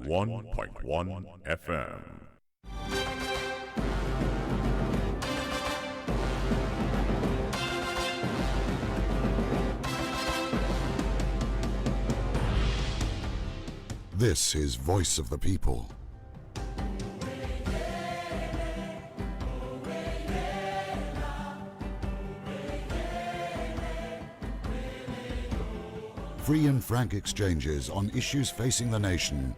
91.1 FM. This is Voice of the People. Free and frank exchanges on issues facing the nation.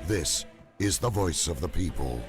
This is the Voice of the People.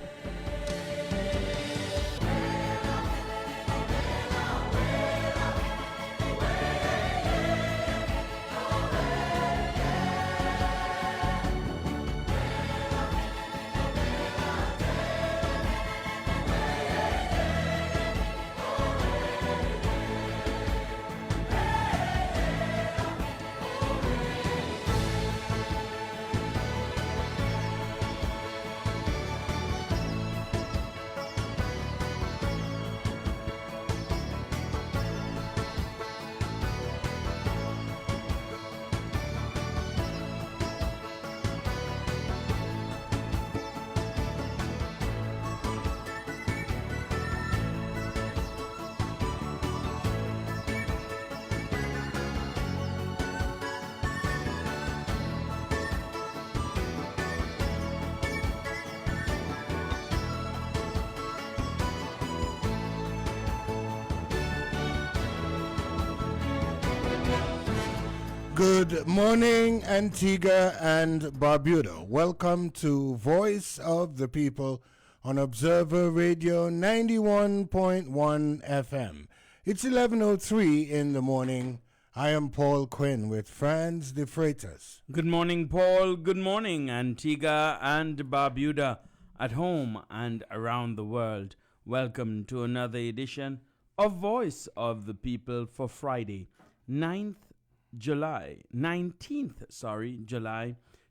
Good morning, Antigua and Barbuda. Welcome to Voice of the People on Observer Radio 91.1 FM. It's 11:03 in the morning. I am Paul Quinn with Franz de Freitas. Good morning, Paul. Good morning, Antigua and Barbuda, at home and around the world. Welcome to another edition of Voice of the People for Friday, 19th July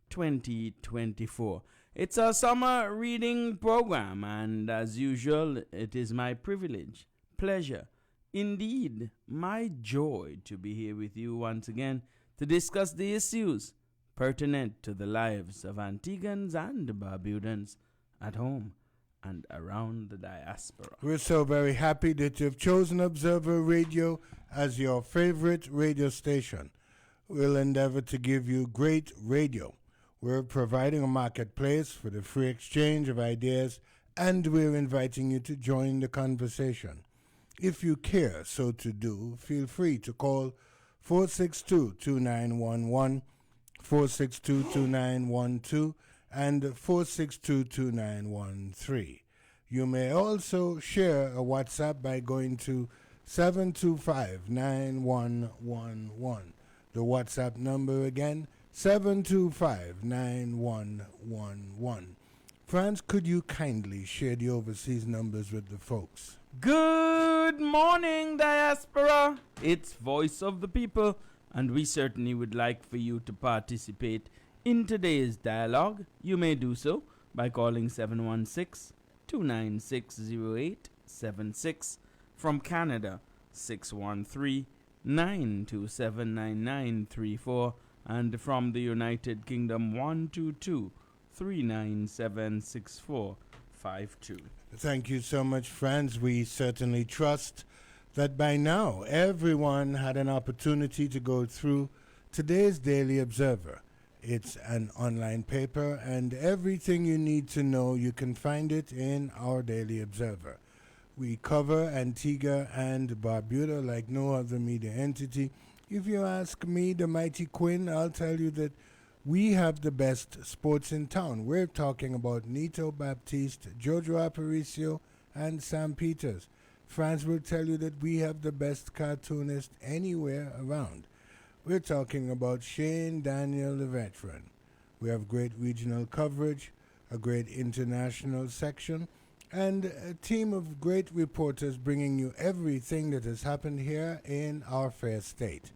2024. It's a summer reading program, and as usual, it is my privilege, pleasure, indeed my joy to be here with you once again to discuss the issues pertinent to the lives of Antiguans and Barbudans at home and around the diaspora. We're so very happy that you've chosen Observer Radio as your favorite radio station. We'll endeavor to give you great radio. We're providing a marketplace for the free exchange of ideas, and we're inviting you to join the conversation. If you care so to do, feel free to call 462-2911, 462-2912, and 462-2913. You may also share a WhatsApp by going to 725-9111. The WhatsApp number again, 725-9111. Franz, could you kindly share the overseas numbers with the folks? Good morning, diaspora. It's Voice of the People, and we certainly would like for you to participate in today's dialogue. You may do so by calling 716-296-0876. From Canada, 613-927-9934. And from the United Kingdom, 122-397-6452. Thank you so much, Franz. We certainly trust that by now everyone had an opportunity to go through today's Daily Observer. It's an online paper, and everything you need to know, you can find it in our Daily Observer. We cover Antigua and Barbuda like no other media entity. If you ask me, the mighty Quinn, I'll tell you that we have the best sports in town. We're talking about Nito Baptiste, Jojo Aparicio, and Sam Peters. Franz will tell you that we have the best cartoonist anywhere around. We're talking about Shane Daniel, the veteran. We have great regional coverage, a great international section, and a team of great reporters bringing you everything that has happened here in our fair state.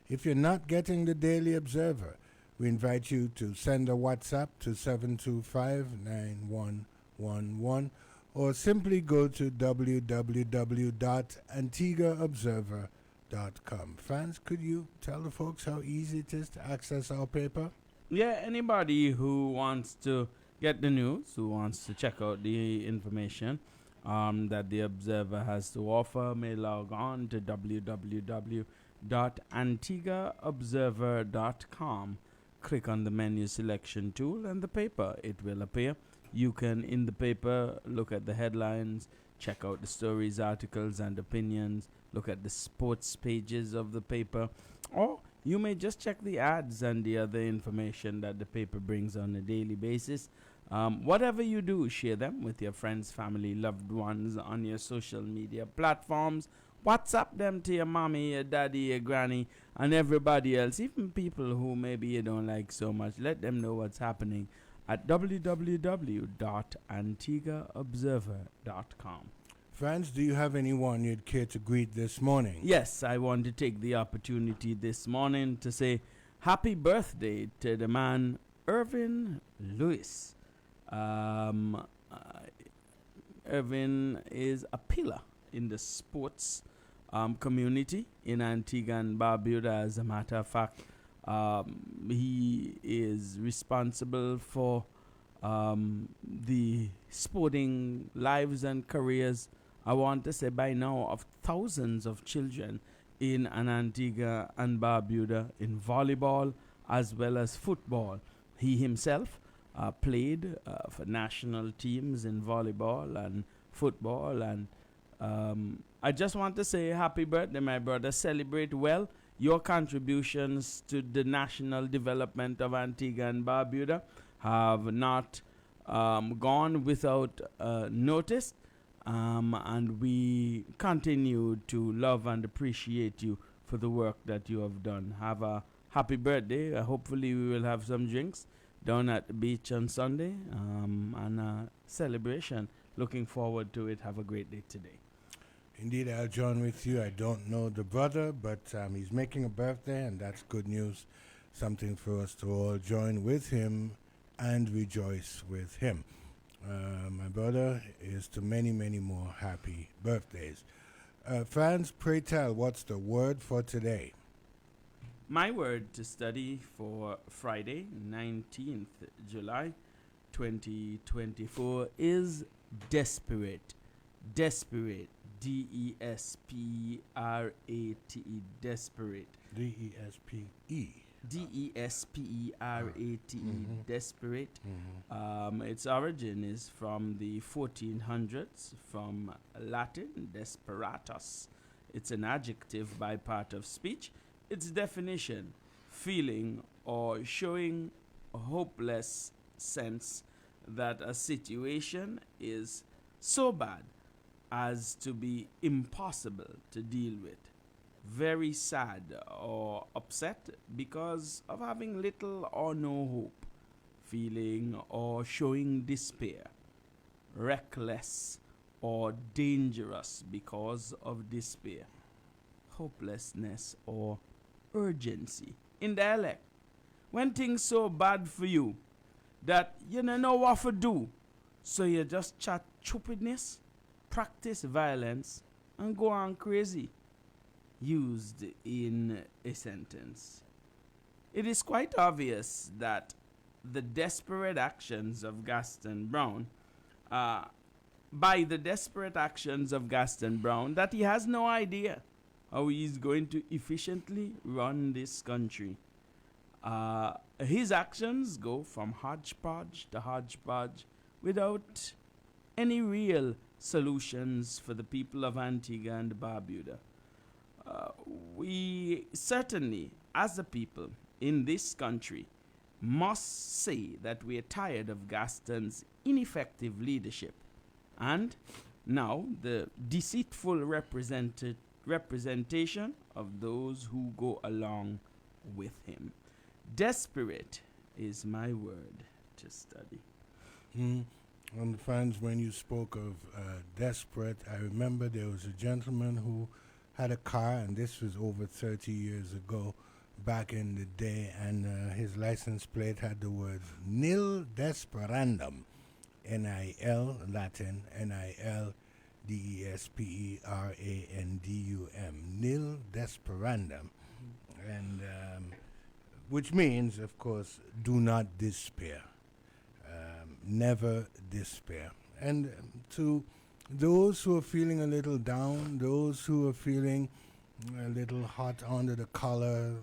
If you're not getting the Daily Observer, we invite you to send a WhatsApp to 725-9111 or simply go to www.antiguaobserver.com. antigaobserver.com. Franz, could you tell the folks how easy it is to access our paper? Yeah, anybody who wants to get the news, who wants to check out the information that the Observer has to offer, may log on to www.antiguaobserver.com. Click on the menu selection tool and the paper. It will appear. You can, in the paper, look at the headlines, check out the stories, articles, and opinions, look at the sports pages of the paper, or you may just check the ads and the other information that the paper brings on a daily basis. Whatever you do, share them with your friends, family, loved ones on your social media platforms. WhatsApp them to your mommy, your daddy, your granny, and everybody else, even people who maybe you don't like so much. Let them know what's happening at www.antiguaobserver.com. Franz, do you have anyone you'd care to greet this morning? Yes, I want to take the opportunity this morning to say happy birthday to the man Irvin Lewis. Irvin is a pillar in the sports community in Antigua and Barbuda. As a matter of fact, he is responsible for the sporting lives and careers, I want to say by now, of thousands of children in Antigua and Barbuda in volleyball as well as football. He himself played for national teams in volleyball and football, and I just want to say happy birthday, my brother. Celebrate well. Your contributions to the national development of Antigua and Barbuda have not gone without notice, and we continue to love and appreciate you for the work that you have done. Have a happy birthday. Hopefully we will have some drinks down at the beach on Sunday, and a celebration. Looking forward to it. Have a great day today. Indeed, I'll join with you. I don't know the brother, but he's making a birthday, and that's good news. Something for us to all join with him and rejoice with him. My brother is to many, many more happy birthdays. Franz, pray tell, what's the word for today? My word to study for Friday, 19th July 2024 is desperate. Desperate. D-E-S-P-R-A-T-E. Desperate. D-E-S-P-E. D-E-S-P-E-R-A-T-E. Desperate. Its origin is from the 1400s, from Latin, desperatus. It's an adjective by part of speech. Its definition, feeling or showing a hopeless sense that a situation is so bad as to be impossible to deal with. Very sad or upset because of having little or no hope. Feeling or showing despair. Reckless or dangerous because of despair. Hopelessness or urgency. In dialect, when things so bad for you that you don't know what to do, so you just chat stupidness, practice violence, and go on crazy. Used in a sentence. It is quite obvious that the desperate actions of Gaston Brown, that he has no idea how he is going to efficiently run this country. His actions go from hodgepodge to hodgepodge without any real solutions for the people of Antigua and Barbuda. We certainly, as a people in this country, must say that we are tired of Gaston's ineffective leadership and now the deceitful representation of those who go along with him. Desperate is my word to study. And friends, when you spoke of desperate, I remember there was a gentleman who had a car, and this was over 30 years ago, back in the day, and his license plate had the words Nil Desperandum, N-I-L, Latin, N-I-L, DESPERANDUM, nil desperandum, and which means, of course, do not despair, never despair. And to those who are feeling a little down, those who are feeling a little hot under the collar,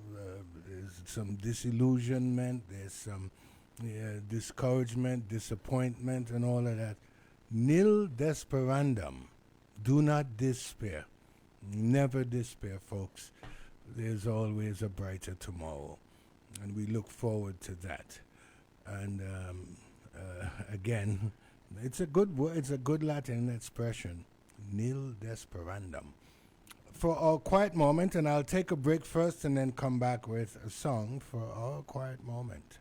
there's some disillusionment, there's some discouragement, disappointment, and all of that. Nil desperandum. Do not despair. Never despair, folks. There's always a brighter tomorrow, and we look forward to that. And again, it's a good word. It's a good Latin expression. Nil desperandum. For our quiet moment, and I'll take a break first, and then come back with a song for our quiet moment.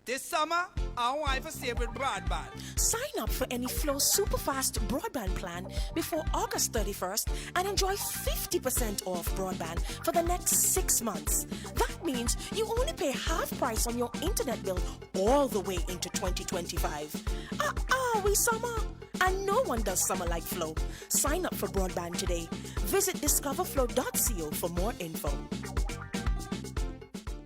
This summer, our wife is saved with broadband. Sign up for any Flow Superfast broadband plan before August 31st and enjoy 50% off broadband for the next 6 months. That means you only pay half price on your internet bill all the way into 2025. We summer. And no one does summer like Flow. Sign up for broadband today. Visit discoverflow.co for more info.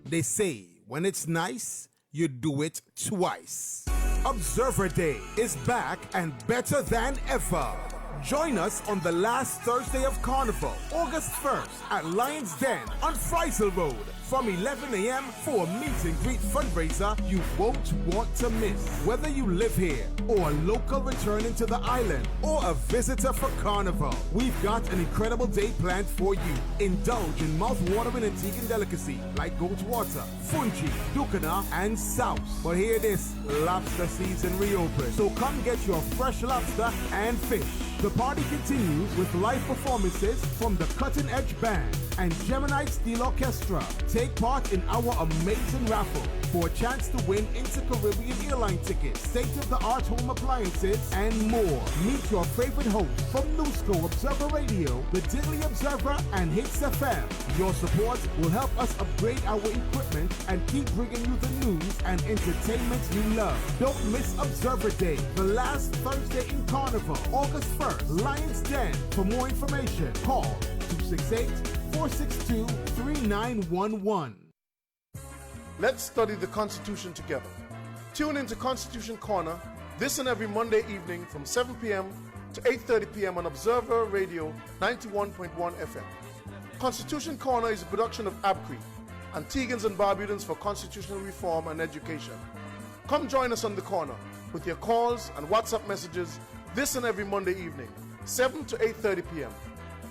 They say when it's nice, you do it twice. Observer Day is back and better than ever. Join us on the last Thursday of Carnival, August 1st at Lions Den on Friesel Road from 11 a.m. for a meet and greet fundraiser you won't want to miss. Whether you live here or a local returning to the island or a visitor for Carnival, we've got an incredible day planned for you. Indulge in mouth-watering Antiguan delicacy like goat water, fungi, dukana, and sauce. But hear this, lobster season reopens, so come get your fresh lobster and fish. The party continues with live performances from the Cutting Edge Band and Gemini Steel Orchestra. Take part in our amazing raffle for a chance to win Inter-Caribbean airline tickets, state-of-the-art home appliances, and more. Meet your favorite hosts from Newsco, Observer Radio, The Daily Observer, and Hits FM. Your support will help us upgrade our equipment and keep bringing you the news and entertainment you love. Don't miss Observer Day, the last Thursday in Carnival, August 1st, Lions Den. For more information, call 268-462-3911. Let's study the Constitution together. Tune into Constitution Corner this and every Monday evening from 7 p.m. to 8:30 p.m. on Observer Radio 91.1 FM. Constitution Corner is a production of ABCRE, Antiguans and Barbudans for Constitutional Reform and Education. Come join us on the corner with your calls and WhatsApp messages this and every Monday evening, 7 to 8:30 p.m.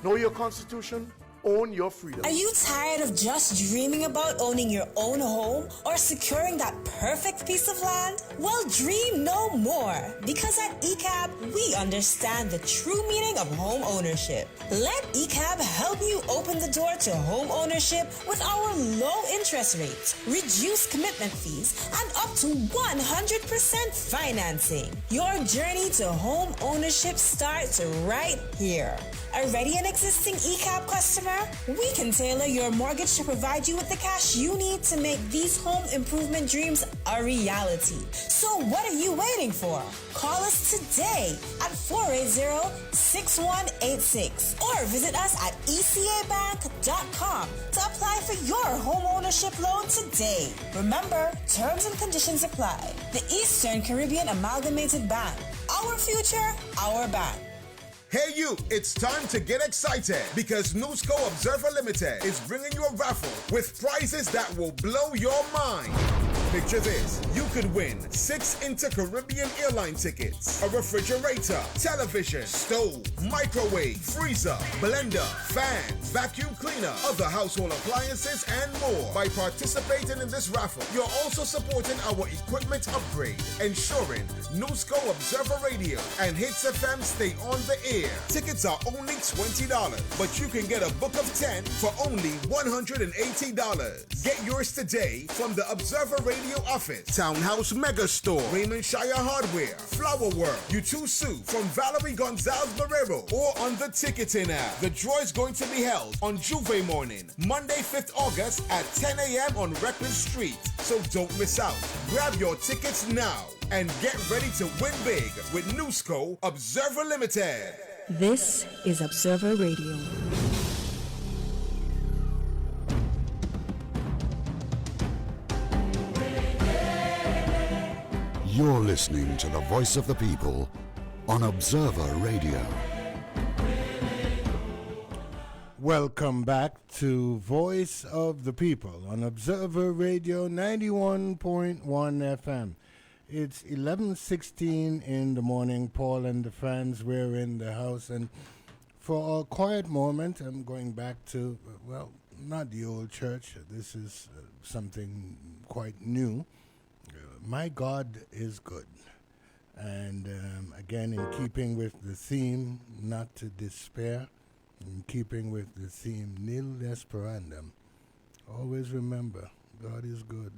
Know your Constitution, own your freedom. Are you tired of just dreaming about owning your own home or securing that perfect piece of land? Well, dream no more, because at ECAB, we understand the true meaning of home ownership. Let ECAB help you open the door to home ownership with our low interest rates, reduced commitment fees, and up to 100% financing. Your journey to home ownership starts right here. Already an existing ECAB customer? We can tailor your mortgage to provide you with the cash you need to make these home improvement dreams a reality. So what are you waiting for? Call us today at 480-6186 or visit us at ecabank.com to apply for your home ownership loan today. Remember, terms and conditions apply. The Eastern Caribbean Amalgamated Bank. Our future, our bank. Hey you, it's time to get excited because Newsco Observer Limited is bringing you a raffle with prizes that will blow your mind. Picture this, you could win 6 Inter-Caribbean airline tickets, a refrigerator, television, stove, microwave, freezer, blender, fan, vacuum cleaner, other household appliances, and more. By participating in this raffle, you're also supporting our equipment upgrade, ensuring Newsco Observer Radio and Hits FM stay on the air. Tickets are only $20, but you can get a book of 10 for only $180. Get yours today from the Observer Radio office, Townhouse Mega Store, Raymond Shire Hardware, Flower World, U2 from Valerie Gonzalez Barrero, or on the ticketing app. The draw is going to be held on Juve morning, Monday 5th August at 10 a.m. on Record Street. So don't miss out. Grab your tickets now and get ready to win big with Newsco Observer Limited. This is Observer Radio. You're listening to the voice of the people on Observer Radio. Welcome back to Voice of the People on Observer Radio 91.1 FM. It's 11:16 in the morning. Paul and the friends, we're in the house, and for a quiet moment, I'm going back to, well, not the old church. This is something quite new. My God is good. And again, in keeping with the theme, not to despair, in keeping with the theme, nil desperandum, always remember, God is good.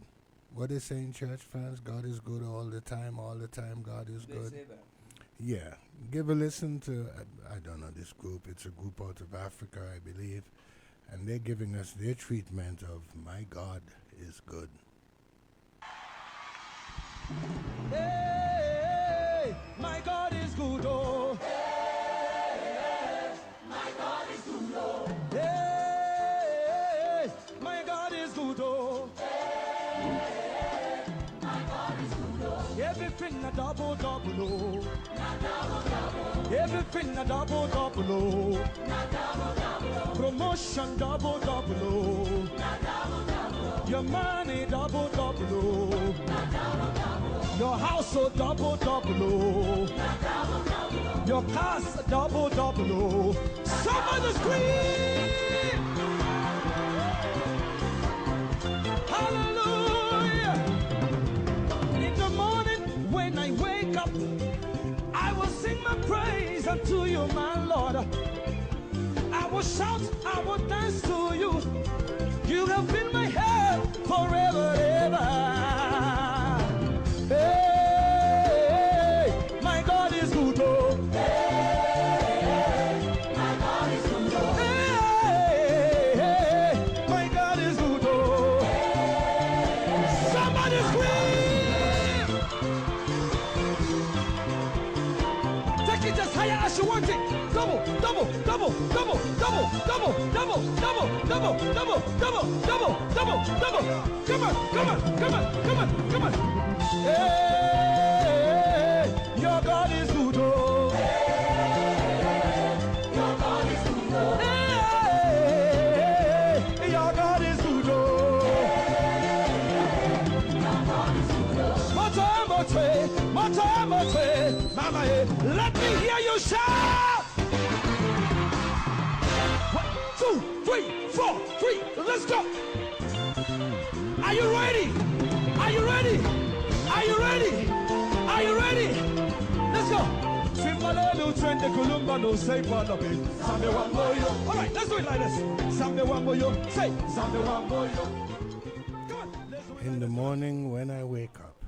What they say in church, friends, God is good all the time, God is good. They say that. Yeah, give a listen to, I don't know this group, it's a group out of Africa, I believe, and they're giving us their treatment of my God is good. Hey, my God is good, oh. Hey, my God is good, oh. Hey, my God is good, oh. Hey, my God is good, oh. Everything a double, double, oh. Not double, double. Everything a double, double, oh. Not double, double. Promotion double, double, oh. Not double, double. Your money double, double, oh. Not double, double. Your household double, double, oh. Double, double. Your cars double, double, oh. Somebody scream! Hallelujah! In the morning when I wake up, I will sing my praise unto you, my Lord. I will shout, I will dance to you. You have been my help forever, ever. Hey, my God is good, oh. Hey, my God is good, oh. Hey, my God is good, oh. Somebody scream! Take it as higher as you want it. Double, double, double, double, double, double, double, double, double, double, double, double, double, double. Come on, come on, come on, come on, come on. Hey, your God is good, oh. Hey, your God is good, oh. Hey, your God is good, oh. Your God is good, oh. Mote, mama, let me hear you shout. 1, 2, 3, 4, 3, let's go. Are you ready? Are you ready? Are you ready? Are you ready? Let's go. All right, let's do it like this. Say, In the morning when I wake up,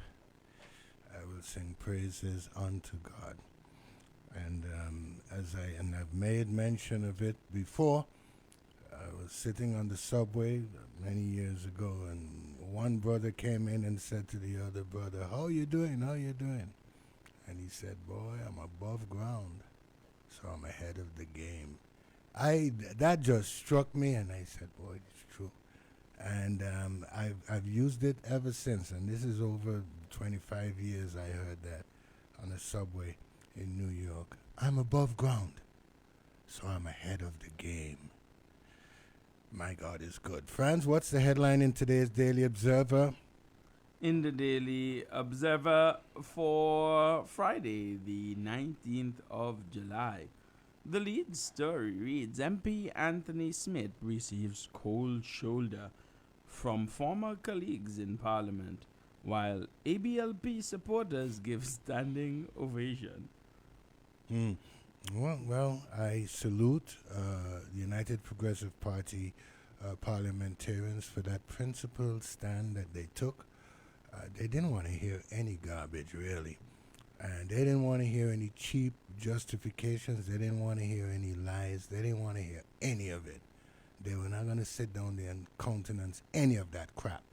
I will sing praises unto God. And I've made mention of it before. I was sitting on the subway many years ago, and one brother came in and said to the other brother, "How you doing? How you doing?" And he said, "Boy, I'm above ground, so I'm ahead of the game." That just struck me, and I said, "Boy, it's true." And I've used it ever since, and this is over 25 years I heard that on a subway in New York. I'm above ground, so I'm ahead of the game. My God is good. Franz, what's the headline in today's Daily Observer? In the Daily Observer for Friday, the 19th of July, the lead story reads, MP Anthony Smith receives cold shoulder from former colleagues in Parliament, while ABLP supporters give standing ovation. Well, I salute the United Progressive Party parliamentarians for that principled stand that they took. They didn't want to hear any garbage, really. And they didn't want to hear any cheap justifications. They didn't want to hear any lies. They didn't want to hear any of it. They were not going to sit down there and countenance any of that crap.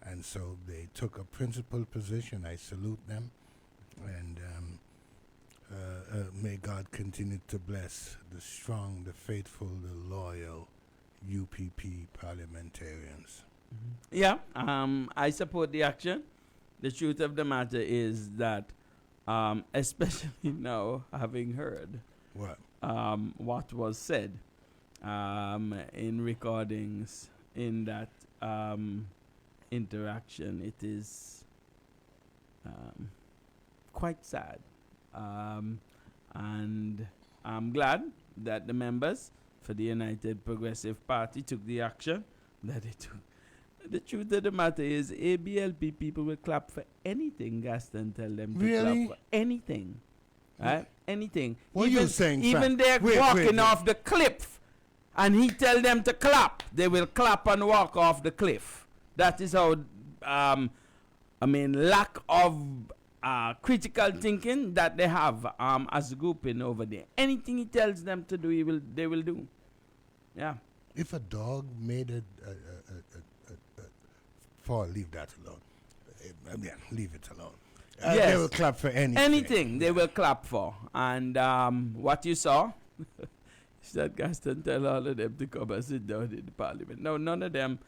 And so they took a principled position. I salute them. And May God continue to bless the strong, the faithful, the loyal UPP parliamentarians. Yeah, I support the action. The truth of the matter is that, especially now, having heard what was said in recordings in that interaction, it is quite sad. And I'm glad that the members for the United Progressive Party took the action that they took. The truth of the matter is, ABLP people will clap for anything Gaston tell them to clap for. Anything. Right? Anything. What even, are you saying, even Frank? they're walking off the cliff and he tell them to clap, they will clap and walk off the cliff. That is how, lack of critical thinking that they have as a group in over there. Anything he tells them to do, they will do. Yeah. If a dog made a leave that alone. Leave it alone. Yes. They will clap for anything. Anything they will clap for. And what you saw, is that Gaston tell all of them to come and sit down in the parliament. Now, none of them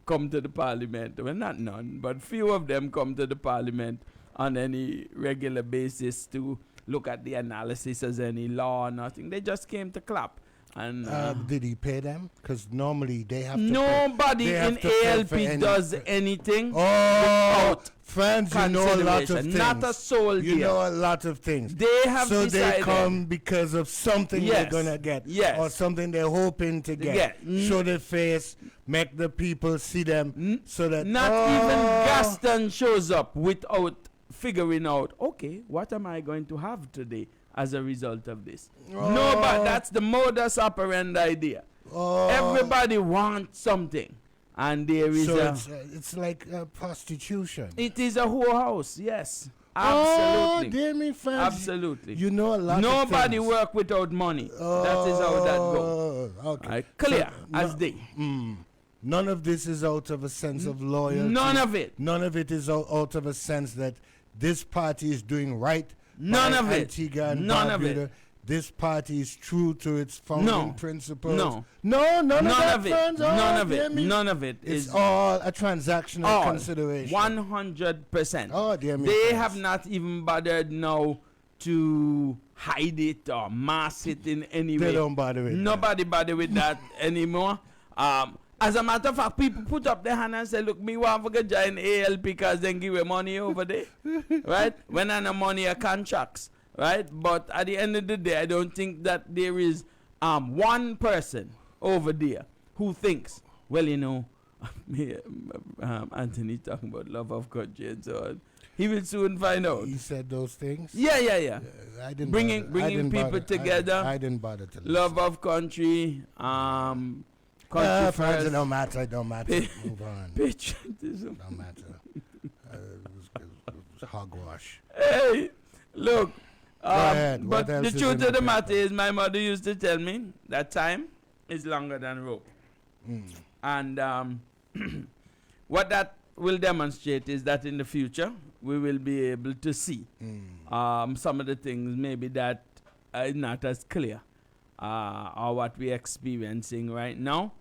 come to the parliament. Well, not none, but few of them come to the parliament on any regular basis to look at the analysis as any law or nothing. They just came to clap. And did he pay them? Because normally they have to nobody in ALP does anything without friends, you know a lot of things. Not a soul You know a lot of things. They have so decided. They come because of something they're going to get. Yes. Or something they're hoping to get. Show their face, make the people see them. So that not even Gaston shows up without figuring out, okay, what am I going to have today as a result of this? Nobody. That's the modus operandi idea. Everybody wants something, and there is it's like prostitution. It is a whorehouse. Yes, absolutely. Dear me, friends. Absolutely. You know a lot. Nobody of things. work without money. That is how that goes. Okay. Clear as day. None of this is out of a sense of loyalty. None of it. None of it is out of a sense that this party is doing right. None of it. Antigua and None Barbuda. of it. This party is true to its founding principles. None of it. None of it. Me. None of it. It's all a transactional consideration. 100%. Oh, dear me. They have not even bothered now to hide it or mask it in any way. They don't bother with Nobody bother with that anymore. As a matter of fact, people put up their hand and say, look, me want to join ALP because they give me money over there. Right? When I know money are contracts. Right? But at the end of the day, I don't think that there is one person over there who thinks, well, you know, Anthony talking about love of country and so on. He will soon find out. He said those things? Yeah. I didn't bringing people together. I didn't bother to listen. Love of country. Country first. Don't matter. Move on. Patriotism. Don't matter. It was hogwash. Hey, look. Go ahead. But the truth of the matter is, my mother used to tell me that time is longer than rope. And what that will demonstrate is that in the future, we will be able to see some of the things maybe that are not as clear or what we're experiencing right now.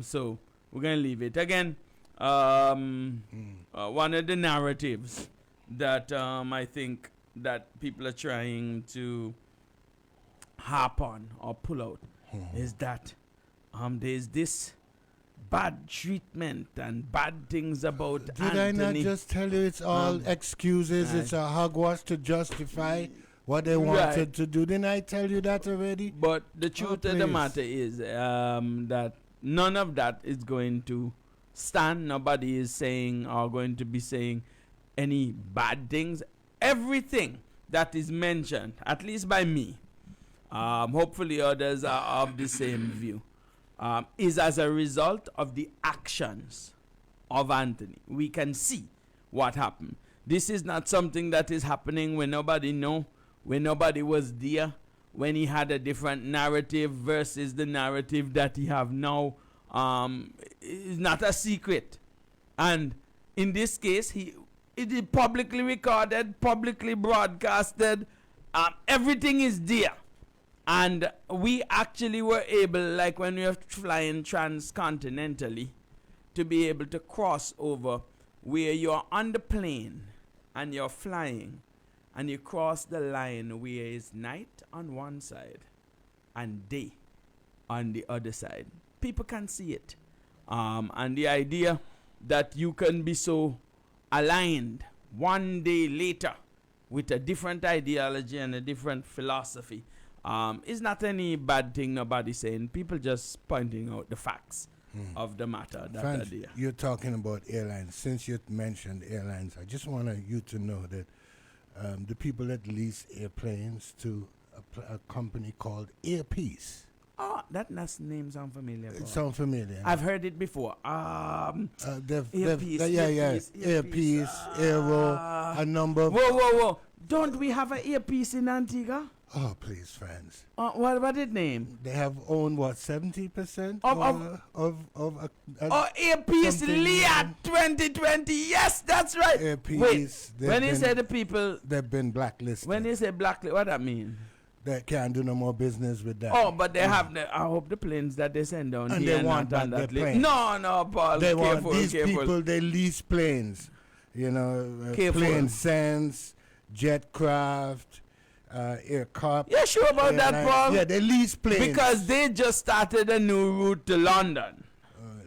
So we're going to leave it. Again, one of the narratives that I think that people are trying to harp on or pull out is that there's this bad treatment and bad things about Anthony. Did I not just tell you it's all excuses? It's a hogwash to justify what they wanted to do. Didn't I tell you that already? But the truth of the matter is that none of that is going to stand. Nobody is saying or going to be saying any bad things. Everything that is mentioned, at least by me, hopefully others are of the same view, is as a result of the actions of Anthony. We can see what happened. This is not something that is happening when nobody know, when nobody was there, when he had a different narrative versus the narrative that he have now. It's not a secret. And in this case, it is publicly recorded, publicly broadcasted, Everything is there. And we actually were able, like when we were flying transcontinentally, to be able to cross over where you're on the plane and you're flying and you cross the line where it's night on one side and day on the other side. People can see it. And the idea that you can be so aligned one day later with a different ideology and a different philosophy is not any bad thing nobody's saying. People just pointing out the facts of the matter that Franz, are there. you're talking about airlines. Since you mentioned airlines, I just want you to know that the people that lease airplanes to a company called Airpeace. Oh, that name sounds familiar. It sounds familiar. I've heard it before. Airpeace. Airpeace, Aero, a number of... Whoa. Don't we have an Airpeace in Antigua? Oh, please, friends. What did name? They have owned, 70% of Airpeace Leah 2020. Yes, that's right. Airpeace. Wait, when you say the people... They've been blacklisted. When you say blacklisted, what that mean? They can't do no more business with that. Oh, but they have I hope the planes that they send down and here they want back their planes. No, Paul. They careful, want these careful. people. They lease planes. Careful. Plane Sense, Jetcraft, Aircorp. Yeah, sure about that, Paul. Yeah, they lease planes because they just started a new route to London.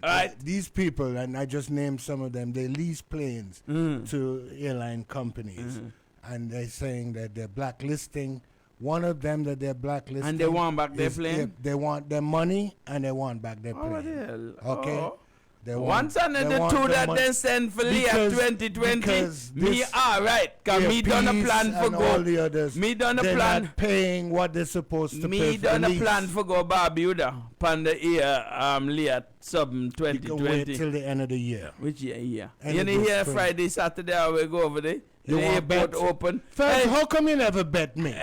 Right? These people, and I just named some of them, they lease planes to airline companies, and they're saying that they're blacklisting. One of them that they're blacklisting. And they want back their plane? They want their money and they want back their plane. Oh, hell. Okay? Oh. They Once and the two that they send for Leah 2020, me right. Because me done a plan for go. All the others, me done a they're plan. Not paying what they're supposed to pay. Me done a plan for go Barbuda. Pan the year Leah sub 2020. You can wait till the end of the year. Which year? You know here Friday, Saturday, I will go over there. You the want airport bet? Open. First, how come you never bet me?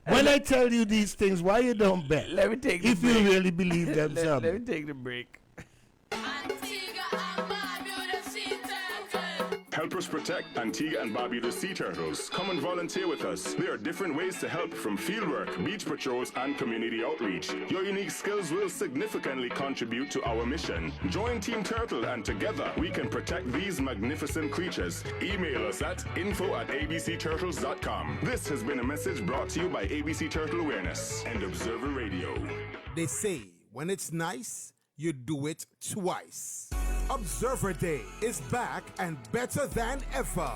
When I tell you these things, why you don't bet? Let me take if the break. You really believe them, let me take the break. Help us protect Antigua and Barbuda sea turtles. Come and volunteer with us. There are different ways to help, from fieldwork, beach patrols, and community outreach. Your unique skills will significantly contribute to our mission. Join Team Turtle, and together we can protect these magnificent creatures. Email us at info@abcturtles.com. This has been a message brought to you by ABC Turtle Awareness and Observer Radio. They say when it's nice, you do it twice. Observer Day is back and better than ever.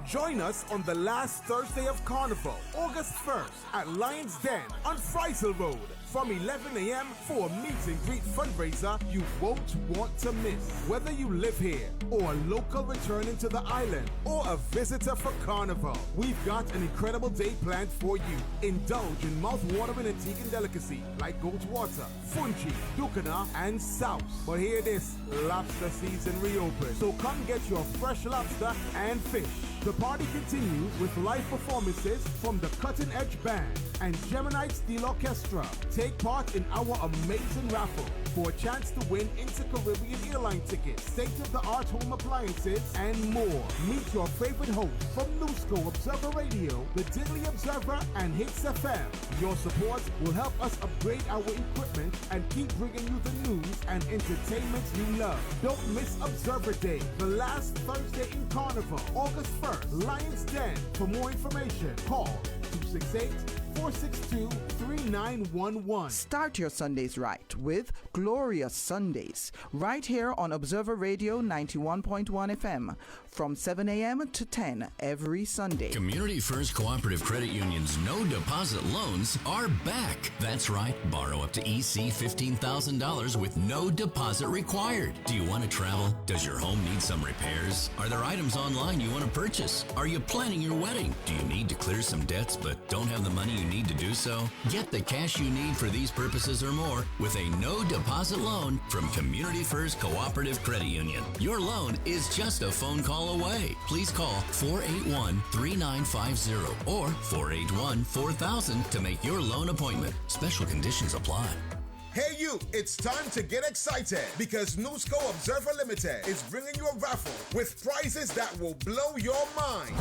Join us on the last Thursday of Carnival, August 1st at Lions Den on Friesel Road from 11 a.m. for a meet and greet fundraiser you won't want to miss. Whether you live here or a local returning to the island or a visitor for Carnival, we've got an incredible day planned for you. Indulge in mouth-watering Antiguan delicacy like goat water, fungi, dukana, and sauce. But hear this, lobster season reopens, so come get your fresh lobster and fish. The party continues with live performances from the Cutting Edge Band and Gemini Steel Orchestra. Take part in our amazing raffle for a chance to win Inter-Caribbean airline tickets, state-of-the-art home appliances, and more. Meet your favorite hosts from Newsco, Observer Radio, The Diddley Observer, and Hits FM. Your support will help us upgrade our equipment and keep bringing you the news and entertainment you love. Don't miss Observer Day, the last Thursday in Carnival, August 1st. Lions Den. For more information, call 268-462-3911. Start your Sundays right with Glorious Sundays, right here on Observer Radio 91.1 FM from 7 a.m. to 10 every Sunday. Community First Cooperative Credit Union's no deposit loans are back. That's right, borrow up to EC $15,000 with no deposit required. Do you want to travel? Does your home need some repairs? Are there items online you want to purchase? Are you planning your wedding? Do you need to clear some debts but don't have the money you need to do so? Get the cash you need for these purposes or more with a no deposit loan from Community First Cooperative Credit Union. Your loan is just a phone call away. Please call 481-3950 or 481-4000 to make your loan appointment. Special conditions apply. Hey you, it's time to get excited because Newsco Observer Limited is bringing you a raffle with prizes that will blow your mind.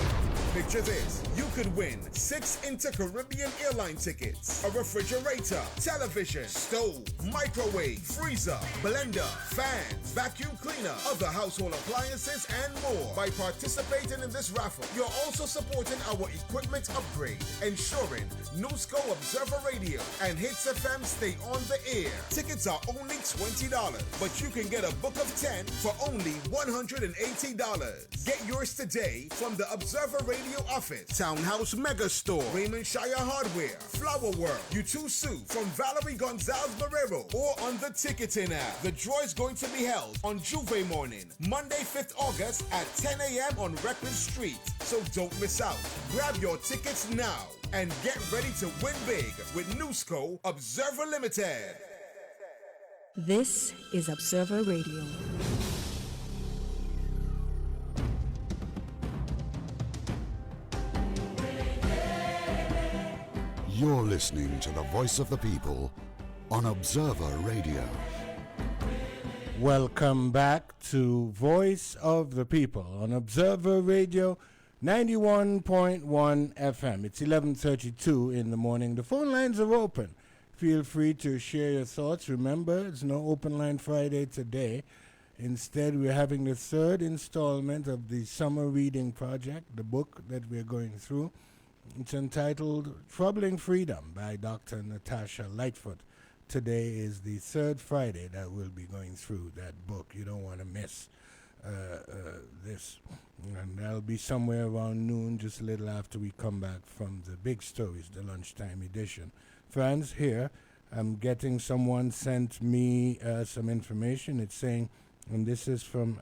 Picture this. You could win 6 Inter-Caribbean airline tickets, a refrigerator, television, stove, microwave, freezer, blender, fans, vacuum cleaner, other household appliances, and more. By participating in this raffle, you're also supporting our equipment upgrade, ensuring Newsco Observer Radio and Hits FM stay on the air. Tickets are only $20, but you can get a book of 10 for only $180. Get yours today from the Observer Radio office, Townhouse Mega Store, Raymond Shire Hardware, Flower World, U2 from Valerie Gonzalez Barrero, or on the ticketing app. The draw is going to be held on Juve morning, Monday 5th August at 10 a.m. on Record Street. So don't miss out. Grab your tickets now and get ready to win big with Newsco Observer Limited. This is Observer Radio. You're listening to the voice of the people on Observer Radio. Welcome back to Voice of the People on Observer Radio 91.1 FM. It's 11:32 in the morning. The phone lines are open. Feel free to share your thoughts. Remember, it's no Open Line Friday today. Instead, we're having the third installment of the Summer Reading Project, the book that we're going through. It's entitled Troubling Freedom by Dr. Natasha Lightfoot. Today is the third Friday that we'll be going through that book. You don't want to miss this. And that'll be somewhere around noon, just a little after we come back from the big stories, the lunchtime edition. Friends, here, I'm getting someone sent me some information. It's saying, and this is from,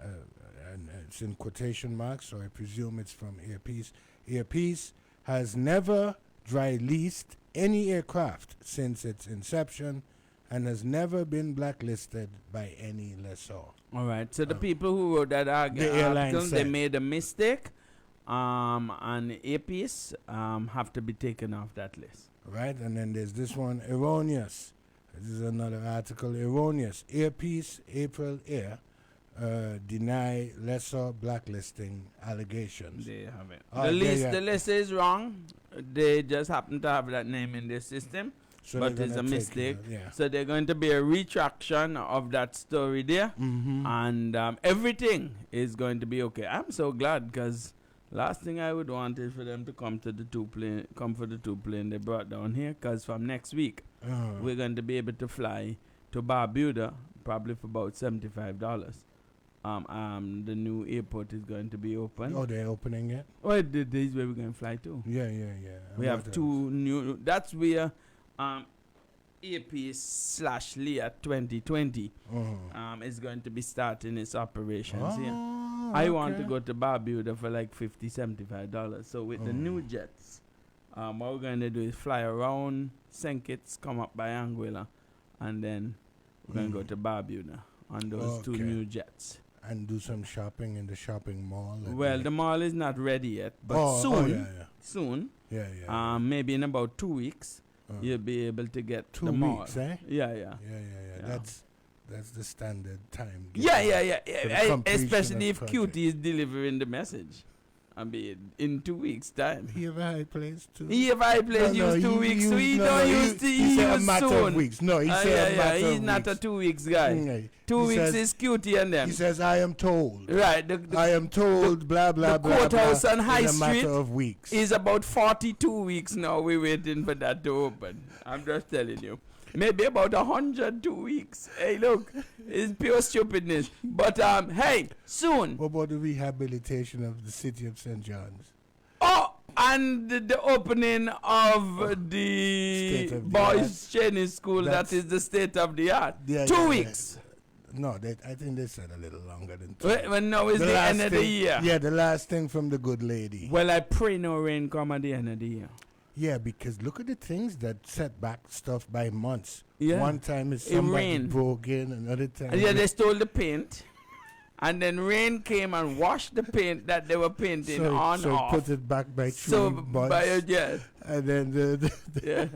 and it's in quotation marks, so I presume it's from Earpiece. Earpiece has never dry leased any aircraft since its inception and has never been blacklisted by any lessor. All right. So the people who wrote that article, they made a mistake, and Earpiece have to be taken off that list. Right, and then there's this one, erroneous. This is another article, erroneous. Earpiece, April Air, deny lesser blacklisting allegations. They have it. The list is wrong. They just happen to have that name in their system, so but it's a mistake. So they're going to be a retraction of that story there, and everything is going to be okay. I'm so glad, because last thing I would want is for them to come for the two plane they brought down here, because from next week we're going to be able to fly to Barbuda, probably for about $75. The new airport is going to be open. Oh, they're opening it? Oh, this is where we're going to fly to. Yeah. We have two new. That's where Earpiece/Leah 2020 is going to be starting its operations here. I want to go to Barbuda for like $50, $75. So with the new jets, what we're going to do is fly around St. Kitts, come up by Anguilla, and then we're going to go to Barbuda on those two new jets. And do some shopping in the shopping mall. Well, the mall is not ready yet, but soon. Soon. Yeah. Maybe in about 2 weeks, you'll be able to get the mall. 2 weeks, eh? Yeah. That's the standard time. Yeah. Especially if QT is delivering the message. I mean, in 2 weeks' time. He have a high place too. He have a high place use 2 weeks. So he don't use to use a matter soon. Of weeks. No, he said a matter of weeks. He's not a 2 weeks guy. 2 weeks is QT and them. He says, I am told. Right. I am told, blah, blah, blah. The courthouse on High Street in a matter of weeks. Is about 42 weeks now. We're waiting for that to open. I'm just telling you. Maybe about 102 weeks. Hey, look, it's pure stupidness. But hey, soon. What about the rehabilitation of the city of St. John's? Oh, and the opening of the boys' Chinese school. That is the state of the art. 2 weeks. No, I think they said a little longer than 2 weeks. Well, now it's the end of the year. Yeah, the last thing from the good lady. Well, I pray no rain come at the end of the year. Yeah, because look at the things that set back stuff by months. Yeah. One time is somebody broke in, another time. Yeah, they stole the paint. and then rain came and washed the paint that they were painting on so off. put it back by So chewing buds. yes. And then the Yeah.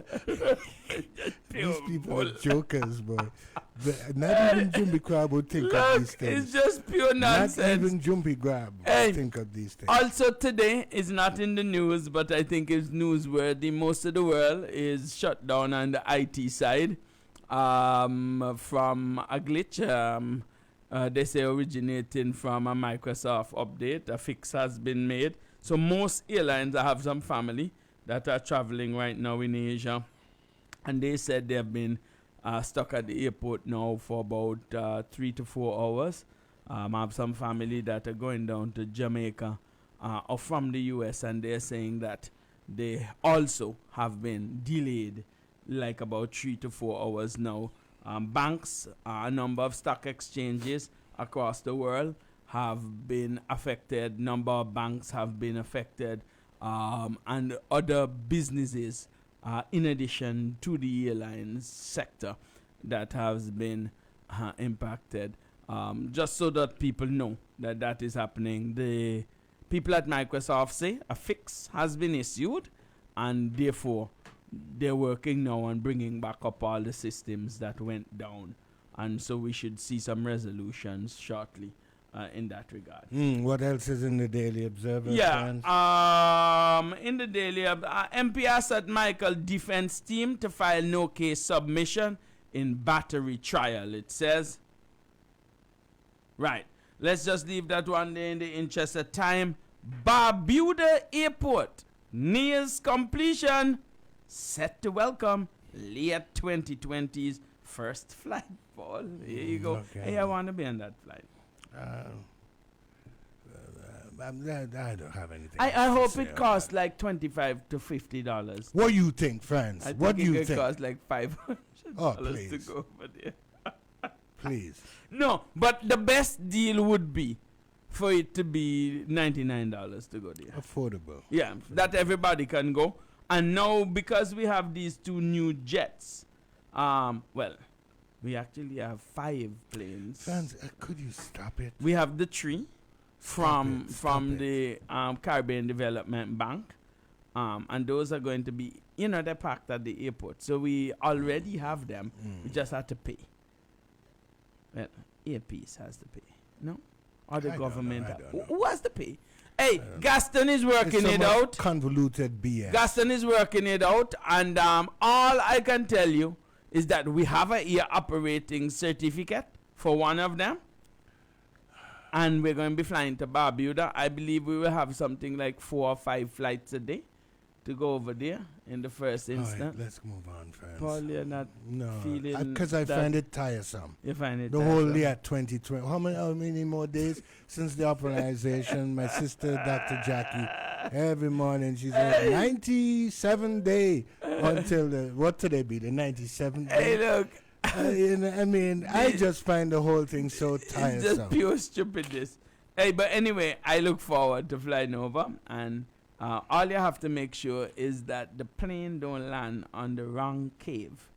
these people are jokers, boy. Not even Jumpy Crab would think of these things. It's just pure nonsense. Not even Jumpy Crab would think of these things. Also today is not in the news, but I think it's newsworthy. Most of the world is shut down on the IT side from a glitch. They say originating from a Microsoft update. A fix has been made. So most airlines, I have some family that are traveling right now in Asia, and they said they have been stuck at the airport now for about 3 to 4 hours. I have some family that are going down to Jamaica or from the US, and they're saying that they also have been delayed like about 3 to 4 hours now. Banks, a number of stock exchanges across the world have been affected. Number of banks have been affected, and other businesses, in addition to the airlines sector, that has been impacted. Just so that people know that that is happening. The people at Microsoft say a fix has been issued, and therefore they're working now on bringing back up all the systems that went down. And so we should see some resolutions shortly in that regard. What else is in the Daily Observer? Yeah, in the Daily MP asked at Michael defense team to file no case submission in battery trial, it says. Right, let's just leave that one there in the interest of time. Barbuda Airport nears completion, set to welcome late 2020's first flight. Paul, here you go. Okay. Hey, I want to be on that flight. I don't have anything. I hope it costs like $25 to $50. What do you think, friends? What do you think? It costs like $500 please. to go over there. Please. No, but the best deal would be for it to be $99 to go there. Affordable. Yeah, that everybody can go. And now, because we have these 2 new jets, we actually have 5 planes. Friends, could you stop it? We have the 3 from the Caribbean Development Bank, and those are going to be, they're parked at the airport. So we already have them. We just have to pay. Well, Airpeace has to pay. No? Or the government. Who has to pay? Hey, Gaston is working it out. Convoluted BS. Gaston is working it out, and all I can tell you is that we have a air operating certificate for one of them, and we're going to be flying to Barbuda. I believe we will have something like 4 or 5 flights a day to go over there in the first instance. All right, let's move on, friends. Paul, you're not feeling because I find it tiresome. You find it the tiresome. whole year 2020. How many more days since the authorization? My sister, Dr. Jackie, every morning she's like 97 day until what today be the 97th day? Hey, look. I just find the whole thing so tiresome. It's just pure stupidness. Hey, but anyway, I look forward to flying over, and all you have to make sure is that the plane don't land on the wrong cave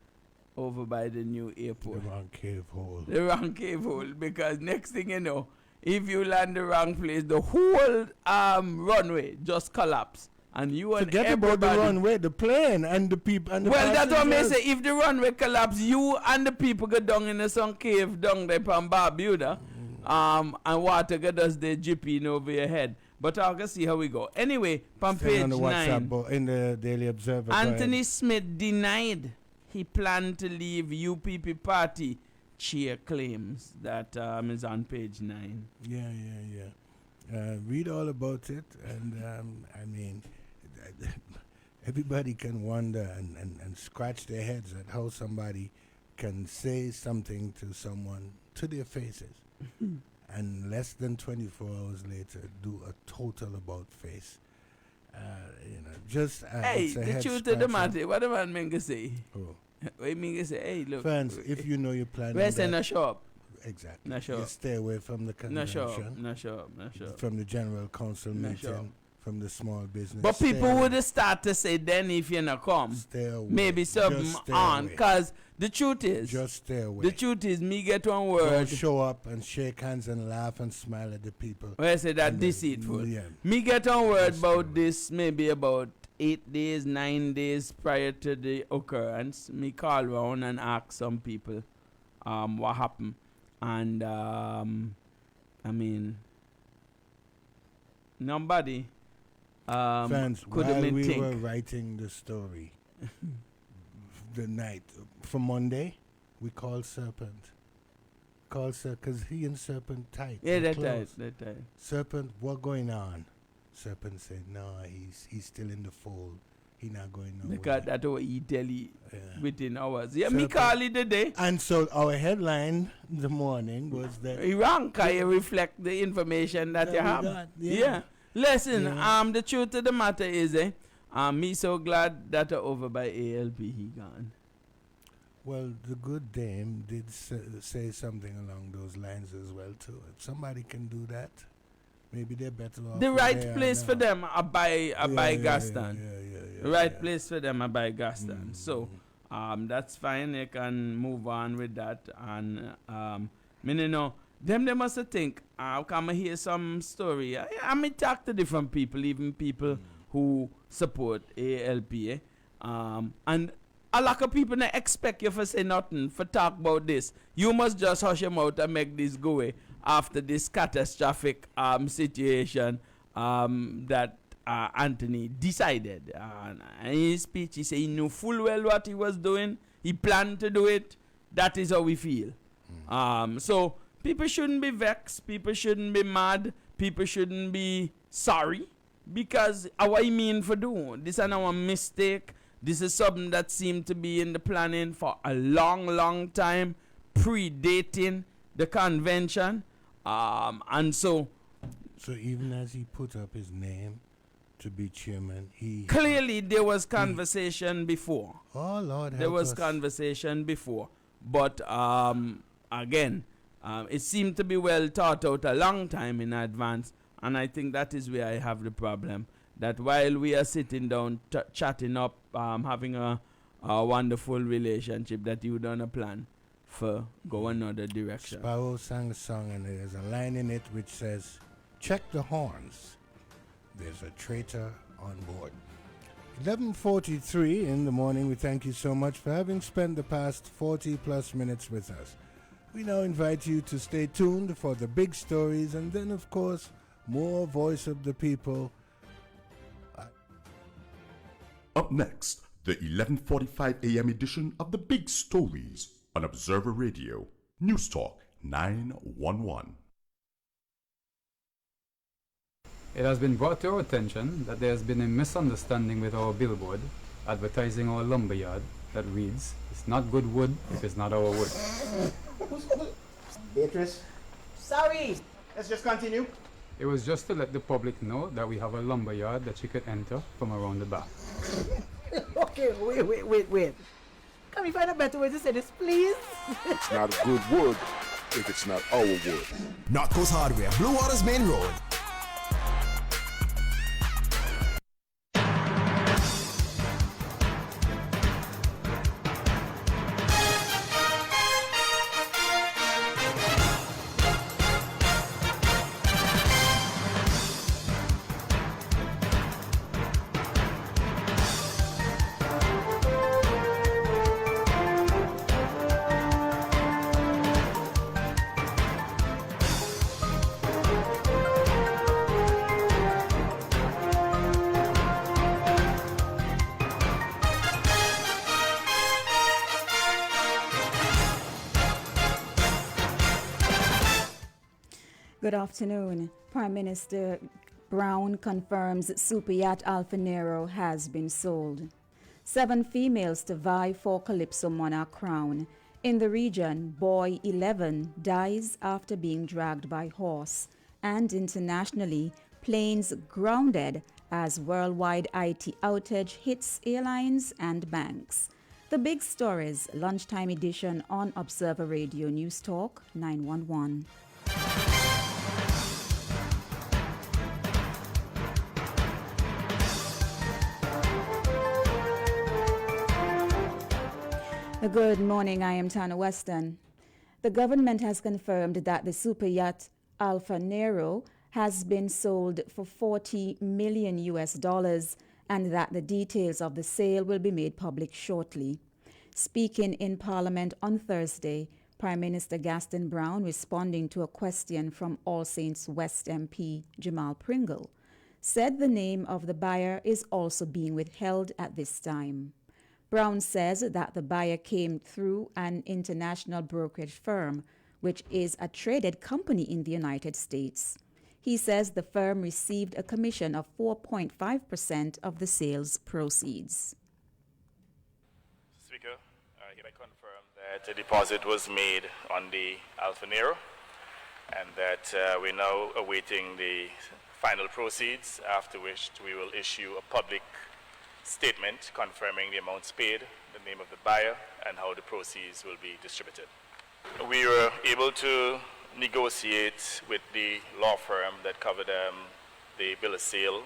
over by the new airport. The wrong cave hole. The wrong cave hole, because next thing you know, if you land the wrong place, the whole runway just collapse. And you and forget everybody. about the runway, the plane, and the people. And the well, that's what I passengers. say. If the runway collapse, you and the people go down in some cave down there from Barbuda, and water go does the jipping over your head. But I'll go see how we go. Anyway, from page on the 9, in the Daily Observer. Anthony Smith denied he planned to leave UPP party. Chair claims that is on page 9. Yeah. Read all about it, and everybody can wonder and scratch their heads at how somebody can say something to someone to their faces, and less than 24 hours later do a total about face. Hey, the truth of the matter, what the man mean to say? Oh. What mean to say? Hey, look. Friends, if you know you're planning where's no show up? Exactly. No show you up. stay away from the convention. No show up. From the General Council meeting. from the small business. But Stay people away. would start to say, then if you not come, Stay away. maybe something Just stay on. away. Because the truth is, Just stay away. the truth is, me get one Don't word. show up and shake hands and laugh and smile at the people. Where I say that And then- deceitful. Yeah. Me get one word about this maybe about 8 days, 9 days prior to the occurrence. Me call around and ask some people what happened. And I mean, nobody Fans, could while have we think. were writing the story, the night for Monday, we called Serpent. Because he and Serpent tight. Yeah, they're they're close. tight, they're tight. Serpent, what going on? Serpent said, no, he's still in the fold. He not going nowhere. Because that's what he tell you within hours. Yeah, me Serpent. call it today. And so our headline the morning was that He wrong, cause you reflect the information that That you we have. got, Yeah. yeah. Listen, Yeah. the truth of the matter is, me so glad that over by ALP he gone. well, the good dame did say something along those lines as well too. If somebody can do that, maybe they're better off. The where right they are place for now. them, I buy Gaston. Yeah, The right place for them, I buy Gaston. So, that's fine. You can move on with that. And, you know, them they must think, come hear some story. I may talk to different people, even people who support ALP. And a lot of people not expect you for say nothing, for talk about this. You must just hush them out and make this go away after this catastrophic situation that Anthony decided. In his speech, he said he knew full well what he was doing. He planned to do it. That is how we feel. So people shouldn't be vexed. People shouldn't be mad. People shouldn't be sorry. Because what I mean for doing. This is our mistake. This is something that seemed to be in the planning for a long, long time, predating the convention. And so even as he put up his name to be chairman, he clearly there was conversation before. Oh Lord, there help was us. conversation before, but again, it seemed to be well thought out a long time in advance, and I think that is where I have the problem. That while we are sitting down, chatting up, having a wonderful relationship, that you done a plan for go another direction. Sparrow sang a song, and there's a line in it which says, "Check the horns. There's a traitor on board." 11:43 in the morning. We thank you so much for having spent the past 40 plus minutes with us. We now invite you to stay tuned for the big stories, and then, of course, more Voice of the People. Up next, the 11:45 a.m. edition of the Big Stories on Observer Radio, News Talk 911. It has been brought to our attention that there has been a misunderstanding with our billboard advertising our lumberyard that reads, "It's not good wood if it's not our wood." Beatrice? Sorry! Let's just continue. It was just to let the public know that we have a lumberyard that you could enter from around the back. Okay, wait. Can we find a better way to say this, please? It's not good wood if it's not our wood. North Coast Hardware, Blue Waters Main Road. Good afternoon. Prime Minister Brown confirms super yacht Alfa Nero has been sold. 7 females to vie for Calypso Monarch crown. In the region, boy 11 dies after being dragged by horse. And internationally, planes grounded as worldwide IT outage hits airlines and banks. The big stories, lunchtime edition on Observer Radio News Talk 911. Good morning, I am Tana Weston. The government has confirmed that the super yacht Alfa Nero has been sold for $40 million and that the details of the sale will be made public shortly. Speaking in Parliament on Thursday, Prime Minister Gaston Brown, responding to a question from All Saints West MP Jamal Pringle, said the name of the buyer is also being withheld at this time. Brown says that the buyer came through an international brokerage firm, which is a traded company in the United States. He says the firm received a commission of 4.5% of the sales proceeds. Speaker, I hereby confirm that a deposit was made on the Alfa Nero and that we're now awaiting the final proceeds, after which we will issue a public statement confirming the amounts paid, the name of the buyer, and how the proceeds will be distributed. We were able to negotiate with the law firm that covered the bill of sale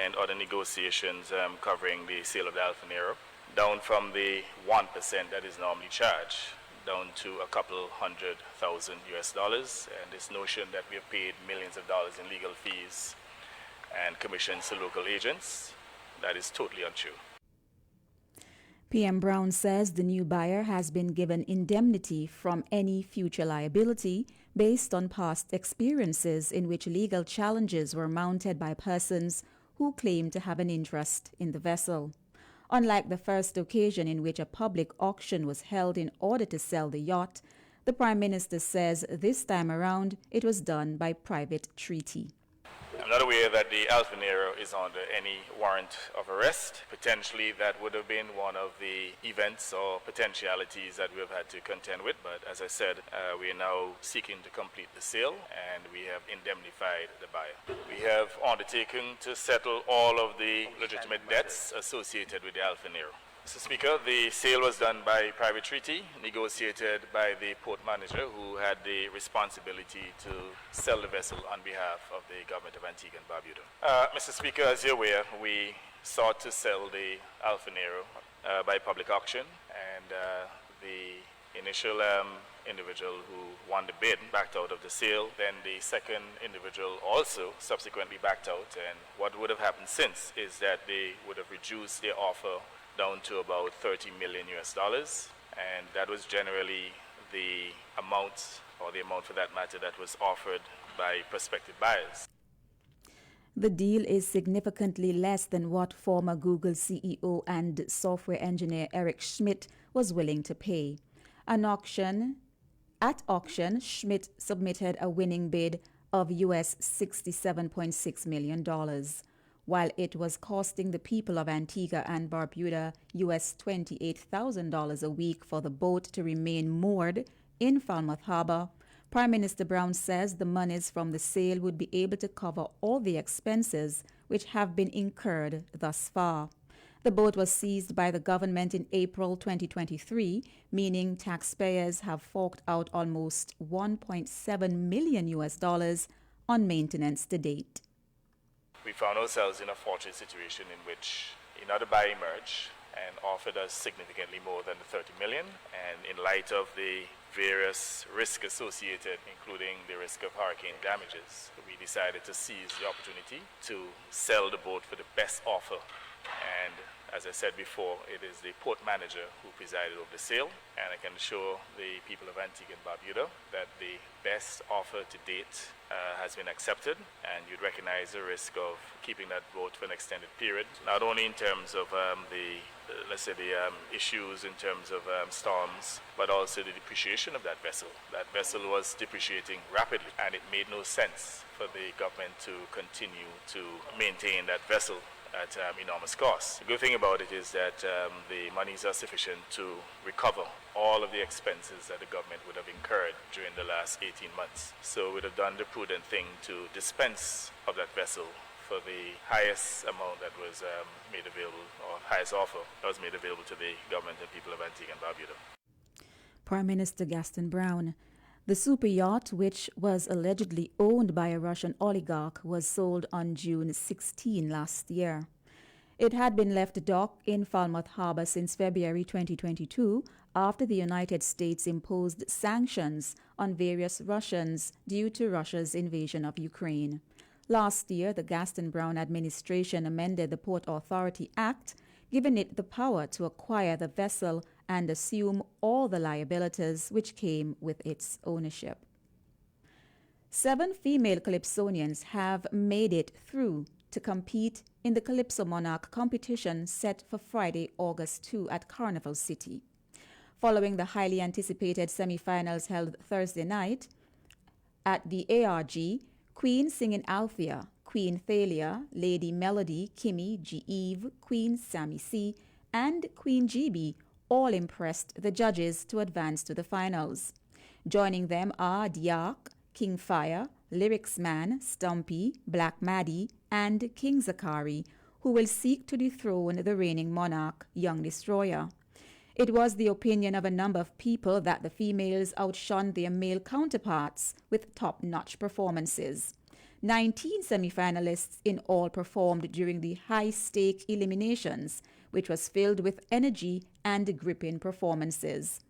and other negotiations covering the sale of the Alfa Nero, down from the 1% that is normally charged, down to a couple $100,000, and this notion that we have paid millions of dollars in legal fees and commissions to local agents, that is totally untrue. PM Brown says the new buyer has been given indemnity from any future liability based on past experiences in which legal challenges were mounted by persons who claim to have an interest in the vessel. Unlike the first occasion in which a public auction was held in order to sell the yacht, the Prime Minister says this time around it was done by private treaty. I'm not aware that the Alfa Nero is under any warrant of arrest. Potentially that would have been one of the events or potentialities that we have had to contend with, but as I said, we are now seeking to complete the sale and we have indemnified the buyer. We have undertaken to settle all of the legitimate debts associated with the Alfa Nero. Mr. Speaker, the sale was done by private treaty, negotiated by the port manager who had the responsibility to sell the vessel on behalf of the government of Antigua and Barbuda. Mr. Speaker, as you're aware, we sought to sell the Alfa Nero by public auction, and the initial individual who won the bid backed out of the sale. Then the second individual also subsequently backed out, and what would have happened since is that they would have reduced their offer down to about $30 million, and that was generally the amount, or the amount for that matter, that was offered by prospective buyers. The deal is significantly less than what former Google CEO and software engineer Eric Schmidt was willing to pay. At auction, Schmidt submitted a winning bid of US $67.6 million. While it was costing the people of Antigua and Barbuda US $28,000 a week for the boat to remain moored in Falmouth Harbor, Prime Minister Brown says the monies from the sale would be able to cover all the expenses which have been incurred thus far. The boat was seized by the government in April 2023, meaning taxpayers have forked out almost $1.7 million on maintenance to date. We found ourselves in a fortunate situation in which another buyer emerged and offered us significantly more than the $30 million. And in light of the various risks associated, including the risk of hurricane damages, we decided to seize the opportunity to sell the boat for the best offer. And as I said before, it is the port manager who presided over the sale, and I can assure the people of Antigua and Barbuda that the best offer to date has been accepted, and you'd recognize the risk of keeping that boat for an extended period, not only in terms of the issues in terms of storms, but also the depreciation of that vessel. That vessel was depreciating rapidly, and it made no sense for the government to continue to maintain that vessel at enormous cost. The good thing about it is that the monies are sufficient to recover all of the expenses that the government would have incurred during the last 18 months. So we would have done the prudent thing to dispense of that vessel for the highest amount that was made available, or highest offer that was made available to the government and people of Antigua and Barbuda. Prime Minister Gaston Brown. The super yacht, which was allegedly owned by a Russian oligarch, was sold on June 16 last year. It had been left docked in Falmouth Harbor since February 2022 after the United States imposed sanctions on various Russians due to Russia's invasion of Ukraine. Last year, the Gaston Brown administration amended the Port Authority Act, giving it the power to acquire the vessel and assume all the liabilities which came with its ownership. 7 female Calypsonians have made it through to compete in the Calypso Monarch competition set for Friday, August 2 at Carnival City. Following the highly anticipated semi-finals held Thursday night at the ARG, Queen Singing Althea, Queen Thalia, Lady Melody, Kimmy, G-Eve, Queen Sammy C, and Queen GB all impressed the judges to advance to the finals. Joining them are Diark, King Fire, Lyrics Man, Stumpy, Black Maddie, and King Zakari, who will seek to dethrone the reigning monarch, Young Destroyer. It was the opinion of a number of people that the females outshone their male counterparts with top-notch performances. 19 semi-finalists in all performed during the high-stake eliminations, which was filled with energy and gripping performances.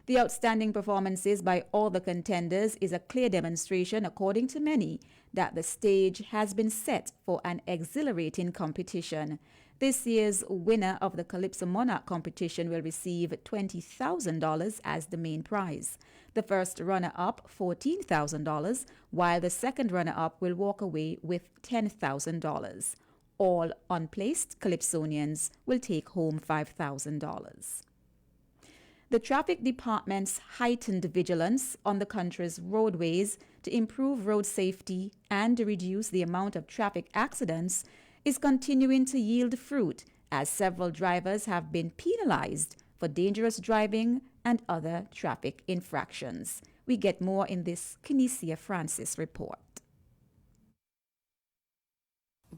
The outstanding performances by all the contenders is a clear demonstration, according to many, that the stage has been set for an exhilarating competition. This year's winner of the Calypso Monarch competition will receive $20,000 as the main prize. The first runner-up, $14,000, while the second runner-up will walk away with $10,000. All unplaced Calypsonians will take home $5,000. The Traffic Department's heightened vigilance on the country's roadways to improve road safety and reduce the amount of traffic accidents is continuing to yield fruit, as several drivers have been penalized for dangerous driving and other traffic infractions. We get more in this Kinesia Francis report.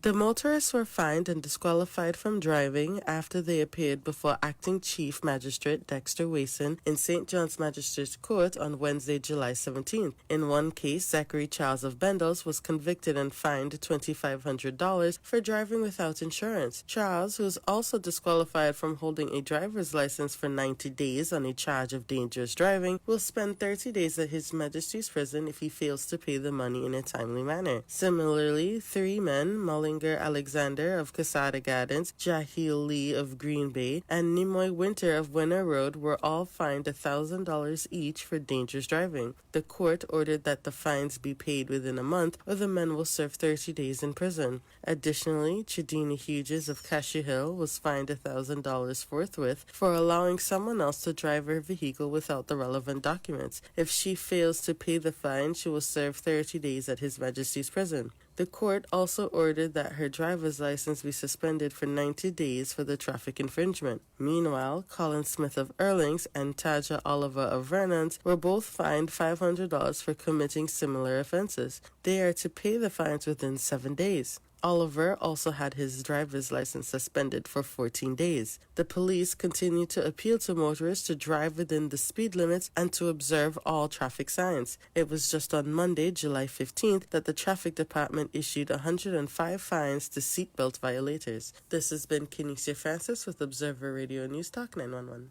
The motorists were fined and disqualified from driving after they appeared before Acting Chief Magistrate Dexter Wason in St. John's Magistrates Court on Wednesday, July 17th. In one case, Zachary Charles of Bendels was convicted and fined $2,500 for driving without insurance. Charles, who was also disqualified from holding a driver's license for 90 days on a charge of dangerous driving, will spend 30 days at His Majesty's prison if he fails to pay the money in a timely manner. Similarly, 3 men, Mullinger Alexander of Casada Gardens, Jahil Lee of Green Bay, and Nimoy Winter of Winter Road were all fined $1,000 each for dangerous driving. The court ordered that the fines be paid within a month or the men will serve 30 days in prison. Additionally, Chidini Hughes of Cashew Hill was fined $1,000 forthwith for allowing someone else to drive her vehicle without the relevant documents. If she fails to pay the fine, she will serve 30 days at His Majesty's prison. The court also ordered that her driver's license be suspended for 90 days for the traffic infringement. Meanwhile, Colin Smith of Erlings and Taja Oliver of Vernons were both fined $500 for committing similar offenses. They are to pay the fines within 7 days. Oliver also had his driver's license suspended for 14 days. The police continue to appeal to motorists to drive within the speed limits and to observe all traffic signs. It was just on Monday, July 15th, that the Traffic Department issued 105 fines to seatbelt violators. This has been Kinesia Francis with Observer Radio News Talk 911.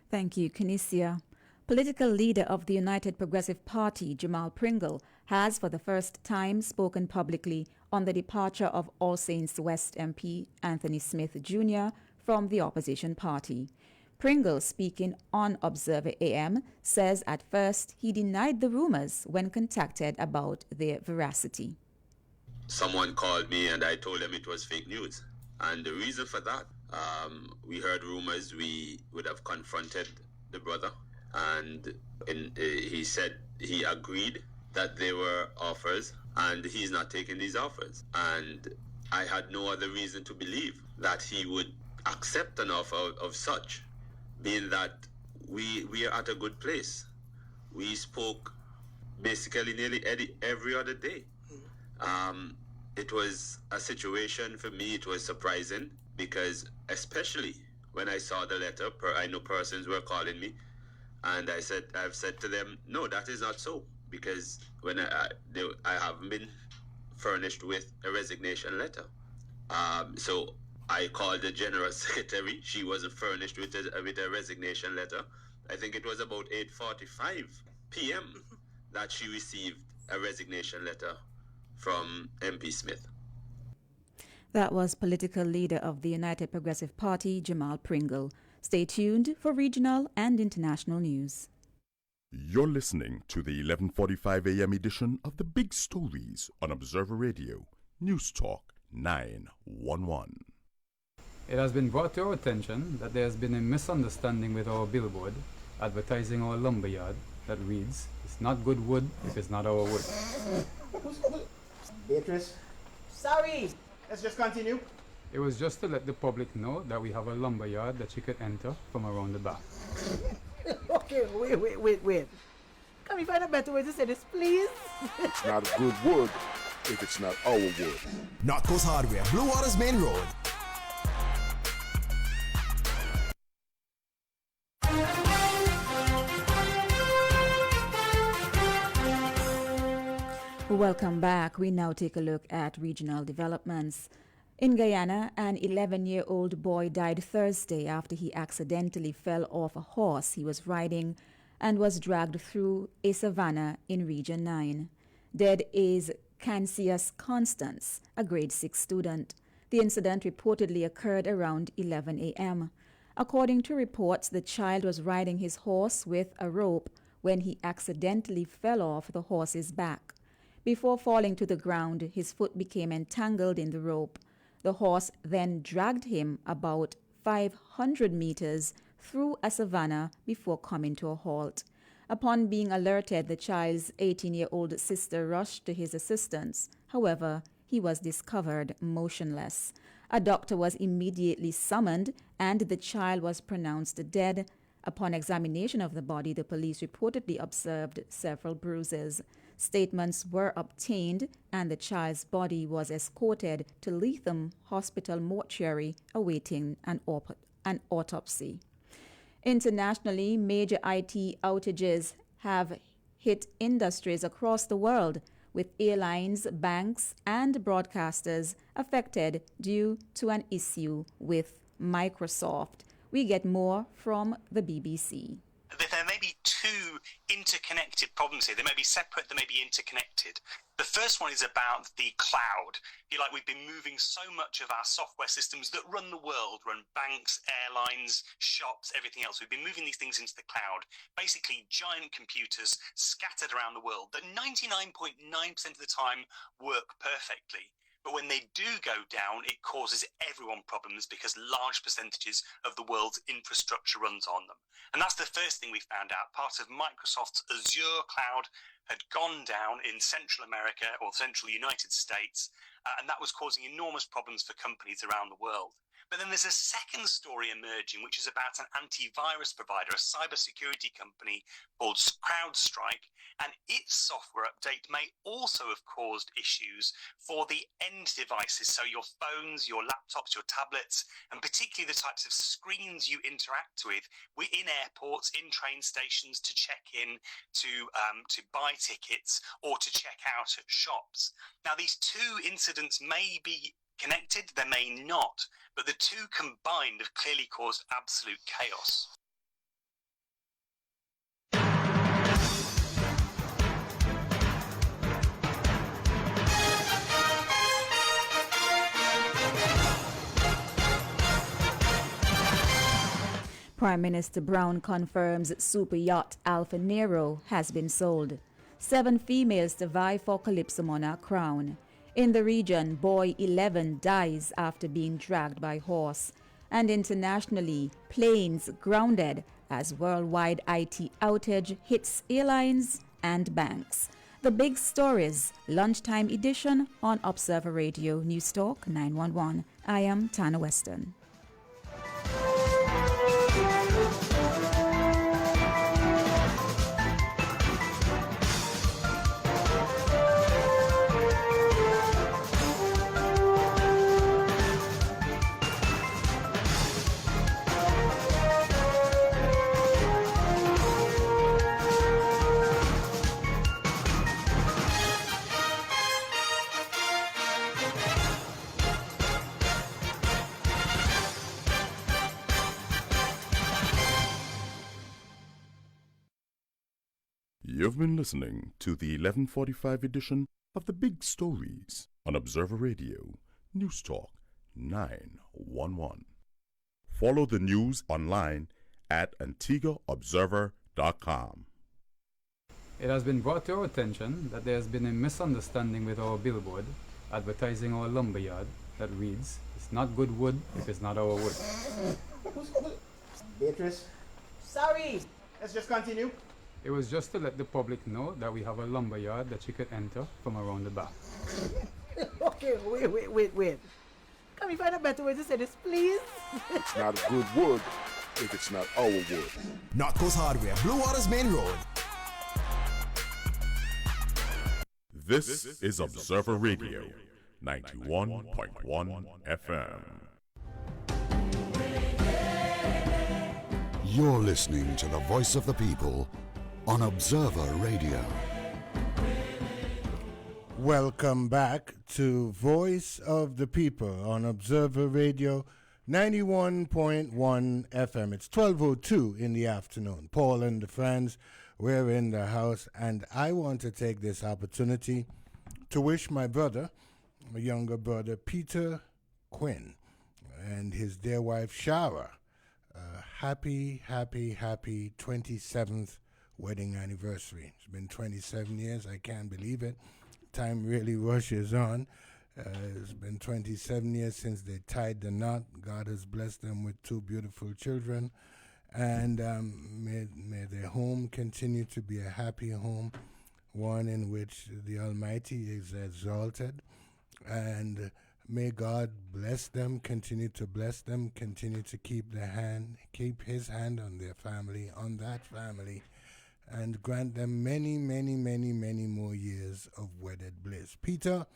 Thank you, Kinesia. Political leader of the United Progressive Party, Jamal Pringle, has for the first time spoken publicly on the departure of All Saints West MP Anthony Smith Jr. from the opposition party. Pringle, speaking on Observer AM, says at first he denied the rumors when contacted about their veracity. Someone called me and I told them it was fake news. And the reason for that, we heard rumors, we would have confronted the brother. And he said he agreed that there were offers and he's not taking these offers. And I had no other reason to believe that he would accept an offer of such, being that we are at a good place. We spoke basically nearly every other day. It was a situation for me, it was surprising because especially when I saw the letter, I know persons were calling me. And I've said to them, no, that is not so, because when I haven't been furnished with a resignation letter. So I called the general secretary. She wasn't furnished with a resignation letter. I think it was about 8:45 p.m. that she received a resignation letter from MP Smith. That was political leader of the United Progressive Party, Jamal Pringle. Stay tuned for regional and international news. You're listening to the 11:45 a.m. edition of The Big Stories on Observer Radio, News Talk 911. It has been brought to our attention that there has been a misunderstanding with our billboard advertising our lumberyard that reads, "It's not good wood if it's not our wood." Beatrice. Sorry. Let's just continue. It was just to let the public know that we have a lumberyard that you could enter from around the back. Okay, wait. Can we find a better way to say this, please? It's not good wood if it's not our wood. North Coast Hardware, Blue Waters Main Road. Welcome back. We now take a look at regional developments. In Guyana, an 11-year-old boy died Thursday after he accidentally fell off a horse he was riding and was dragged through a savanna in Region 9. Dead is Cancius Constance, a grade 6 student. The incident reportedly occurred around 11 a.m. According to reports, the child was riding his horse with a rope when he accidentally fell off the horse's back. Before falling to the ground, his foot became entangled in the rope. The horse then dragged him about 500 meters through a savanna before coming to a halt. Upon being alerted, the child's 18-year-old sister rushed to his assistance. However, he was discovered motionless. A doctor was immediately summoned and the child was pronounced dead. Upon examination of the body, the police reportedly observed several bruises. Statements were obtained and the child's body was escorted to Leatham Hospital mortuary awaiting an autopsy. Internationally, major IT outages have hit industries across the world, with airlines, banks, and broadcasters affected due to an issue with Microsoft. We get more from the BBC. There may be two interconnected problems here. They may be separate, they may be interconnected. The first one is about the cloud. We've been moving so much of our software systems that run the world, run banks, airlines, shops, everything else. We've been moving these things into the cloud, basically giant computers scattered around the world that 99.9% of the time work perfectly. But when they do go down, it causes everyone problems because large percentages of the world's infrastructure runs on them. And that's the first thing we found out. Part of Microsoft's Azure cloud had gone down in Central America or Central United States, and that was causing enormous problems for companies around the world. But then there's a second story emerging, which is about an antivirus provider, a cybersecurity company called CrowdStrike, and its software update may also have caused issues for the end devices, so your phones, your laptops, your tablets, and particularly the types of screens you interact with in airports, in train stations, to check in, to buy tickets, or to check out at shops. Now, these two incidents may be connected, they may not, but the two combined have clearly caused absolute chaos. Prime Minister Brown confirms super yacht Alfa Nero has been sold. 7 females to vie for Calypso Monarch crown. In the region, boy 11 dies after being dragged by horse. And internationally, planes grounded as worldwide IT outage hits airlines and banks. The big stories, lunchtime edition on Observer Radio News Talk 911. I am Tana Weston. You've been listening to the 1145 edition of The Big Stories on Observer Radio, News Talk 911. Follow the news online at AntiguaObserver.com. It has been brought to our attention that there has been a misunderstanding with our billboard advertising our lumberyard that reads, "It's not good wood if it's not our wood." Beatrice. Sorry. Let's just continue. It was just to let the public know that we have a lumberyard that you could enter from around the back. Okay, wait. Can we find a better way to say this, please? It's not a good wood if it's not our wood. North Coast Hardware, Blue Waters Main Road. This is Observer Radio, 91.1 FM. You're listening to the voice of the people on Observer Radio. Welcome back to Voice of the People on Observer Radio 91.1 FM. It's 12:02 in the afternoon. Paul and the friends, we're in the house, and I want to take this opportunity to wish my brother, my younger brother, Peter Quinn, and his dear wife, Shara, happy 27th wedding anniversary. It's been 27 years. I can't believe it. Time really rushes on. It's been 27 years since they tied the knot. God has blessed them with two beautiful children. And may their home continue to be a happy home, one in which the Almighty is exalted. And may God bless them, continue to bless them, continue to keep His hand on their family, on that family, and grant them many, many, many, many more years of wedded bliss. Peter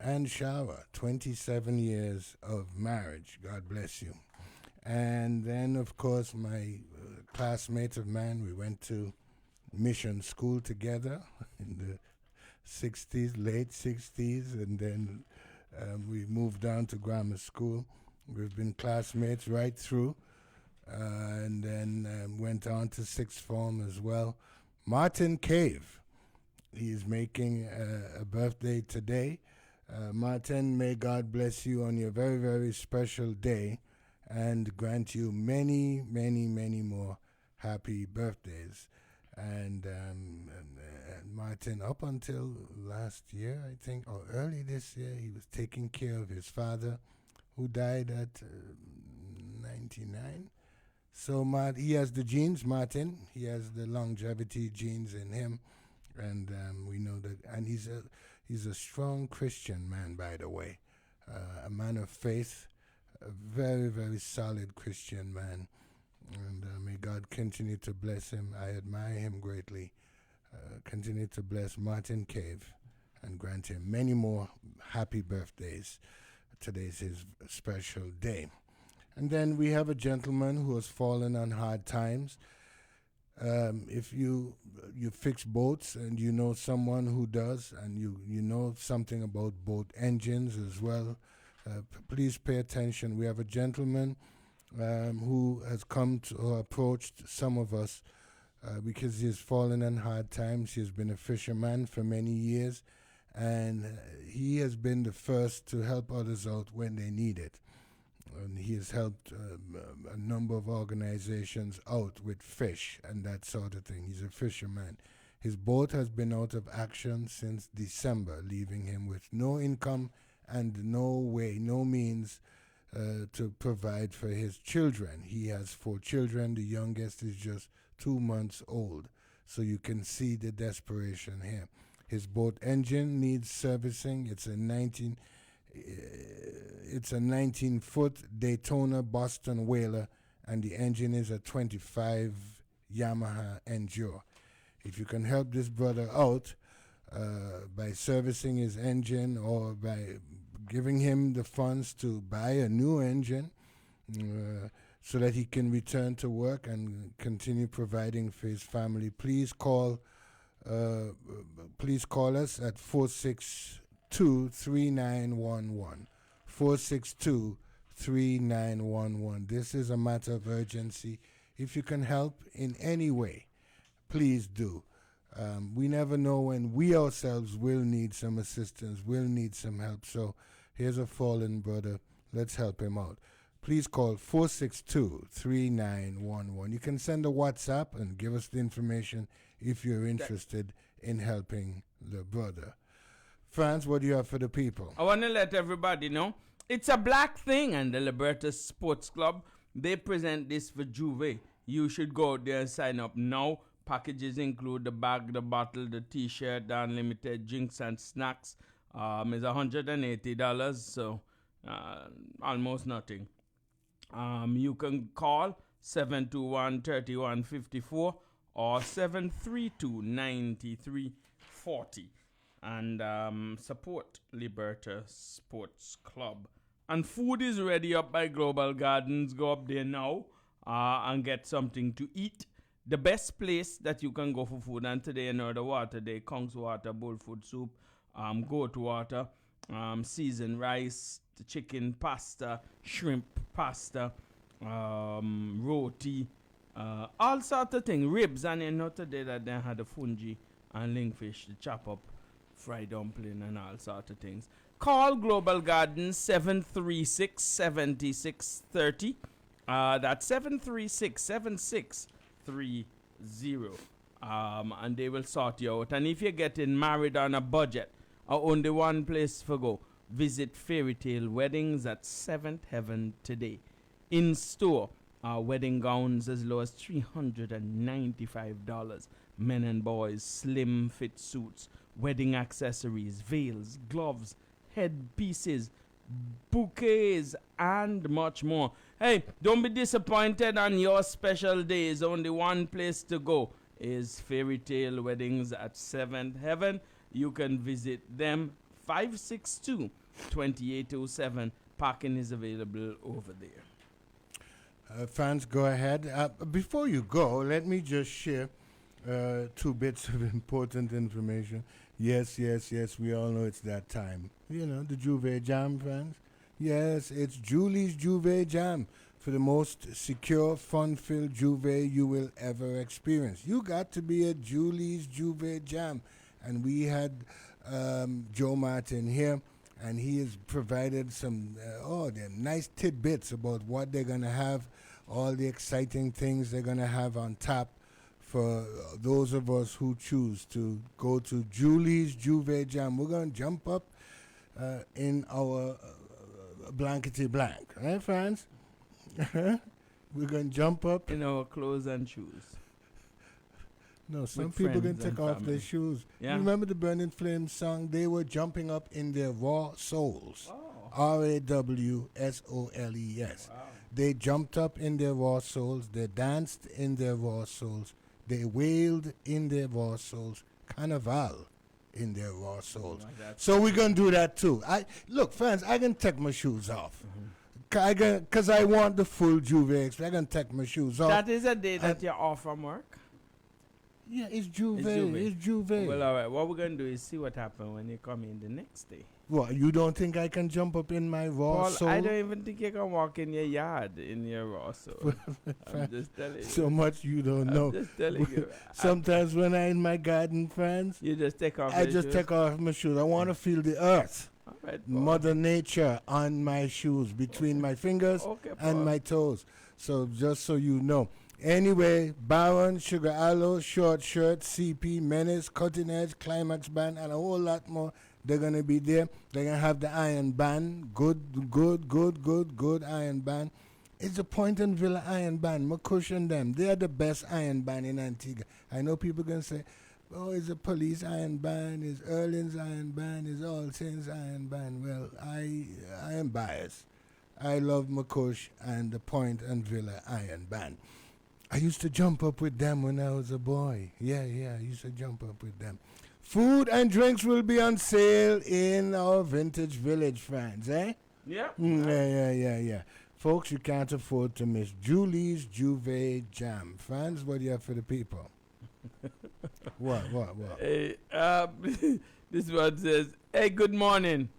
and Shara, 27 years of marriage. God bless you. And then, of course, my classmate of mine, we went to mission school together in the 60s, late 60s, and then we moved down to grammar school. We've been classmates right through, and then went on to sixth form as well. Martin Cave, he's making a birthday today. Martin, may God bless you on your very, very special day and grant you many, many, many more happy birthdays. And Martin, up until last year, I think, or early this year, he was taking care of his father, who died at 99. So he has the genes, Martin. He has the longevity genes in him, and we know that. And he's a strong Christian man, by the way, a man of faith, a very, very solid Christian man. And may God continue to bless him. I admire him greatly. Continue to bless Martin Cave and grant him many more happy birthdays. Today's his special day. And then we have a gentleman who has fallen on hard times. If you fix boats and you know someone who does, and you know something about boat engines as well, please pay attention. We have a gentleman who has come to approached some of us because he has fallen on hard times. He has been a fisherman for many years, and he has been the first to help others out when they need it. And he has helped a number of organizations out with fish and that sort of thing. He's a fisherman. His boat has been out of action since December, leaving him with no income and no means to provide for his children. He has 4 children. The youngest is just 2 months old. So you can see the desperation here. His boat engine needs servicing. It's a 19-foot Daytona Boston Whaler, and the engine is a 25 Yamaha Endure. If you can help this brother out by servicing his engine or by giving him the funds to buy a new engine so that he can return to work and continue providing for his family, please call us at 462-3911. 462-3911. This is a matter of urgency. If you can help in any way, please do. We never know when we ourselves will need some assistance, will need some help. So here's a fallen brother. Let's help him out. Please call 462-3911. You can send a WhatsApp and give us the information if you're interested in helping the brother. Franz, what do you have for the people? I want to let everybody know it's a black thing, and the Liberta Sports Club, they present this for Juve. You should go out there and sign up now. Packages include the bag, the bottle, the t-shirt, the unlimited drinks and snacks. It's $180, so almost nothing. You can call 721-3154 or 732-9340 and support Liberta Sports Club. And food is ready up by Global Gardens. Go up there now and get something to eat. The best place that you can go for food, and today in the water day, Kong's water, bullfoot soup, goat water, seasoned rice, chicken pasta, shrimp pasta, roti, all sorts of things, ribs, and you know today that they had the fungi and lingfish, the chop up, fried dumpling, and all sorts of things. Call Global Gardens 736-7630. That's 736-7630. And they will sort you out. And if you're getting married on a budget, or only one place for go, visit Fairy Tale Weddings at 7th Heaven today. In store, wedding gowns as low as $395. Men and boys, slim fit suits, wedding accessories, veils, gloves, headpieces, bouquets, and much more. Hey, don't be disappointed on your special days. Only one place to go is Fairy Tale Weddings at 7th Heaven. You can visit them 562-2807. Parking is available over there. Fans, go ahead. Before you go, let me just share 2 bits of important information. Yes, we all know it's that time. You know, the Juve Jam, fans. Yes, it's Julie's Juve Jam for the most secure, fun-filled Juve you will ever experience. You got to be at Julie's Juve Jam. And we had Joe Martin here, and he has provided some nice tidbits about what they're going to have, all the exciting things they're going to have on tap for those of us who choose to go to Julie's Juve Jam. We're going to jump up in our blankety blank, right, friends? We're going to jump up in our clothes and shoes. No, some people can take off their shoes. Yeah. You remember the Burning Flames song? They were jumping up in their raw souls. Oh. RAWSOLES. Wow. They jumped up in their raw souls. They danced in their raw souls. They wailed in their raw souls. Carnival in their raw souls. So we're going to do that too. Look, fans, I can take my shoes off. Because I want the full Juve experience. I can take my shoes off. That is a day that you're off from work? Yeah, it's Juve. It's Juve. Well, all right. What we're going to do is see what happens when you come in the next day. What, you don't think I can jump up in my raw Paul, soul? I don't even think you can walk in your yard in your raw soul. I'm just telling you. So much you don't know. I'm just telling you. Sometimes when I'm in my garden, friends, you just take off your shoes? Take off my shoes. I want to feel the earth. All right, Mother Nature on my shoes, between my fingers and my toes. So just so you know. Anyway, Baron, Sugar Aloe, Short Shirt, CP, Menace, Cutting Edge, Climax Band, and a whole lot more. They're going to be there. They're going to have the Iron Band. Good Iron Band. It's the Point and Villa Iron Band. Makush and them. They are the best Iron Band in Antigua. I know people going to say, oh, it's a Police Iron Band, it's Erlin's Iron Band, it's All Saints Iron Band. Well, I am biased. I love Makush and the Point and Villa Iron Band. I used to jump up with them when I was a boy. Yeah, I used to jump up with them. Food and drinks will be on sale in our Vintage Village, friends, eh? Yeah. Yeah. Folks, you can't afford to miss Julie's Juve Jam. Fans, what do you have for the people? What? Hey, this one says, hey, good morning.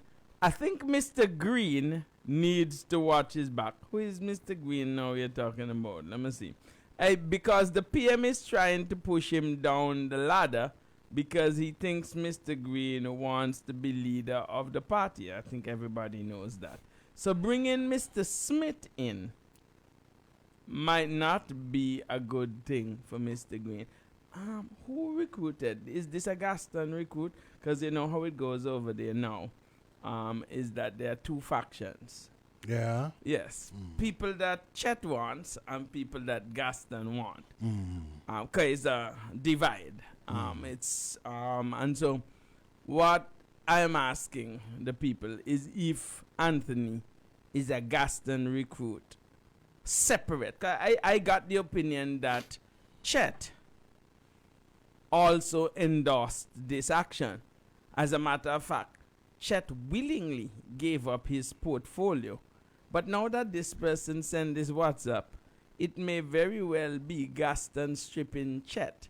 I think Mr. Green needs to watch his back. Who is Mr. Green now you're talking about? Let me see. Hey, because the PM is trying to push him down the ladder because he thinks Mr. Green wants to be leader of the party. I think everybody knows that. So bringing Mr. Smith in might not be a good thing for Mr. Green. Who recruited? Is this a Gaston recruit? Because you know how it goes over there now. Is that there are two factions. Yeah. Yes. People that Chet wants and people that Gaston want. Okay, it's a divide. And so what I am asking the people is if Anthony is a Gaston recruit separate. I got the opinion that Chet also endorsed this action. As a matter of fact, Chet willingly gave up his portfolio. But now that this person sent this WhatsApp, it may very well be Gaston stripping Chet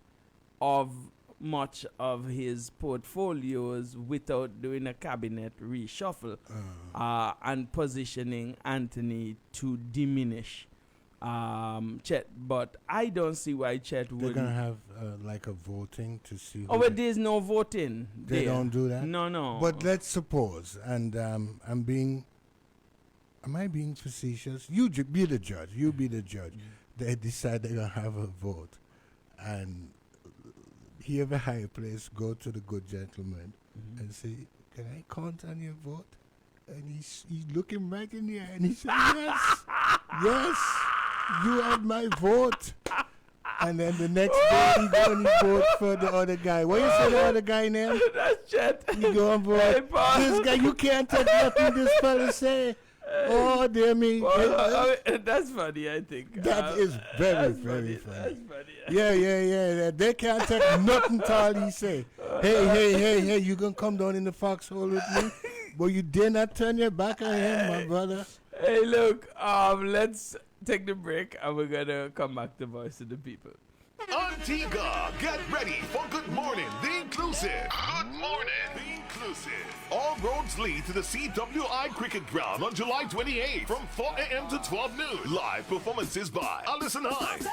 of much of his portfolios without doing a cabinet reshuffle and positioning Anthony to diminish Chet. But I don't see why Chet would. They're going to have like a voting to see. Oh, but there's no voting. They don't do that? No. But let's suppose, and am I being facetious? You be the judge. You be the judge. They decide they're going to have a vote. And he of a higher place go to the good gentleman and say, can I count on your vote? And he's looking right in the eye and he said, yes, you had my vote. And then the next day he go and he vote for the other guy. What you say the other guy name? That's Chet. He go and vote. Hey, this guy, you can't take nothing this fella say. Oh, dear me. That's funny, I think. That is very, very funny. That's funny. Yeah. They can't take nothing to all he say. Hey, you gonna come down in the foxhole with me? But you dare not turn your back on him, my brother. Hey, look, let's take the break and we're gonna come back to Voice of the People. Antigua, get ready for Good Morning, the Inclusive. Good Morning, the Inclusive. All roads lead to the CWI Cricket Ground on July 28th from 4 a.m. to 12 noon. Live performances by Alison Hines,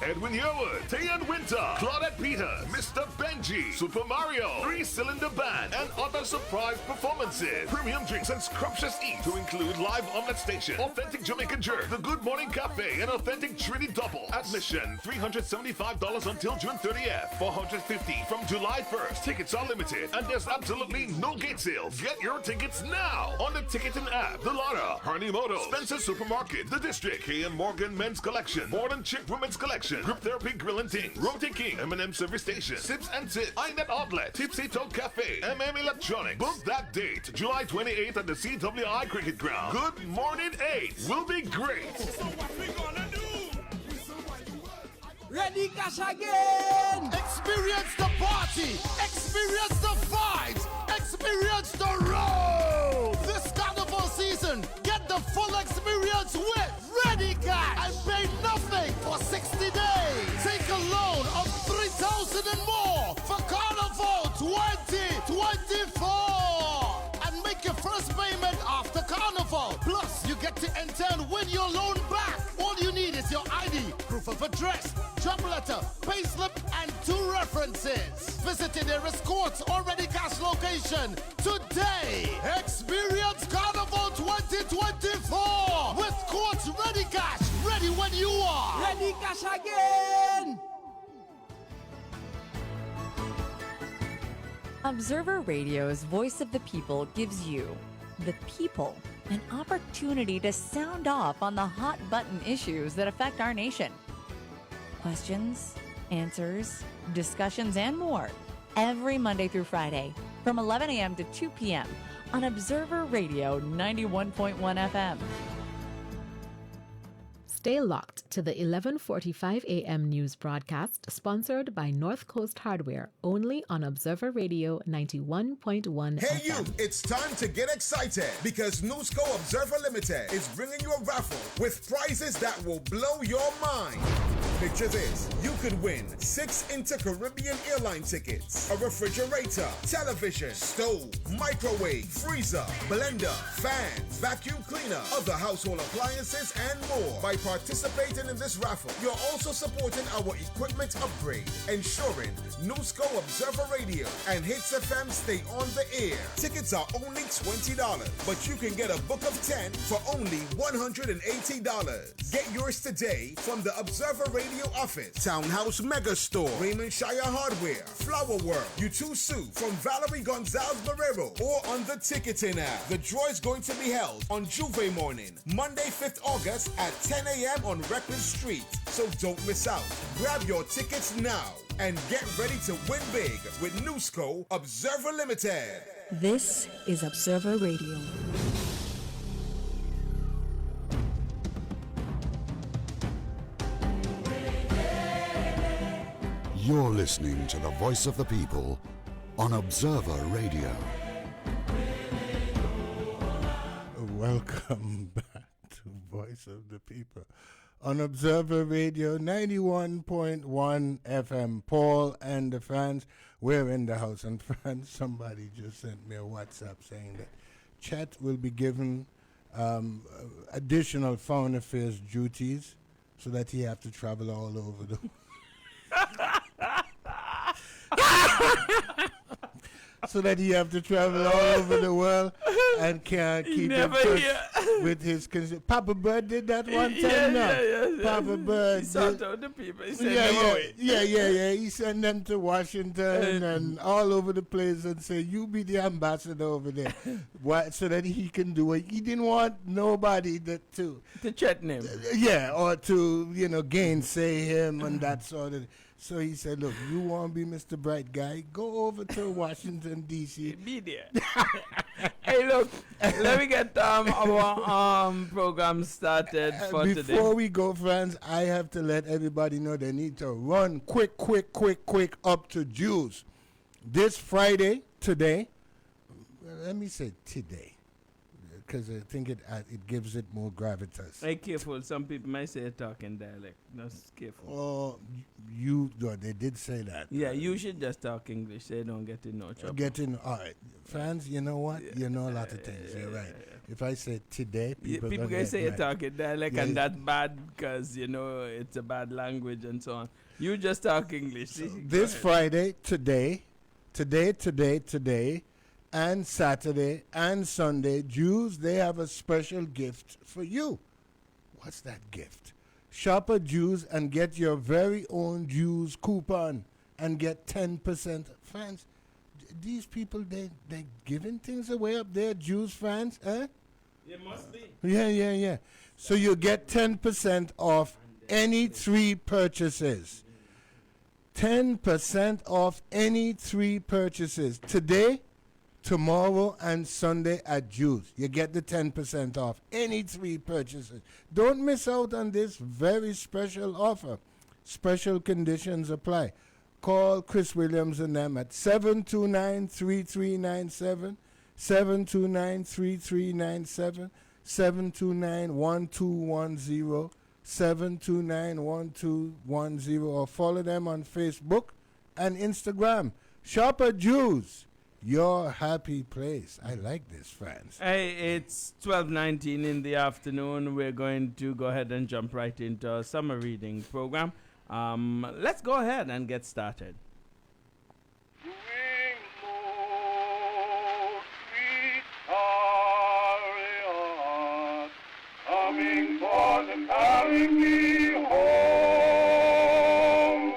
Edwin Yearwood, Tayan Winter, Claudette Peters, Mr. Benji, Super Mario, 3-Cylinder Band, and other surprise performances. Premium drinks and scrumptious eats to include live omelet station, authentic Jamaican jerk, the Good Morning Cafe, and authentic Trini Double. Admission $375 until June 30th, $450 from July 1st. Tickets are limited, and there's absolutely no gate sales. Get your tickets now on the ticketing app. The Lara, Harnimoto, Spencer Supermarket, The District, KM Morgan Men's Collection, Modern Chick Women's Collection, Group Therapy Grill and Ting, Roti King, M&M Service Station, Sips and Tips, iNet Outlet, Tipsy Toad Cafe, MM Electronics. Book that date, July 28th at the CWI Cricket Ground. Good Morning 8 will be great. So what we gonna do? Ready, cash again! Experience the party! Experience the vibes! Experience the road! This carnival season, get the full experience with Ready Cash and pay nothing for 60 days. Take a loan of 3,000 and more for Carnival 2024 and make your first payment after Carnival. Plus, you get to enter and win your loan back. All you need is your ID, proof of address, job letter, payslip, and 2 references. Visit the nearest Courts or Ready Cash location today. Experience Carnival 2024 with Courts Ready Cash. Ready when you are. Ready, cash again! Observer Radio's Voice of the People gives you, the people, an opportunity to sound off on the hot button issues that affect our nation. Questions, answers, discussions, and more every Monday through Friday from 11 a.m. to 2 p.m. on Observer Radio 91.1 FM. Stay locked to the 11:45 a.m. news broadcast sponsored by North Coast Hardware, only on Observer Radio 91.1 Hey FM. you, it's time to get excited because Newsco Observer Limited is bringing you a raffle with prizes that will blow your mind. Picture this. You could win 6 Inter-Caribbean airline tickets, a refrigerator, television, stove, microwave, freezer, blender, fans, vacuum cleaner, other household appliances, and more. By participating in this raffle, you're also supporting our equipment upgrade, ensuring Newsco Observer Radio and Hits FM stay on the air. Tickets are only $20, but you can get a book of 10 for only $180. Get yours today from the Observer Radio office, Townhouse Mega Store, Raymond Shire Hardware, Flower World, U2 from Valerie Gonzalez Barrero, or on the ticketing app. The draw is going to be held on Juve morning, Monday 5th August at 10 a.m. on Record Street. So don't miss out. Grab your tickets now and get ready to win big with Newsco Observer Limited. This is Observer Radio. You're listening to the voice of the people on Observer Radio. Welcome back to Voice of the People on Observer Radio 91.1 FM. Paul and the fans, we're in the house. And fans, somebody just sent me a WhatsApp saying that Chet will be given additional foreign affairs duties so that he have to travel all over the so that he have to travel all over the world and can't keep in touch with his Papa Bird did that one time Papa Bird. He sent out the people. He sent them away. Yeah. He sent them to Washington and all over the place and say, you be the ambassador over there. So that he can do it. He didn't want nobody to threaten him. Or to, gainsay him and that sort of. So he said, look, you want to be Mr. Bright Guy? Go over to Washington, D.C. Be there. Hey, look, let me get our program started for today. Before we go, friends, I have to let everybody know they need to run quick up to Jews. This Friday, today, let me say today, because I think it gives it more gravitas. Hey, careful. Some people might say talking dialect. Just careful. Oh, they did say that. Yeah, you should just talk English. They don't get in no trouble. All right. Fans, you know what? You know a lot of things. You're right. If I say today, people can say you're talking dialect and that's bad because, it's a bad language and so on. You just talk English. So this Friday, today, and Saturday and Sunday, Jews, they have a special gift for you. What's that gift? Shop at Jews and get your very own Jews coupon and get 10%. Fans, these people, they giving things away up there, Jews fans, eh? It must be. Yeah. So you get 10% off any 3 purchases. 10% off any 3 purchases. Today, tomorrow, and Sunday at Jews. You get the 10% off any 3 purchases. Don't miss out on this very special offer. Special conditions apply. Call Chris Williams and them at 729-3397, 729-3397, 729-1210, 729-1210, or follow them on Facebook and Instagram. Shop at Jews. Your happy place. I like this, friends. Hey, it's 12:19 in the afternoon. We're going to go ahead and jump right into our summer reading program. Let's go ahead and get started. Coming forth and carrying me home.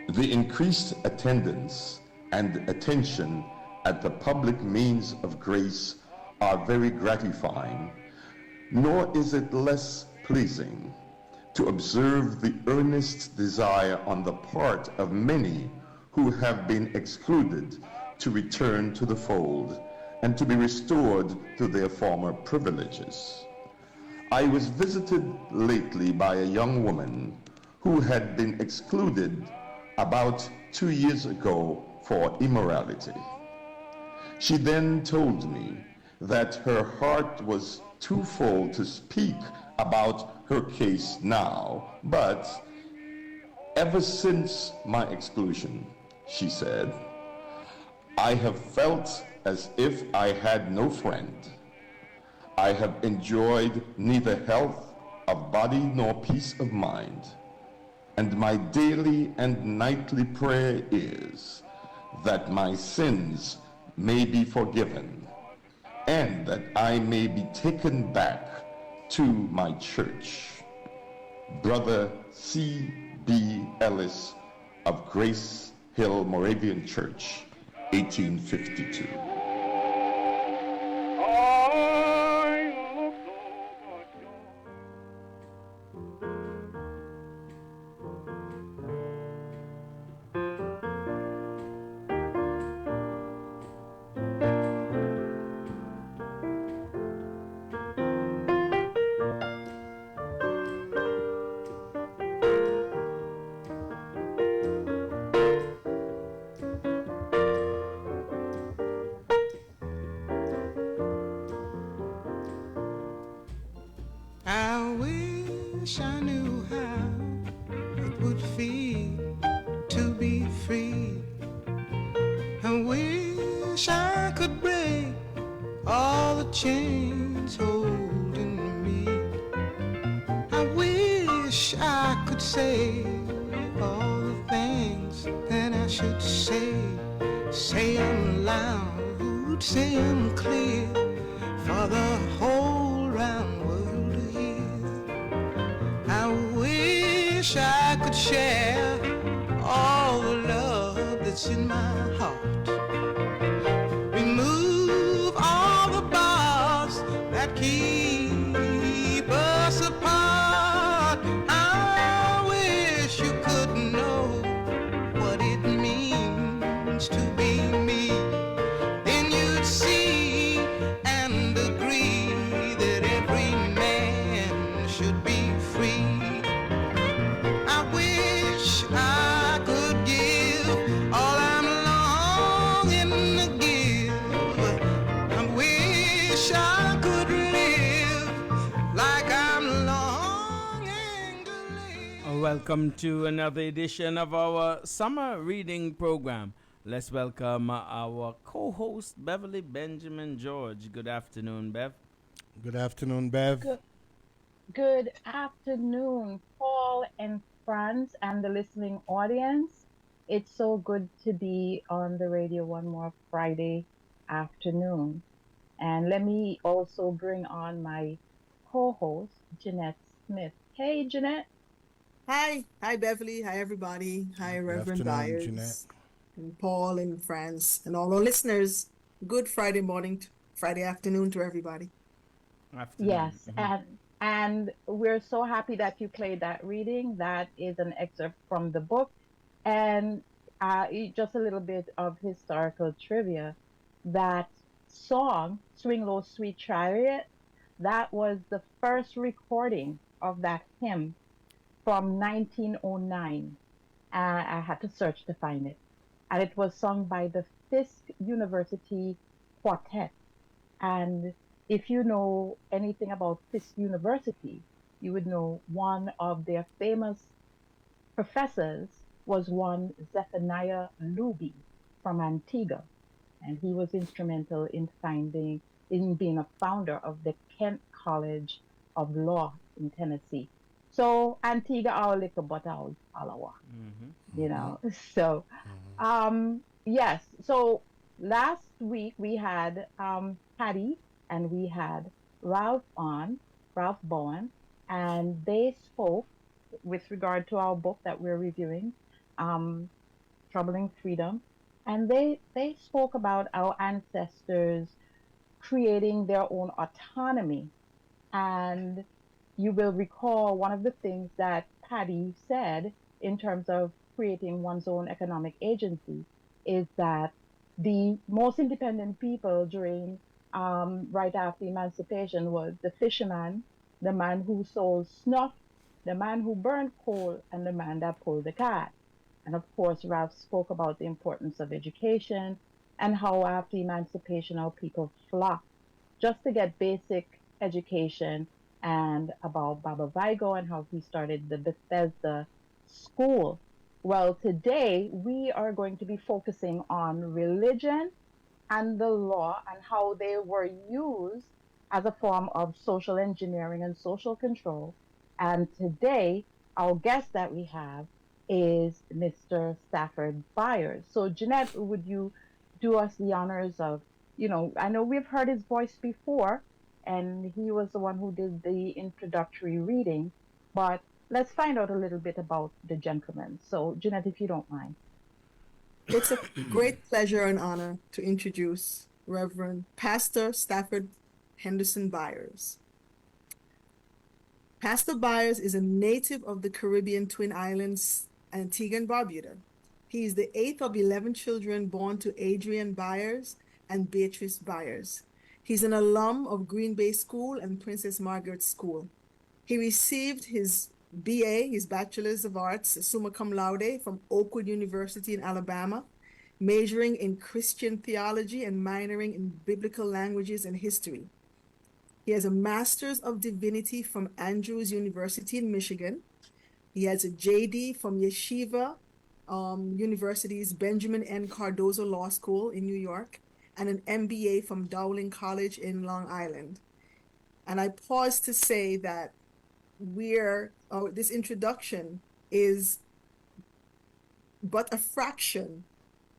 The increased attendance and attention at the public means of grace are very gratifying, nor is it less pleasing to observe the earnest desire on the part of many who have been excluded to return to the fold and to be restored to their former privileges. I was visited lately by a young woman who had been excluded about 2 years ago for immorality. She then told me that her heart was too full to speak about her case now, but Ever since my exclusion, she said, I have felt as if I had no friend. I have enjoyed neither health of body nor peace of mind. And my daily and nightly prayer is that my sins may be forgiven and that I may be taken back to my church. Brother C.B. Ellis of Grace Hill Moravian Church, 1852. I wish I knew how it would feel to be free. I wish I could break all the chains holding me. I wish I could say all the things that I should say. Say them loud, say them clear for the whole round world to hear. I wish I could share all the love that's in my heart. Remove all the bars that keep us apart. I wish you could know what it means to be me. Then you'd see and agree that every man should be free. I wish I could give all I'm longing to give. I wish I could live like I'm longing to live. Welcome to another edition of our summer reading program. Let's welcome our co-host Beverly Benjamin George. Good afternoon, Bev. Good afternoon, Bev. Good afternoon, Paul and Franz and the listening audience. It's so good to be on the radio one more Friday afternoon. And let me also bring on my co-host, Jeanette Smith. Hey, Jeanette. Hi. Hi, Beverly. Hi, everybody. Hi, Reverend afternoon, Byers. Jeanette. And Paul and Franz and all our listeners. Good Friday morning, Friday afternoon to everybody. Yes, and we're so happy that you played that reading. That is an excerpt from the book, and just a little bit of historical trivia. That song, "Swing Low, Sweet Chariot," that was the first recording of that hymn from 1909. I had to search to find it, and it was sung by the Fisk University Quartet. And if you know anything about Fisk University, you would know one of their famous professors was one Zephaniah Luby from Antigua. And he was instrumental in being a founder of the Kent College of Law in Tennessee. So Antigua our little but our Alawa, you know. So yes. So last week we had Patty and we had Ralph Bowen, and they spoke with regard to our book that we're reviewing, Troubling Freedom, and they spoke about our ancestors creating their own autonomy. And you will recall one of the things that Patty said in terms of creating one's own economic agency is that the most independent people during right after emancipation was the fisherman, the man who sold snuff, the man who burned coal, and the man that pulled the cart. And of course, Ralph spoke about the importance of education and how after emancipation our people flocked just to get basic education, and about Baba Vigo and how he started the Bethesda School Well, today we are going to be focusing on religion and the law and how they were used as a form of social engineering and social control. And today, our guest that we have is Mr. Stafford Byers. So, Jeanette, would you do us the honors of, I know we've heard his voice before, and he was the one who did the introductory reading, but let's find out a little bit about the gentleman. So, Jeanette, if you don't mind. It's a great pleasure and honor to introduce Reverend Pastor Stafford Henderson Byers. Pastor Byers is a native of the Caribbean Twin Islands, Antigua and Barbuda. He is the 8th of 11 children born to Adrian Byers and Beatrice Byers. He's an alum of Green Bay School and Princess Margaret School. He received his BA, his Bachelor's of Arts, summa cum laude, from Oakwood University in Alabama, majoring in Christian theology and minoring in biblical languages and history. He has a Master's of Divinity from Andrews University in Michigan. He has a JD from Yeshiva University's Benjamin N. Cardozo Law School in New York, and an MBA from Dowling College in Long Island. And I pause to say that this introduction is but a fraction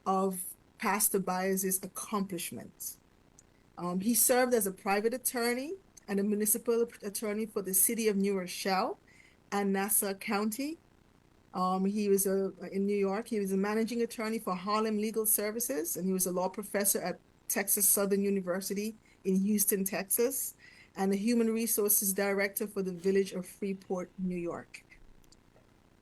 of Pastor Byers' accomplishments. He served as a private attorney and a municipal attorney for the city of New Rochelle and Nassau County. He was in New York. He was a managing attorney for Harlem Legal Services, and he was a law professor at Texas Southern University in Houston, Texas, and a human resources director for the village of Freeport, New York.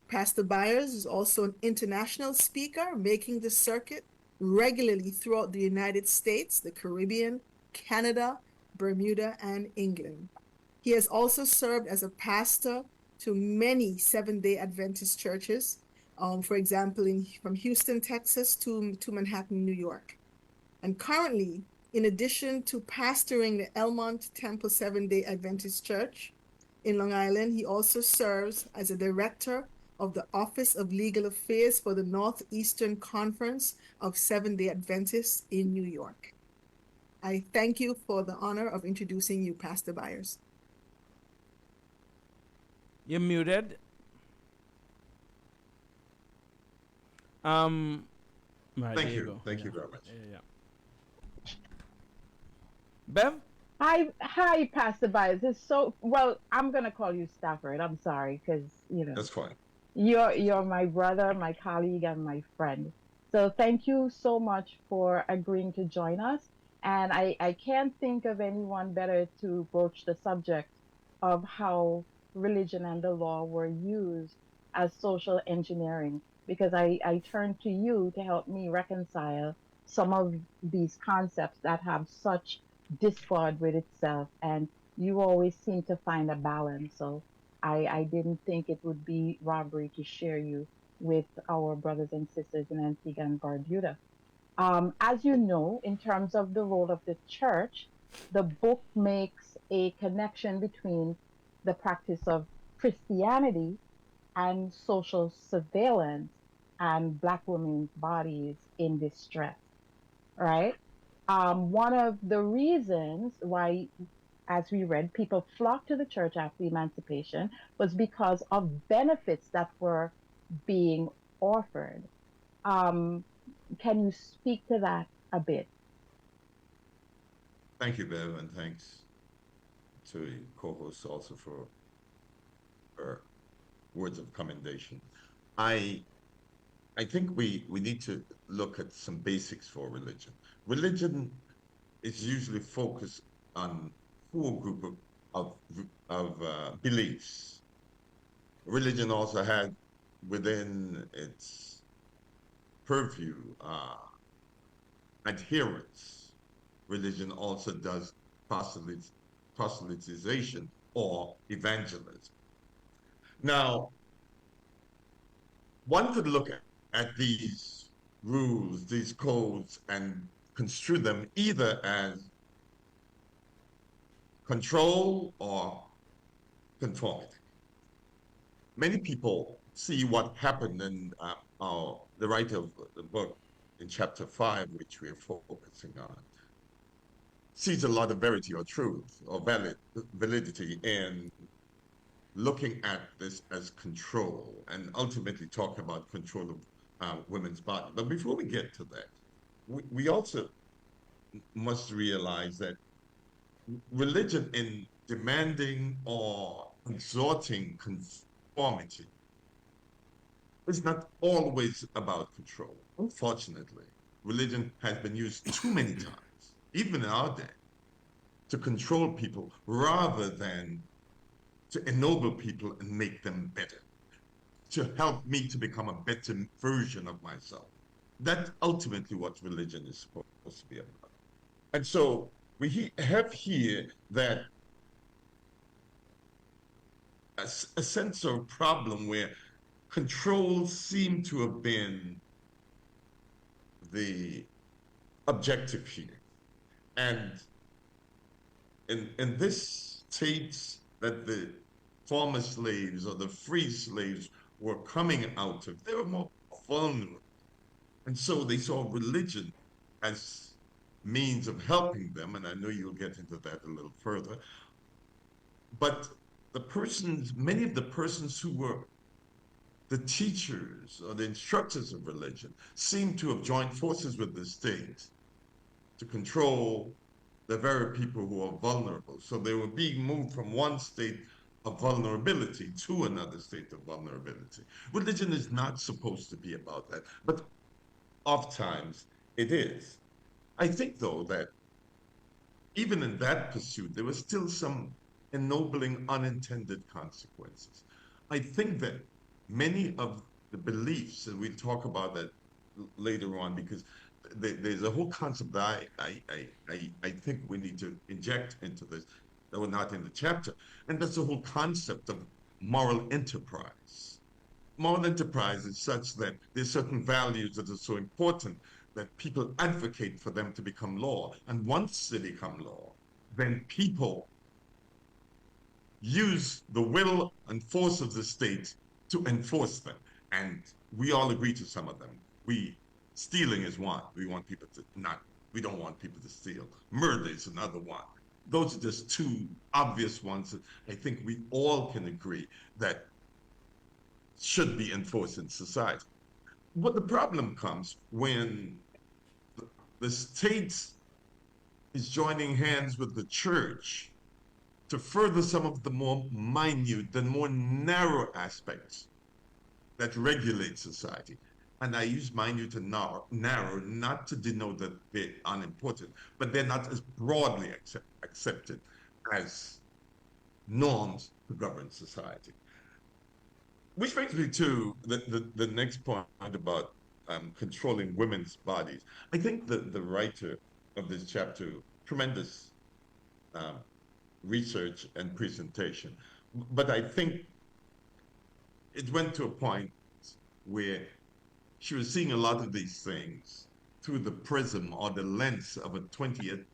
Pastor Byers is also an international speaker, making the circuit regularly throughout the United States, the Caribbean, Canada, Bermuda, and England. He has also served as a pastor to many Seventh-day Adventist churches, for example, from Houston, Texas to Manhattan, New York. And currently, in addition to pastoring the Elmont Temple Seventh-day Adventist Church in Long Island, he also serves as a director of the Office of Legal Affairs for the Northeastern Conference of Seventh-day Adventists in New York. I thank you for the honor of introducing you, Pastor Byers. You're muted. Right, Thank you. Thank you very much. Yeah. Bev? Hi, Pastor Byers. It's so, well, I'm going to call you Stafford. I'm sorry, because, That's fine. You're my brother, my colleague, and my friend. So thank you so much for agreeing to join us. And I can't think of anyone better to broach the subject of how religion and the law were used as social engineering, because I turn to you to help me reconcile some of these concepts that have such discord with itself, and you always seem to find a balance. So I didn't think it would be robbery to share you with our brothers and sisters in Antigua and Barbuda. As you know, in terms of the role of the church, the book makes a connection between the practice of Christianity and social surveillance and Black women's bodies in distress, right? One of the reasons why, as we read, people flocked to the church after emancipation was because of benefits that were being offered. Can you speak to that a bit? Thank you, Bev, and thanks to the co-host also for her words of commendation. I think we need to look at some basics for religion. Religion is usually focused on poor group of beliefs. Religion also had within its purview adherence. Religion also does proselytization or evangelism. Now, one could look at these rules, these codes, and construe them either as control or conformity. Many people see what happened in the writer of the book in chapter 5, which we're focusing on, sees a lot of verity or truth or validity in looking at this as control and ultimately talk about control of women's body. But before we get to that, we also must realize that religion in demanding or exhorting conformity is not always about control. Unfortunately, religion has been used too many times, even in our day, to control people rather than to ennoble people and make them better, to help me to become a better version of myself. That's ultimately what religion is supposed to be about. And so we have here that a sense of problem where control seemed to have been the objective here. And in this states that the former slaves or the free slaves were coming out of, they were more vulnerable. And so they saw religion as means of helping them, and I know you'll get into that a little further. But many of the persons who were the teachers or the instructors of religion seem to have joined forces with the state to control the very people who are vulnerable. So they were being moved from one state of vulnerability to another state of vulnerability. Religion is not supposed to be about that, but oftentimes it is. I think, though, that even in that pursuit, there was still some ennobling unintended consequences. I think that many of the beliefs, and we'll talk about that later on, because there's a whole concept that I think we need to inject into this that were not in the chapter, and that's the whole concept of moral enterprise. Moral enterprise is such that there's certain values that are so important that people advocate for them to become law, and once they become law, then people use the will and force of the state to enforce them. And we all agree to some of them. Stealing is one. We don't want people to steal. Murder is another one. Those are just two obvious ones that I think we all can agree that should be enforced in society. But the problem comes when the state is joining hands with the church to further some of the more minute and more narrow aspects that regulate society. And I use minute and narrow not to denote that they're unimportant, but they're not as broadly accepted as norms to govern society. Which brings me to the next point about controlling women's bodies. I think the writer of this chapter, tremendous research and presentation, but I think it went to a point where she was seeing a lot of these things through the prism or the lens of a 20th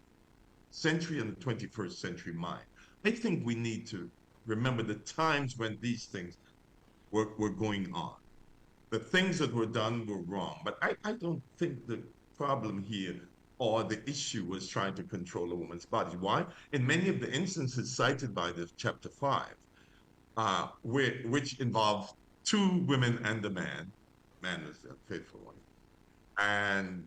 century and the 21st century mind. I think we need to remember the times when these things were going on. The things that were done were wrong, but I don't think the problem here or the issue was trying to control a woman's body. Why? In many of the instances cited by this chapter 5, which involve two women and a man is a faithful one. And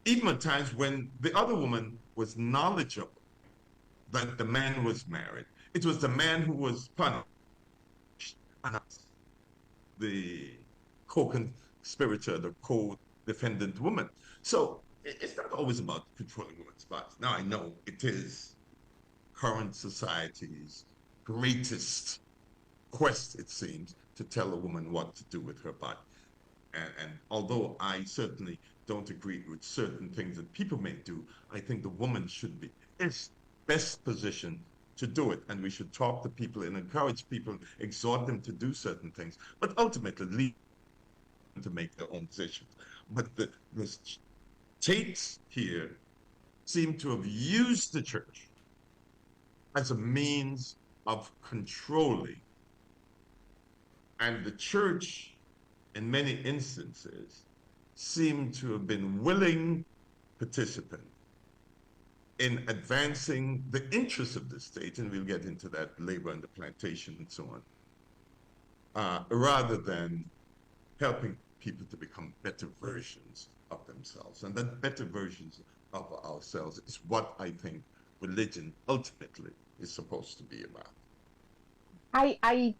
even at times when the other woman was knowledgeable that the man was married, it was the man who was punished, and not the co-conspirator, the co-defendant woman. So it's not always about controlling women's bodies. Now I know it is current society's greatest quest, it seems, to tell a woman what to do with her body. And although I certainly don't agree with certain things that people may do, I think the woman should be best positioned to do it. And we should talk to people and encourage people, exhort them to do certain things, but ultimately lead them to make their own decisions. But the states here seem to have used the church as a means of controlling. And the church in many instances, seem to have been willing participants in advancing the interests of the state, and we'll get into that, labor and the plantation and so on, rather than helping people to become better versions of themselves. And that better versions of ourselves is what I think religion ultimately is supposed to be about. I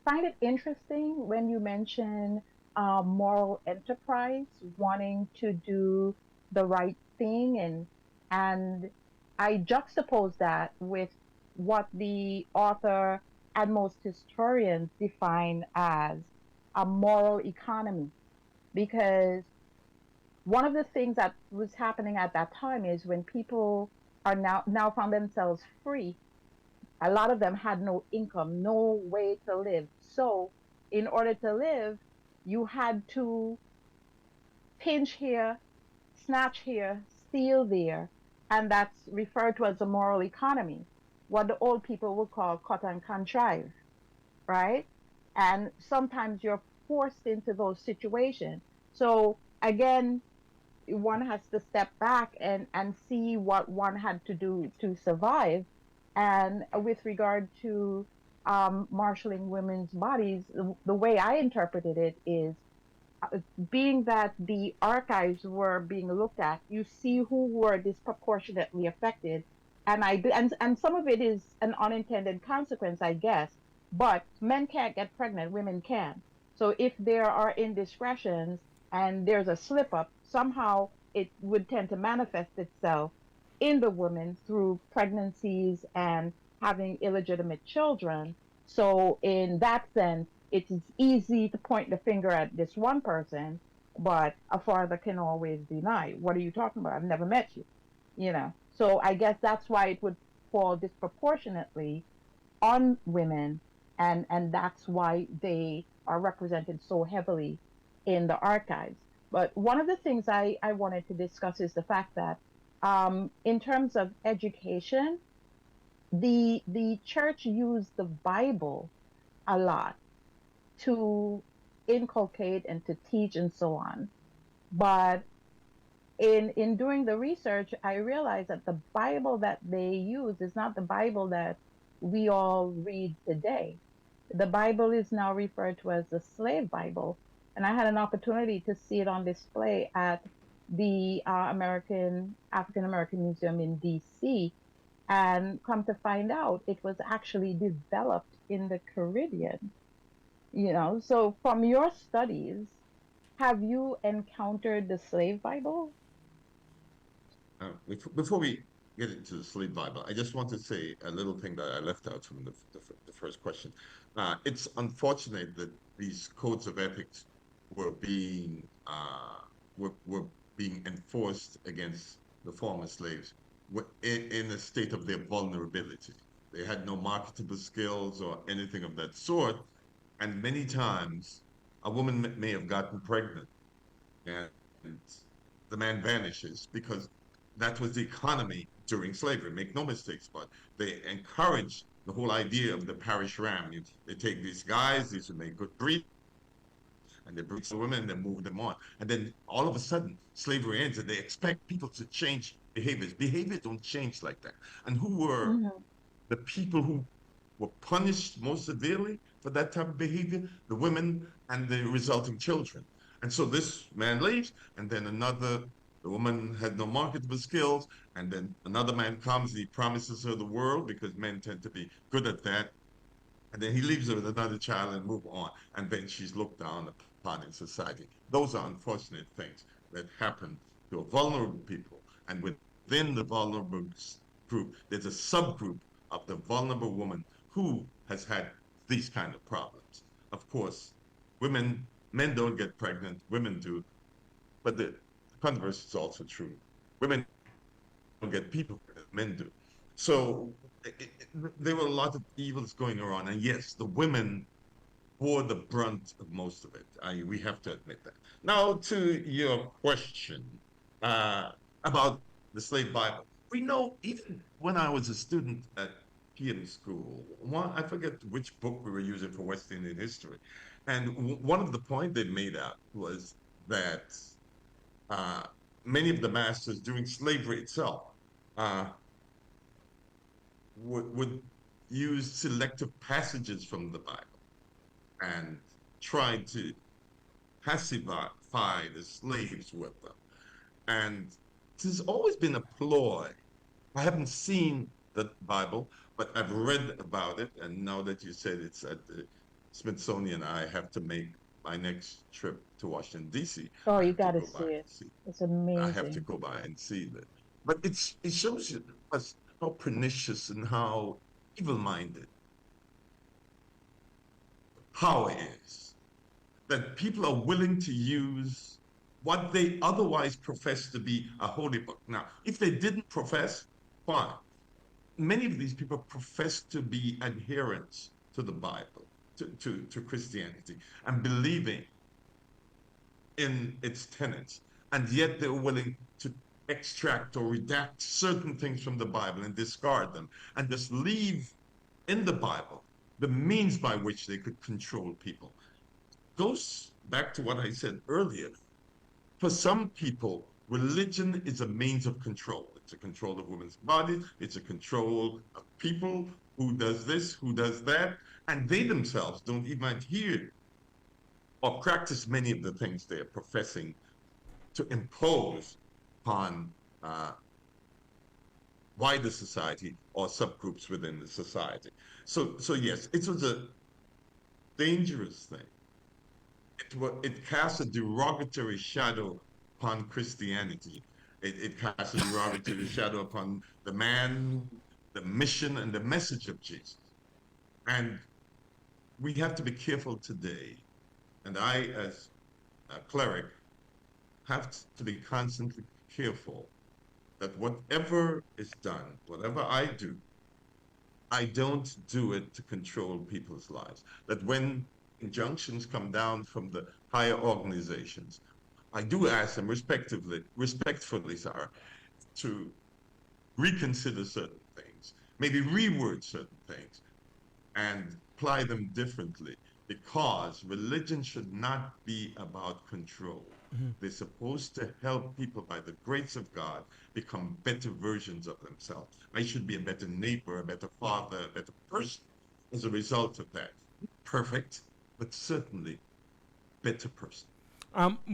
find it interesting when you mention moral enterprise, wanting to do the right thing, and I juxtapose that with what the author and most historians define as a moral economy, because one of the things that was happening at that time is when people are now found themselves free, a lot of them had no income, no way to live. So in order to live, you had to pinch here, snatch here, steal there, and that's referred to as a moral economy, what the old people would call cut and contrive, right? And sometimes you're forced into those situations. So again, one has to step back and see what one had to do to survive. And with regard to marshaling women's bodies, the way I interpreted it is, being that the archives were being looked at, you see who were disproportionately affected, and some of it is an unintended consequence, I guess. But men can't get pregnant, women can. So if there are indiscretions and there's a slip up, somehow it would tend to manifest itself in the woman through pregnancies and having illegitimate children. So in that sense, it is easy to point the finger at this one person, but a father can always deny. What are you talking about? I've never met you, you know. So I guess that's why it would fall disproportionately on women, and that's why they are represented so heavily in the archives. But one of the things I wanted to discuss is the fact that in terms of education, the church used the Bible a lot to inculcate and to teach and so on. But in doing the research, I realized that the Bible that they use is not the Bible that we all read today. The Bible is now referred to as the slave Bible. And I had an opportunity to see it on display at the African American Museum in DC. And come to find out, it was actually developed in the Caribbean. You know, so from your studies, have you encountered the slave Bible? Before we get into the slave Bible, I just want to say a little thing that I left out from the first question. It's unfortunate that these codes of ethics were being enforced against the former slaves in a state of their vulnerability. They had no marketable skills or anything of that sort. And many times, a woman may have gotten pregnant and the man vanishes, because that was the economy during slavery. Make no mistakes, but they encouraged the whole idea of the parish ram. They take these guys, these would make good breed, and they breed the women and they move them on. And then all of a sudden, slavery ends and they expect people to change behaviors. Behaviors don't change like that. And who were the people who were punished most severely for that type of behavior? The women and the resulting children. And so this man leaves, and then the woman had no marketable skills, and then another man comes and he promises her the world, because men tend to be good at that. And then he leaves her with another child and move on. And then she's looked down upon in society. Those are unfortunate things that happen to a vulnerable people. And within the vulnerable group, there's a subgroup of the vulnerable woman who has had these kind of problems. Of course, men don't get pregnant, women do. But the converse is also true. Women don't get people pregnant, men do. So there were a lot of evils going around. And yes, the women bore the brunt of most of it. We have to admit that. Now to your question about the slave Bible. We know, even when I was a student at European school. I forget which book we were using for West Indian history. And one of the points they made out was that many of the masters during slavery itself would use selective passages from the Bible and try to pacify the slaves with them. And there's always been a ploy. I haven't seen the Bible, but I've read about it. And now that you said it's at the Smithsonian, I have to make my next trip to Washington, D.C. Oh, you got to see it. It's amazing. I have to go by and see it. But it shows you us how pernicious and how evil-minded power is. That people are willing to use what they otherwise profess to be a holy book. Now, if they didn't profess, fine. Many of these people profess to be adherents to the Bible, to Christianity, and believing in its tenets, and yet they're willing to extract or redact certain things from the Bible and discard them, and just leave in the Bible the means by which they could control people. Goes back to what I said earlier. For some people, religion is a means of control. It's a control of women's bodies. It's a control of people, who does this, who does that, and they themselves don't even adhere or practice many of the things they are professing to impose upon wider society or subgroups within the society. So yes, it was a dangerous thing. It casts a derogatory shadow upon Christianity. It casts a derogatory shadow upon the man, the mission, and the message of Jesus. And we have to be careful today. And I, as a cleric, have to be constantly careful that whatever is done, whatever I do, I don't do it to control people's lives. That when injunctions come down from the higher organizations, I do ask them respectfully, to reconsider certain things, maybe reword certain things, and apply them differently, because religion should not be about control. They're supposed to help people, by the grace of God, become better versions of themselves. I should be a better neighbor, a better father, a better person as a result of that. Perfect, but certainly better person.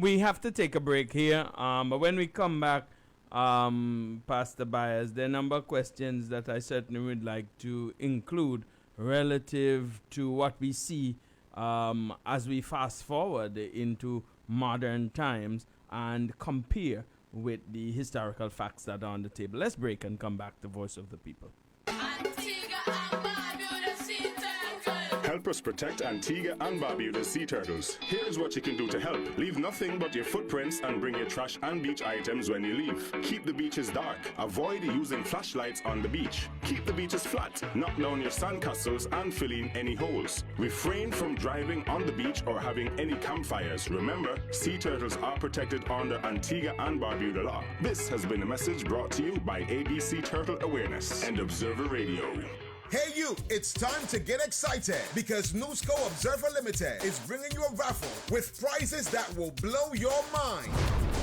We have to take a break here, but when we come back, Pastor Byers, there are a number of questions that I certainly would like to include relative to what we see as we fast forward into modern times and compare with the historical facts that are on the table. Let's break and come back to Voice of the People. Help us protect Antigua and Barbuda's sea turtles. Here's what you can do to help. Leave nothing but your footprints and bring your trash and beach items when you leave. Keep the beaches dark. Avoid using flashlights on the beach. Keep the beaches flat. Knock down your sandcastles and fill in any holes. Refrain from driving on the beach or having any campfires. Remember, sea turtles are protected under Antigua and Barbuda law. This has been a message brought to you by ABC Turtle Awareness and Observer Radio. Hey you, it's time to get excited because Newsco Observer Limited is bringing you a raffle with prizes that will blow your mind.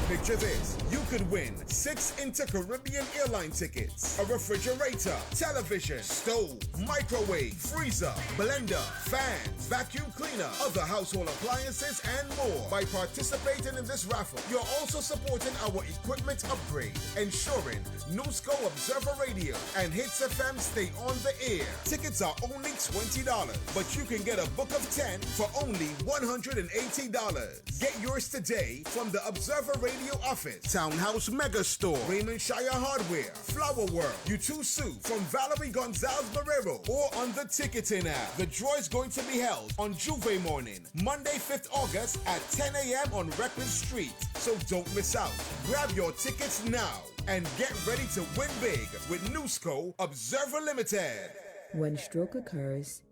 Picture this, you could win 6 Inter-Caribbean airline tickets, a refrigerator, television, stove, microwave, freezer, blender, fans, vacuum cleaner, other household appliances, and more. By participating in this raffle, you're also supporting our equipment upgrade, ensuring Newsco Observer Radio and Hits FM stay on the air. Tickets are only $20, but you can get a book of 10 for only $180. Get yours today from the Observer Radio office, Townhouse Mega Store, Raymond Shire Hardware, Flower World, U2 from Valerie Gonzalez Barrero, or on the ticketing app. The draw is going to be held on Juve morning, Monday 5th August at 10 a.m. on Record Street. So don't miss out. Grab your tickets now and get ready to win big with Newsco Observer Limited. When stroke occurs,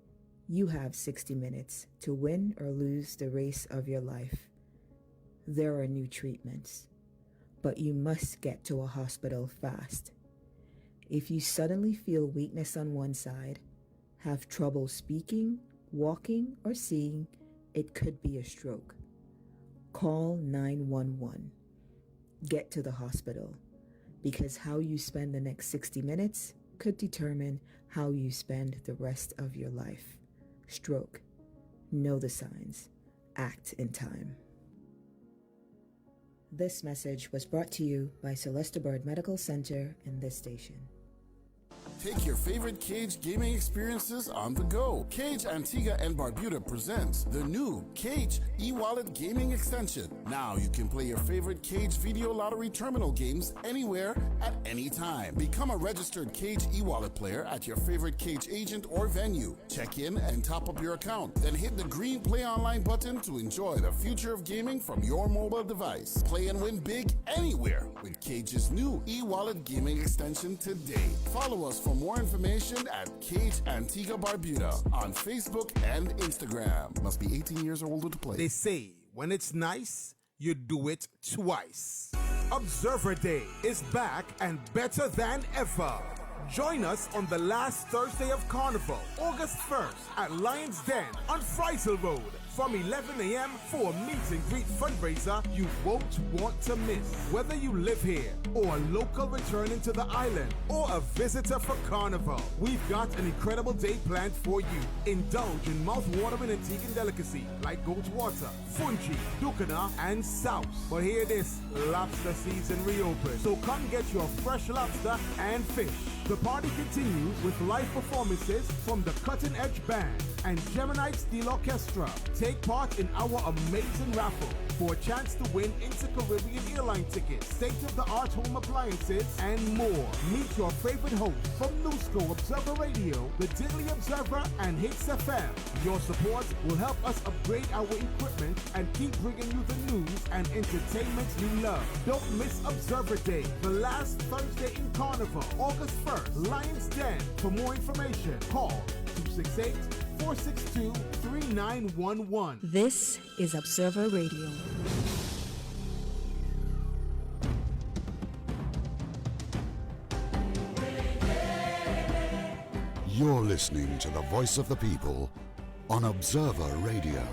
you have 60 minutes to win or lose the race of your life. There are new treatments, but you must get to a hospital fast. If you suddenly feel weakness on one side, have trouble speaking, walking, or seeing, it could be a stroke. Call 911. Get to the hospital, because how you spend the next 60 minutes could determine how you spend the rest of your life. Stroke. Know the signs. Act in time. This message was brought to you by Celesta Bird Medical Center and this station. Take your favorite Cage gaming experiences on the go. Cage Antigua and Barbuda presents the new Cage e-wallet gaming extension. Now you can play your favorite Cage video lottery terminal games anywhere at any time. Become a registered Cage e-wallet player at your favorite Cage agent or venue. Check in and top up your account. Then hit the green Play Online button to enjoy the future of gaming from your mobile device. Play and win big anywhere with Cage's new e-wallet gaming extension today. Follow us for more information at Cage Antigua Barbuda on Facebook and Instagram. Must be 18 years or older to play. They say when it's nice, you do it twice. Observer Day is back and better than ever. Join us on the last Thursday of Carnival, August 1st at Lions Den on Friesel Road from 11 a.m. for a meet and greet fundraiser you won't want to miss. Whether you live here or a local returning to the island or a visitor for Carnival, we've got an incredible day planned for you. Indulge in mouth-watering Antiguan delicacy like goat water, fungi, dukana, and sauce. But hear this, lobster season reopens, so come get your fresh lobster and fish. The party continues with live performances from the Cutting Edge Band and Gemini Steel Orchestra. Take part in our amazing raffle for a chance to win Inter-Caribbean airline tickets, state-of-the-art home appliances, and more. Meet your favorite hosts from Newsco, Observer Radio, The Daily Observer, and Hits FM. Your support will help us upgrade our equipment and keep bringing you the news and entertainment you love. Don't miss Observer Day, the last Thursday in Carnival, August 1st, Lions Den. For more information, call 268-462-3911. This is Observer Radio. You're listening to the voice of the people on Observer Radio.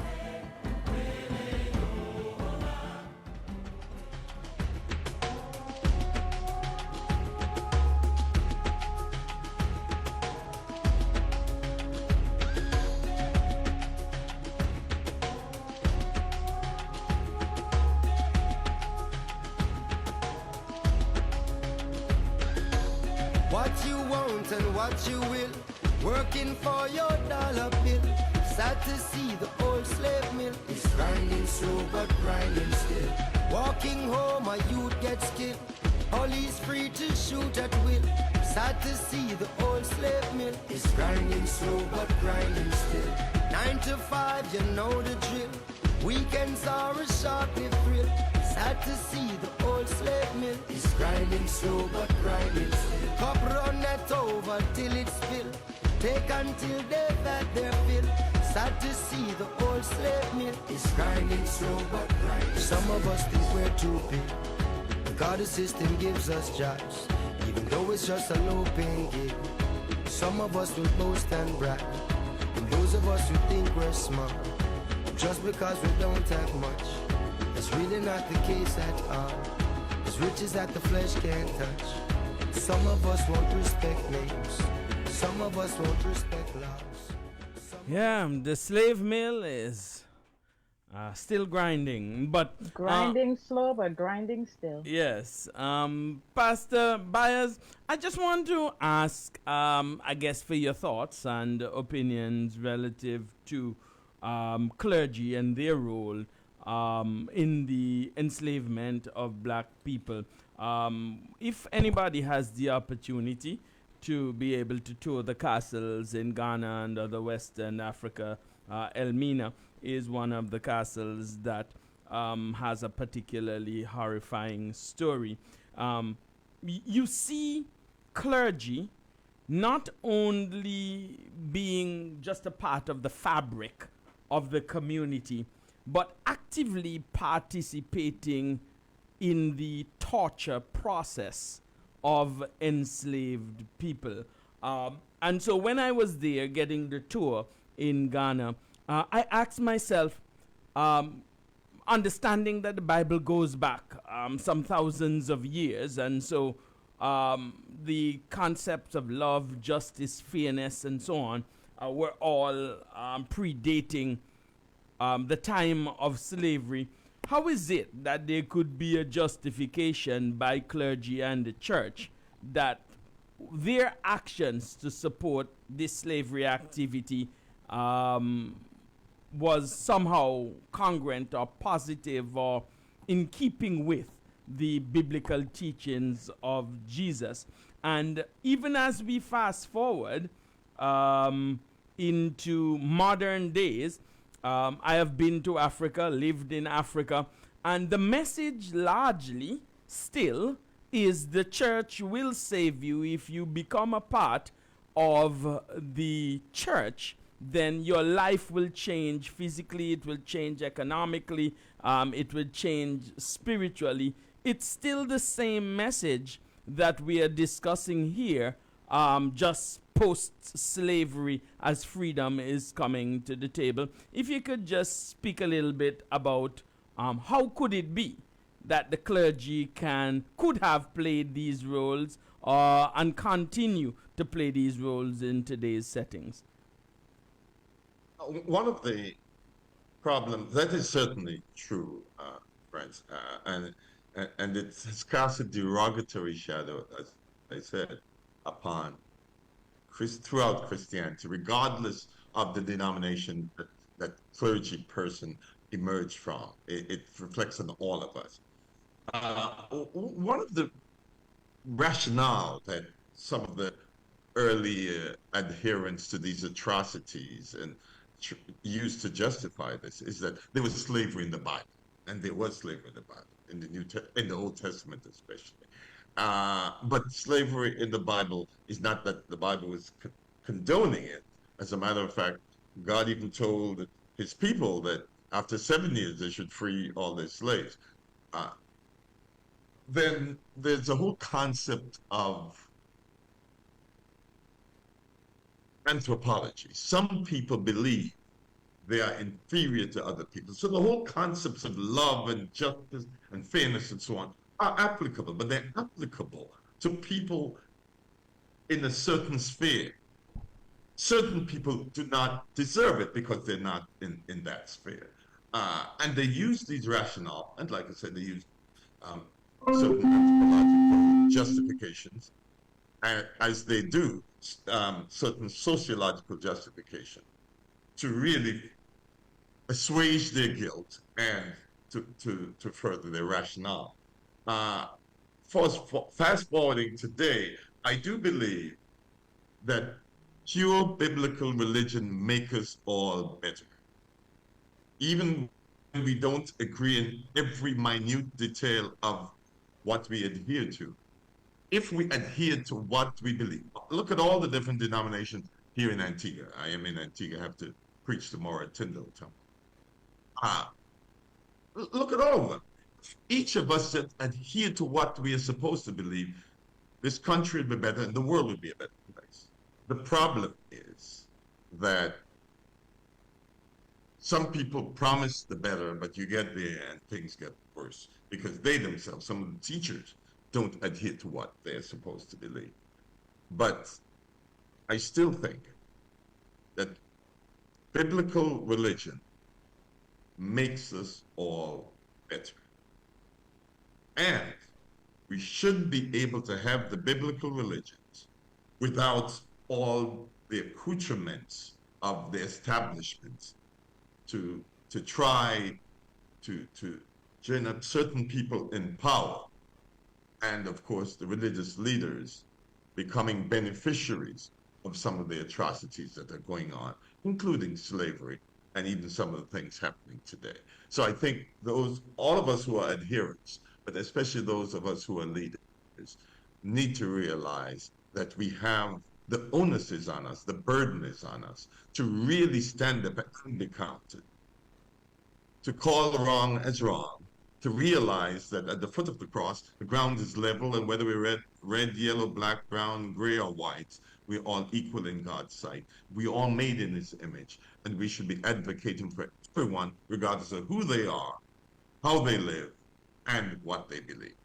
What you want and what you will, working for your dollar bill. Sad to see the old slave mill is grinding slow but grinding still. Walking home a youth gets killed, police free to shoot at will. Sad to see the old slave mill is grinding slow but grinding still. 9 to 5, you know the drill. Weekends are a short-lived thrill. Sad to see the old slave mill is grinding slow but grinding still. Cup run that over till it spill. Take until they've had their fill. Sad to see the old slave mill is grinding slow but grinding. Some of us think we're too big because the system gives us jobs, even though it's just a low-paying gig. Some of us will boast and brag, and those of us who think we're smart just because we don't have much. It's really not the case at all. It's riches that the flesh can't touch. Some of us won't respect names. Some of us won't respect laws. Yeah, the slave mill is still grinding, but Grinding slow, but grinding still. yes. Pastor Byers, I just want to ask, I guess, for your thoughts and opinions relative to clergy and their role in the enslavement of black people. If anybody has the opportunity to be able to tour the castles in Ghana and other Western Africa, Elmina is one of the castles that has a particularly horrifying story. You see clergy not only being just a part of the fabric of the community, but actively participating in the torture process of enslaved people. And so when I was there getting the tour in Ghana, I asked myself, understanding that the Bible goes back some thousands of years, and so the concepts of love, justice, fairness, and so on were all predating the time of slavery. How is it that there could be a justification by clergy and the church that their actions to support this slavery activity was somehow congruent or positive or in keeping with the biblical teachings of Jesus? And even as we fast forward into modern days, I have been to Africa, lived in Africa, and the message largely still is the church will save you. If you become a part of the church, then your life will change physically, it will change economically, it will change spiritually. It's still the same message that we are discussing here, just post-slavery as freedom is coming to the table. If you could just speak a little bit about how could it be that the clergy could have played these roles and continue to play these roles in today's settings? One of the problems, that is certainly true, friends, and it has cast a derogatory shadow, as I said, upon throughout Christianity, regardless of the denomination that clergy person emerged from. It reflects on all of us. One of the rationale that some of the early adherents to these atrocities and used to justify this is that there was slavery in the Bible, and there was slavery in the Bible, in the Old Testament especially. But slavery in the Bible is not that the Bible was condoning it. As a matter of fact, God even told his people that after 7 years they should free all their slaves. Then there's a whole concept of anthropology. Some people believe they are inferior to other people. So the whole concepts of love and justice and fairness and so on are applicable, but they're applicable to people in a certain sphere. Certain people do not deserve it because they're not in that sphere. And they use these rationale, and like I said, they use certain anthropological justifications, as they do certain sociological justification, to really assuage their guilt and to further their rationale. Fast forwarding today, I do believe that pure biblical religion makes us all better. Even when we don't agree in every minute detail of what we adhere to, if we adhere to what we believe. Look at all the different denominations here in Antigua. I am in Antigua, I have to preach tomorrow at Tyndale Temple. Look at all of them. If each of us adhere to what we are supposed to believe, this country would be better and the world would be a better place. The problem is that some people promise the better, but you get there and things get worse because they themselves, some of the teachers, don't adhere to what they're supposed to believe. But I still think that biblical religion makes us all better. And we should be able to have the biblical religions without all the accoutrements of the establishments to try to gin up certain people in power, and of course the religious leaders becoming beneficiaries of some of the atrocities that are going on, including slavery and even some of the things happening today. So I think all of us who are adherents, but especially those of us who are leaders, need to realize that we have the onus is on us, the burden is on us to really stand up and be counted, to call wrong as wrong, to realize that at the foot of the cross, the ground is level, and whether we're red, yellow, black, brown, gray, or white, we're all equal in God's sight. We're all made in His image, and we should be advocating for everyone, regardless of who they are, how they live, and what they believe.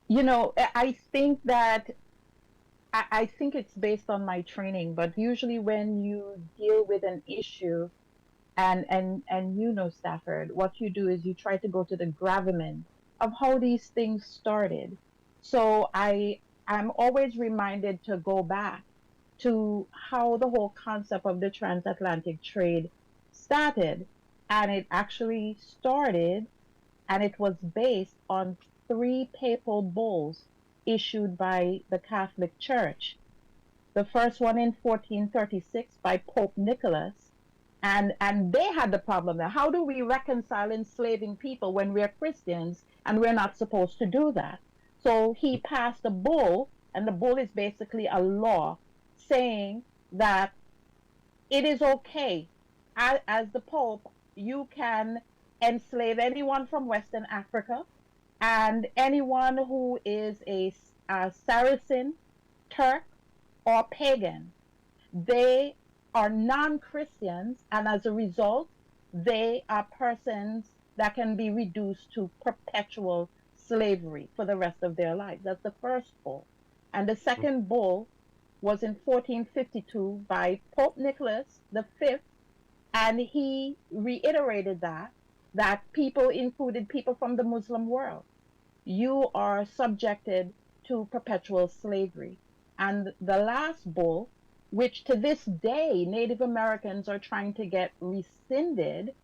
You know, I think that I think it's based on my training, but usually when you deal with an issue, and you know, Stafford, what you do is you try to go to the gravamen of how these things started. So I'm always reminded to go back to how the whole concept of the transatlantic trade started. And it actually started, and it was based on 3 papal bulls issued by the Catholic Church. The first one in 1436 by Pope Nicholas. And they had the problem there. How do we reconcile enslaving people when we're Christians and we're not supposed to do that? So he passed a bull, and the bull is basically a law saying that it is okay, as the Pope, you can enslave anyone from Western Africa and anyone who is a Saracen, Turk, or pagan. They are non-Christians, and as a result, they are persons that can be reduced to perpetual slavery for the rest of their lives. That's the first bull. And the second bull was in 1452 by Pope Nicholas V, and he reiterated that people, included people from the Muslim world, you are subjected to perpetual slavery. And the last bull, which to this day Native Americans are trying to get rescinded,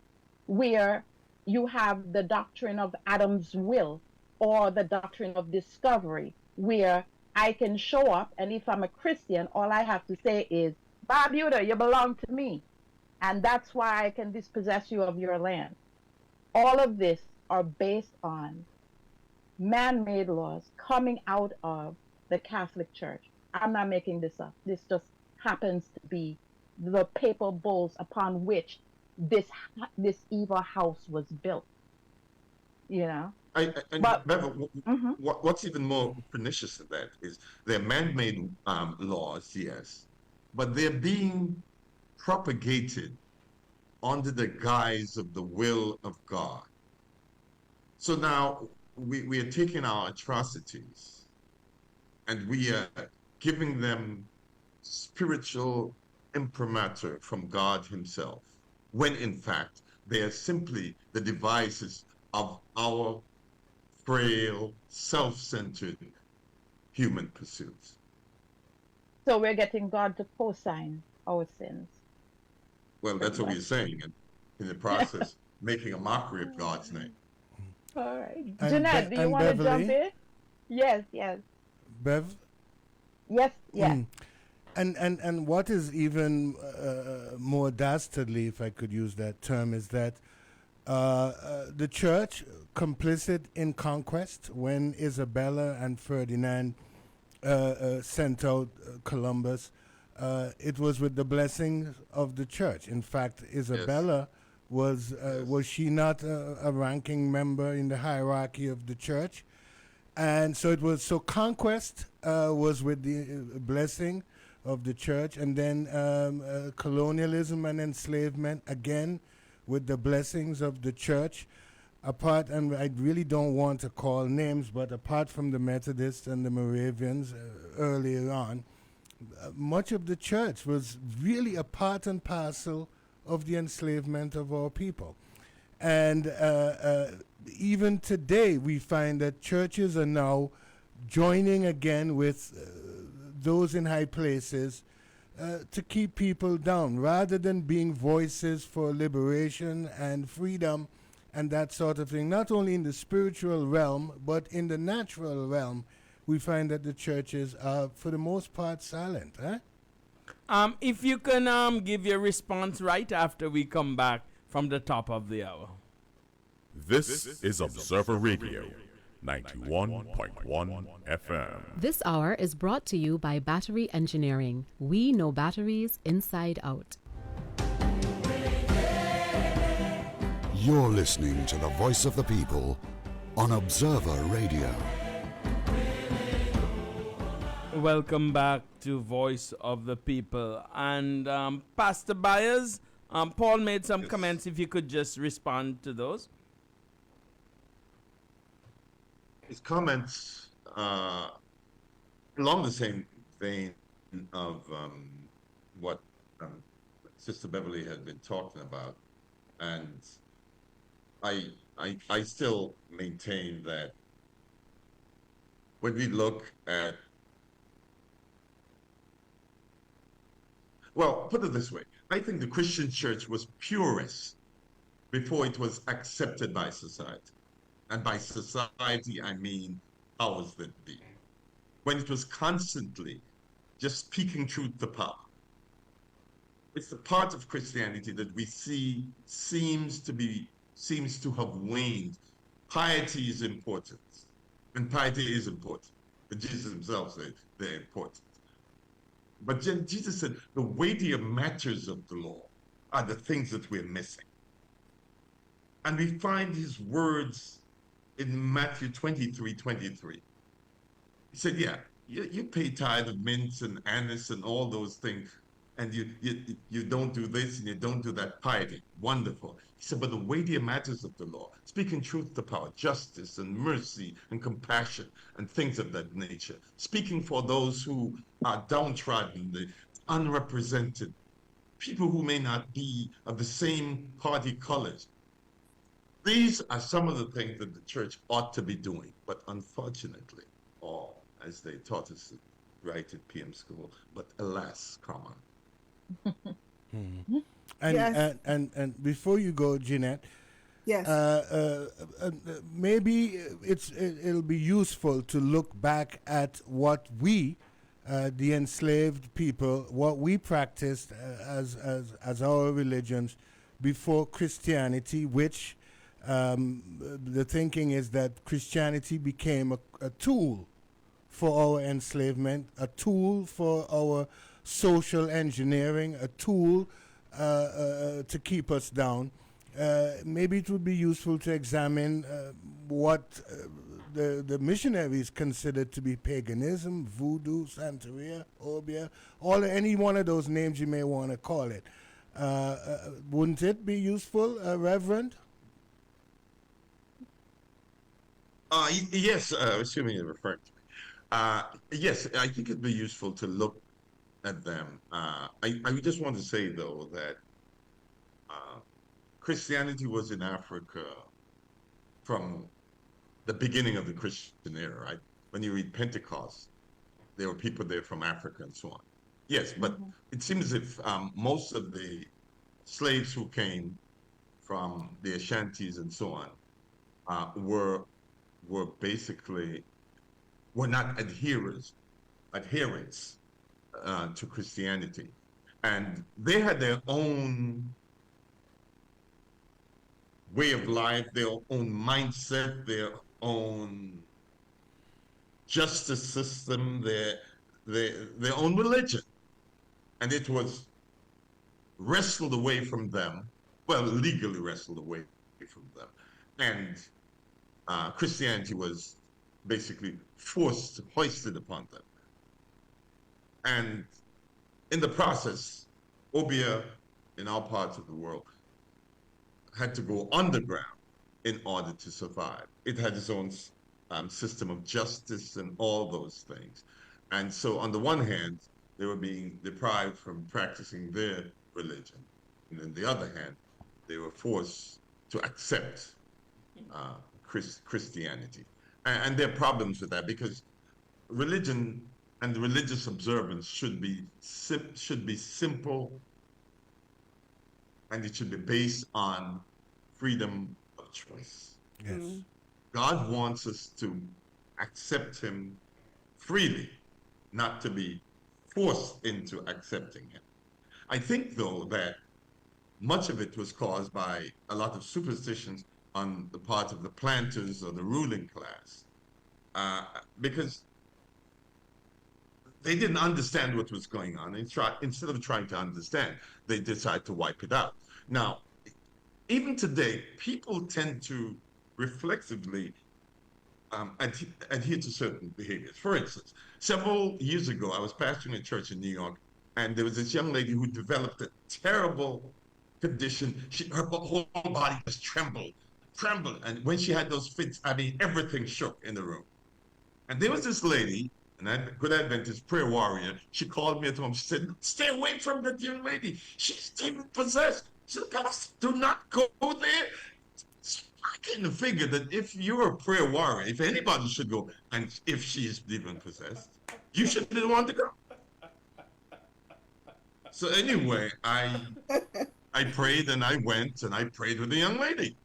where you have the doctrine of Adam's will or the doctrine of discovery, where I can show up, and if I'm a Christian, all I have to say is, Barbuda, you belong to me, and that's why I can dispossess you of your land. All of this are based on man-made laws coming out of the Catholic Church. I'm not making this up. This just happens to be the papal bulls upon which this evil house was built. You know? What's even more pernicious than that is they're man-made laws, yes, but they're being propagated under the guise of the will of God. So now we are taking our atrocities and we are giving them spiritual imprimatur from God Himself, when in fact they are simply the devices of our frail, self-centered human pursuits. So we're getting God to co-sign our sins. Well, that's what we're saying, and in the process, making a mockery of God's name. All right. Jeanette, do you want to jump in? Yes. Bev? Yes. And what is even more dastardly, if I could use that term, is that the church, complicit in conquest, when Isabella and Ferdinand sent out Columbus, it was with the blessing of the church. In fact, Isabella was she not a ranking member in the hierarchy of the church? And so it was, so conquest was with the blessing of the church, and then colonialism and enslavement, again, with the blessings of the church. Apart, and I really don't want to call names, but apart from the Methodists and the Moravians earlier on, much of the church was really a part and parcel of the enslavement of our people. And even today, we find that churches are now joining again with those in high places to keep people down, rather than being voices for liberation and freedom and that sort of thing. Not only in the spiritual realm, but in the natural realm, we find that the churches are, for the most part, silent. If you can give your response right after we come back from the top of the hour. This is Observer Radio, 91.1 FM. This hour is brought to you by Battery Engineering. We know batteries inside out. You're listening to the voice of the people on Observer Radio. Welcome back to Voice of the People. And Pastor Byers, Paul made some comments. If you could just respond to those. His comments along the same vein of what Sister Beverly had been talking about, and I still maintain that when we look at, well, put it this way, I think the Christian church was purist before it was accepted by society. And by society, I mean powers that be. When it was constantly just speaking truth to power. It's the part of Christianity that we see seems to have waned. Piety is important, and piety is important. But Jesus himself said they're important. But Jesus said the weightier matters of the law are the things that we're missing. And we find his words in Matthew 23:23. He said, yeah, you pay tithe of mint and anise and all those things, and you don't do this and you don't do that. Piety, wonderful. He said, but the weightier matters of the law, speaking truth to power, justice and mercy and compassion and things of that nature, speaking for those who are downtrodden, the unrepresented, people who may not be of the same party colors. These are some of the things that the church ought to be doing, but unfortunately, or as they taught us right at PM school, but alas, common. And, Yes. and before you go, Jeanette, Yes. maybe it'll be useful to look back at what we, the enslaved people, what we practiced as our religions before Christianity, which the thinking is that Christianity became a tool for our enslavement, a tool for our social engineering, a tool to keep us down. Maybe it would be useful to examine what the missionaries considered to be paganism, voodoo, Santeria, Obeah, any one of those names you may want to call it. Wouldn't it be useful, Reverend? Yes, assuming you're referring to me. Yes, I think it'd be useful to look at them. I just want to say, though, that Christianity was in Africa from the beginning of the Christian era, right? When you read Pentecost, there were people there from Africa and so on. Yes, but it seems as if most of the slaves who came from the Ashantis and so on were basically not adherents to Christianity, and they had their own way of life, their own mindset, their own justice system, their own religion, and it was wrestled away from them, well, legally wrestled away from them, and Christianity was basically hoisted upon them. And in the process, Obeah in our parts of the world had to go underground in order to survive. It had its own system of justice and all those things. And so on the one hand, they were being deprived from practicing their religion. And on the other hand, they were forced to accept Christianity. And there are problems with that, because religion and religious observance should be simple, and it should be based on freedom of choice. Yes. God wants us to accept him freely, not to be forced into accepting him. I think, though, that much of it was caused by a lot of superstitions on the part of the planters or the ruling class, because they didn't understand what was going on. Instead of trying to understand, they decided to wipe it out. Now, even today, people tend to reflexively adhere to certain behaviors. For instance, several years ago, I was pastoring a church in New York, and there was this young lady who developed a terrible condition. Her whole body just trembled. And when she had those fits, I mean, everything shook in the room. And there was this lady, a good Adventist prayer warrior. She called me at home. She said, "Stay away from that young lady. She's demon possessed." She said, "Pastor, do not go there." I couldn't figure that if you're a prayer warrior, if anybody should go, and if she's demon possessed, you shouldn't want to go. So anyway, I prayed and I went and I prayed with the young lady.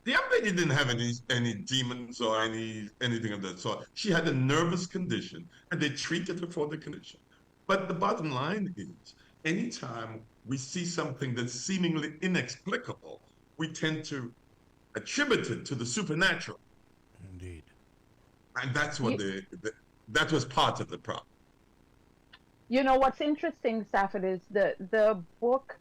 The young lady didn't have any demons or anything of that sort. She had a nervous condition, and they treated her for the condition. But the bottom line is, anytime we see something that's seemingly inexplicable, we tend to attribute it to the supernatural. Indeed. And that's what that was part of the problem. You know what's interesting, Stafford, is the book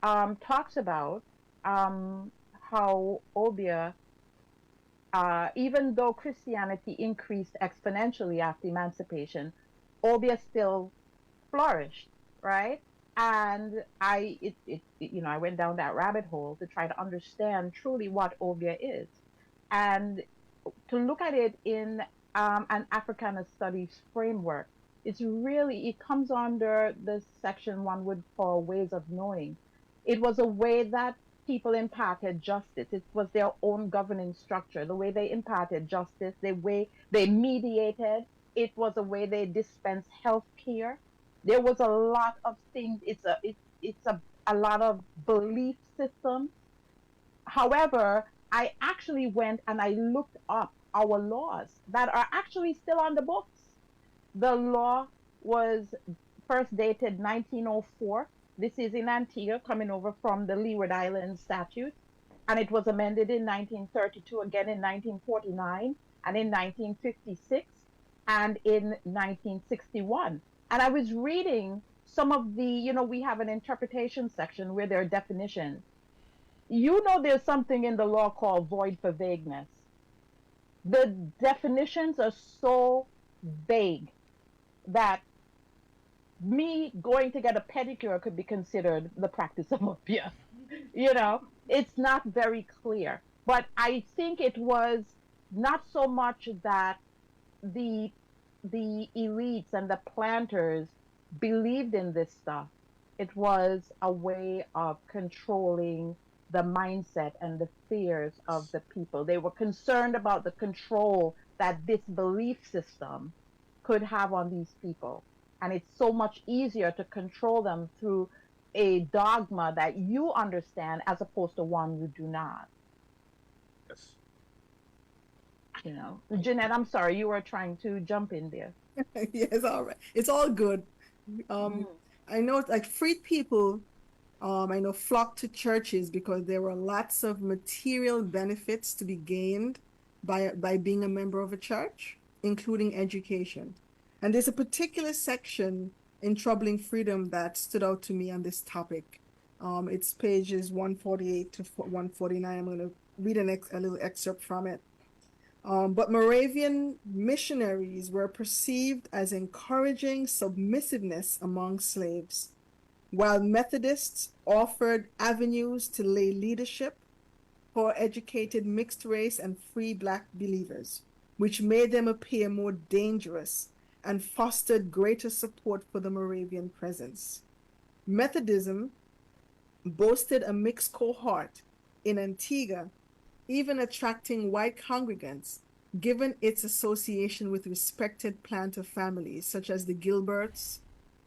talks about how Obeah, even though Christianity increased exponentially after emancipation, Obeah still flourished, right? And I went down that rabbit hole to try to understand truly what Obeah is, and to look at it in an Africana studies framework. It comes under the section one would call ways of knowing. It was a way that people imparted justice. It was their own governing structure. The way they imparted justice, the way they mediated, it was a way they dispensed health care. There was a lot of things. It's a lot of belief systems. However, I actually went and I looked up our laws that are actually still on the books. The law was first dated 1904. This is in Antigua, coming over from the Leeward Islands statute. And it was amended in 1932, again in 1949, and in 1956, and in 1961. And I was reading some of the, we have an interpretation section where there are definitions. There's something in the law called void for vagueness. The definitions are so vague that me going to get a pedicure could be considered the practice of Obeah. It's not very clear. But I think it was not so much that the elites and the planters believed in this stuff. It was a way of controlling the mindset and the fears of the people. They were concerned about the control that this belief system could have on these people. And it's so much easier to control them through a dogma that you understand as opposed to one you do not. Yes. Jeanette, I'm sorry, you were trying to jump in there. Yes, all right. It's all good. I know, freed people, I know, flocked to churches because there were lots of material benefits to be gained by being a member of a church, including education. And there's a particular section in Troubling Freedom that stood out to me on this topic. It's pages 148 to 149. I'm going to read a little excerpt from it. But Moravian missionaries were perceived as encouraging submissiveness among slaves, while Methodists offered avenues to lay leadership for educated mixed race and free black believers, which made them appear more dangerous and fostered greater support for the Moravian presence. Methodism boasted a mixed cohort in Antigua, even attracting white congregants, given its association with respected planter families such as the Gilberts,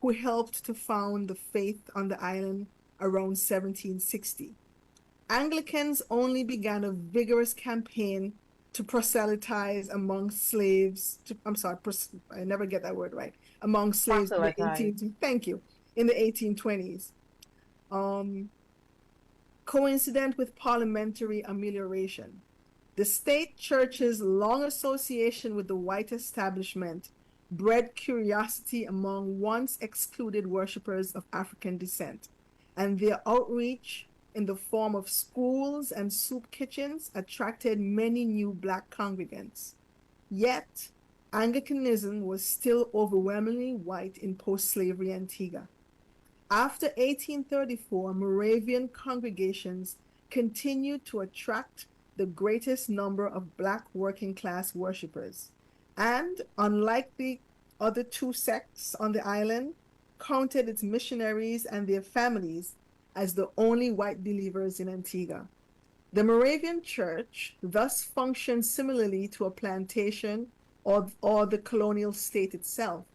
who helped to found the faith on the island around 1760. Anglicans only began a vigorous campaign to proselytize among slaves, I never get that word right, among slaves in the 1820s. Coincident with parliamentary amelioration. The state church's long association with the white establishment bred curiosity among once excluded worshippers of African descent, and their outreach in the form of schools and soup kitchens attracted many new black congregants. Yet, Anglicanism was still overwhelmingly white in post-slavery Antigua. After 1834, Moravian congregations continued to attract the greatest number of black working-class worshippers, and, unlike the other two sects on the island, counted its missionaries and their families as the only white believers in Antigua. The Moravian Church thus functioned similarly to a plantation or the colonial state itself,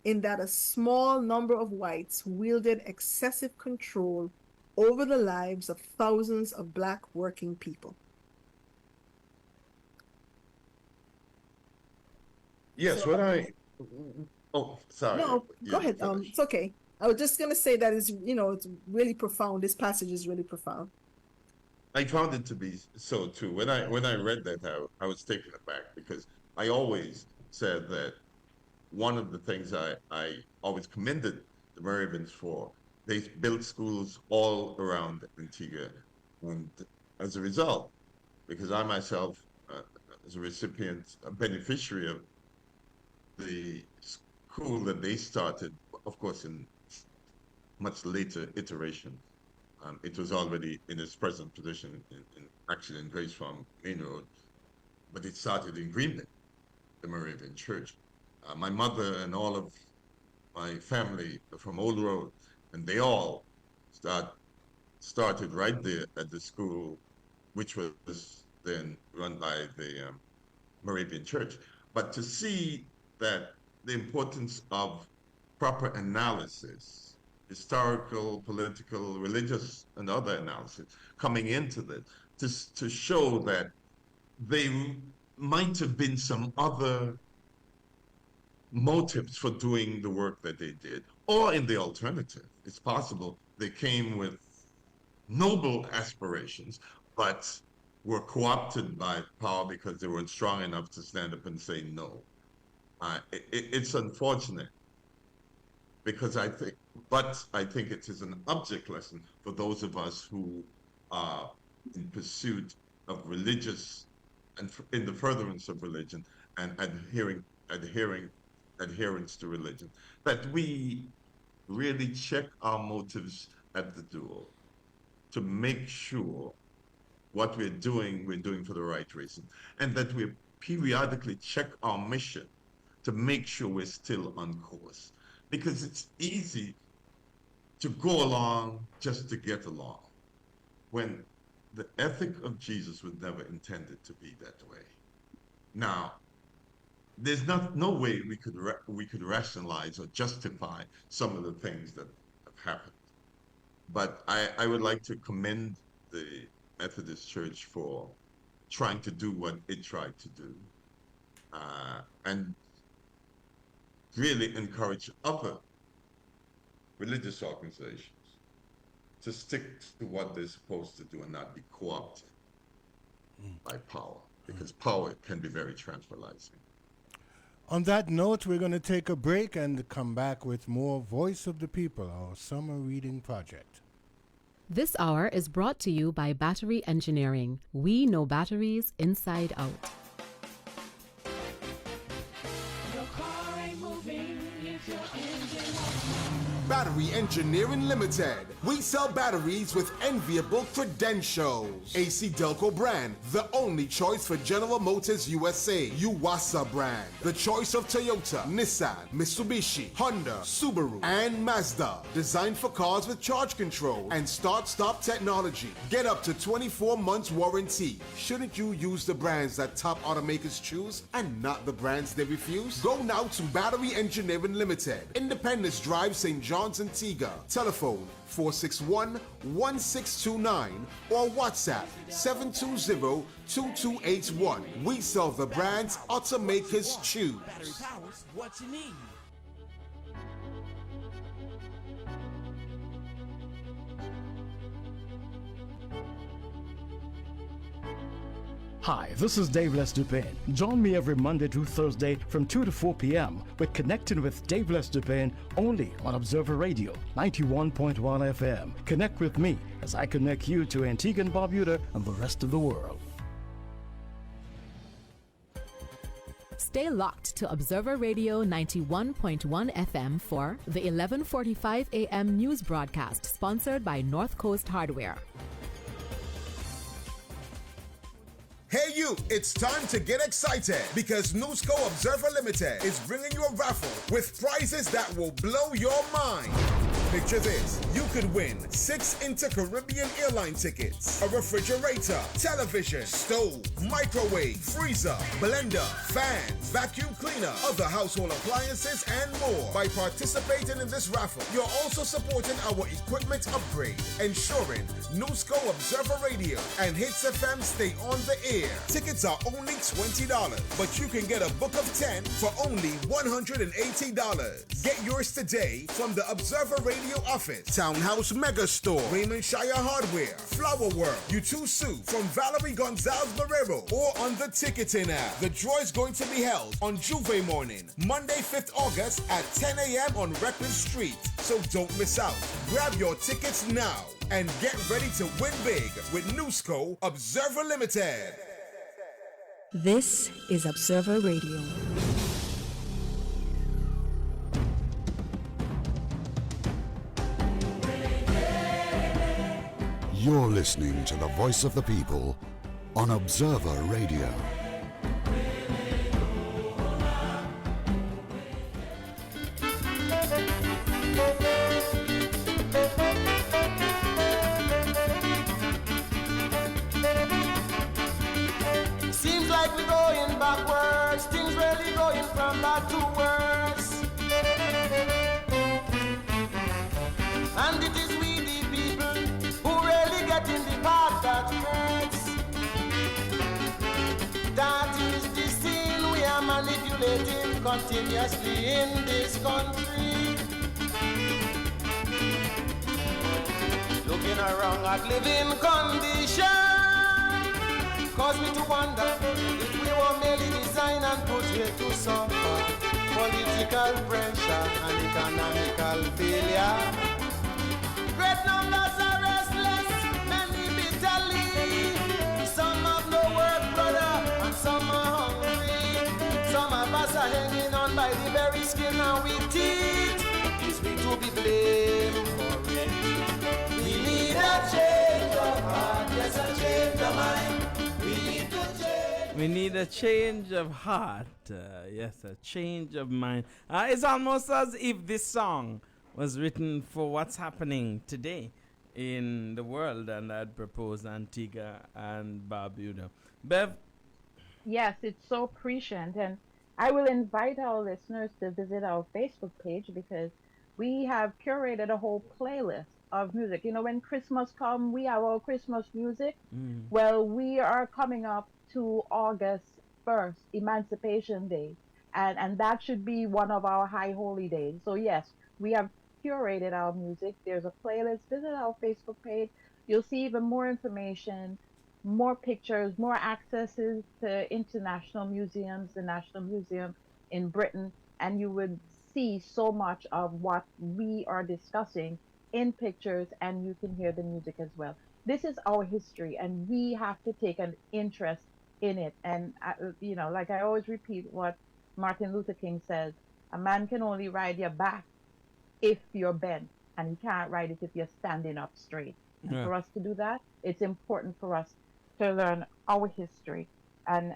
in that a small number of whites wielded excessive control over the lives of thousands of black working people. Yes, So- what I. Oh, sorry. No, You go ahead. finish. It's okay. I was just going to say that it's really profound. This passage is really profound. I found it to be so too. When I read that, I was taken aback because I always said that one of the things I always commended the Moravians for, they built schools all around Antigua, and as a result, because I myself, as a recipient, a beneficiary of the school that they started, of course, in much later iteration. It was already in its present position, actually in Grace Farm Main Road, but it started in Greenland, the Moravian Church. My mother and all of my family are from Old Road, and they all started right there at the school, which was then run by the Moravian Church. But to see that the importance of proper analysis, historical, political, religious, and other analysis coming into this, to show that they might have been some other motives for doing the work that they did, or in the alternative, it's possible they came with noble aspirations, but were co-opted by power because they weren't strong enough to stand up and say no. It's unfortunate, because I think it is an object lesson for those of us who are in pursuit of religious and in the furtherance of religion and adherence to religion, that we really check our motives at the door to make sure what we're doing for the right reason, and that we periodically check our mission to make sure we're still on course. Because it's easy to go along just to get along, when the ethic of Jesus was never intended to be that way. Now, there's no way we could rationalize or justify some of the things that have happened. But I would like to commend the Methodist Church for trying to do what it tried to do, and really encourage other religious organizations to stick to what they're supposed to do and not be co-opted by power, because power can be very tranquilizing. On that note, we're going to take a break and come back with more Voice of the People, our summer reading project. This hour is brought to you by Battery Engineering. We know batteries inside out. Battery Engineering Limited. We sell batteries with enviable credentials. AC Delco brand, the only choice for General Motors USA. Yuasa brand, the choice of Toyota, Nissan, Mitsubishi, Honda, Subaru, and Mazda. Designed for cars with charge control and start-stop technology. Get up to 24 months warranty. Shouldn't you use the brands that top automakers choose and not the brands they refuse? Go now to Battery Engineering Limited, Independence Drive, St. John's, Antigua. Telephone 461-1629 or WhatsApp 720-2281. We sell the brands automakers choose. Battery power's what you need. Hi, this is Dave Les Dupin. Join me every Monday through Thursday from 2 to 4 p.m. with Connecting with Dave Les Dupin only on Observer Radio 91.1 FM. Connect with me as I connect you to Antigua and Barbuda and the rest of the world. Stay locked to Observer Radio 91.1 FM for the 11:45 a.m. news broadcast sponsored by North Coast Hardware. Hey you, it's time to get excited because Newsco Observer Limited is bringing you a raffle with prizes that will blow your mind. Picture this, you could win 6 Inter-Caribbean airline tickets, a refrigerator, television, stove, microwave, freezer, blender, fans, vacuum cleaner, other household appliances and more. By participating in this raffle, you're also supporting our equipment upgrade, ensuring Newsco Observer Radio and Hits FM stay on the air. Tickets are only $20, but you can get a book of 10 for only $180. Get yours today from the Observer Radio office, Townhouse Mega Store, Raymond Shire Hardware, Flower World, U2 from Valerie Gonzalez Barrero, or on the ticketing app. The draw is going to be held on Juve morning, Monday 5th August at 10 a.m. on Record Street. So don't miss out. Grab your tickets now and get ready to win big with Newsco Observer Limited. This is Observer Radio. You're listening to the voice of the people on Observer Radio. Seems like we're going backwards, things really going from bad to worse. And it is we the people who really get in the part that hurts. That is the sin we are manipulating continuously in this country. Looking around at living conditions, cause me to wonder if we were merely designed and put here to suffer political pressure and economical failure. Great numbers are restless, many bitterly. Some have no work, brother, and some are hungry. Some of us are hanging on by the very skin and we teeth. Is we to be blamed for it? We need a change of heart, yes, a change of mind. We need a change of heart. Yes, a change of mind. It's almost as if this song was written for what's happening today in the world, and I'd propose Antigua and Barbuda. Bev? Yes, it's so prescient, and I will invite our listeners to visit our Facebook page because we have curated a whole playlist of music. You know, when Christmas comes, we have our Christmas music. Well, we are coming up to August 1st, Emancipation Day, and that should be one of our high holy days. So yes, we have curated our music. There's a playlist. Visit our Facebook page. You'll see even more information, more pictures, more accesses to international museums, the National Museum in Britain, and you would see so much of what we are discussing in pictures, and you can hear the music as well. This is our history, and we have to take an interest in it. And, you know, like I always repeat what Martin Luther King says, a man can only ride your back if you're bent, and he can't ride it if you're standing up straight. And for us to do that, it's important for us to learn our history. And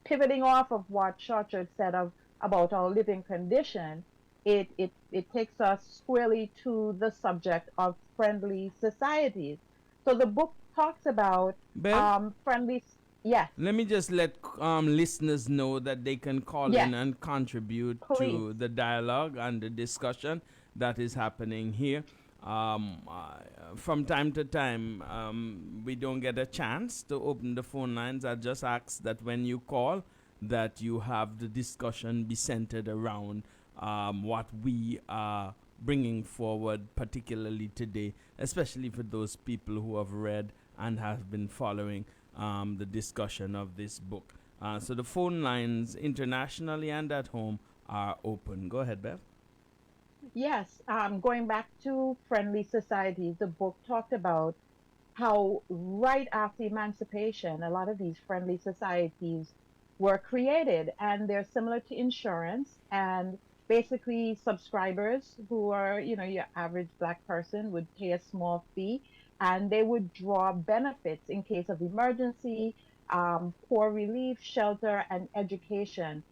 pivoting off of what Shortchurch said about our living condition, it takes us squarely to the subject of friendly societies. So the book talks about friendly. Yes. Let me just let listeners know that they can call in and contribute to the dialogue and the discussion that is happening here. From time to time, we don't get a chance to open the phone lines. I just ask that when you call, that you have the discussion be centered around what we are bringing forward, particularly today, especially for those people who have read and have been following the discussion of this book. So the phone lines internationally and at home are open. Go ahead, Bev. Yes, going back to friendly societies, the book talked about how right after emancipation, a lot of these friendly societies were created, and they're similar to insurance. And basically, subscribers who are, your average Black person would pay a small fee, and they would draw benefits in case of emergency, poor relief, shelter, and education.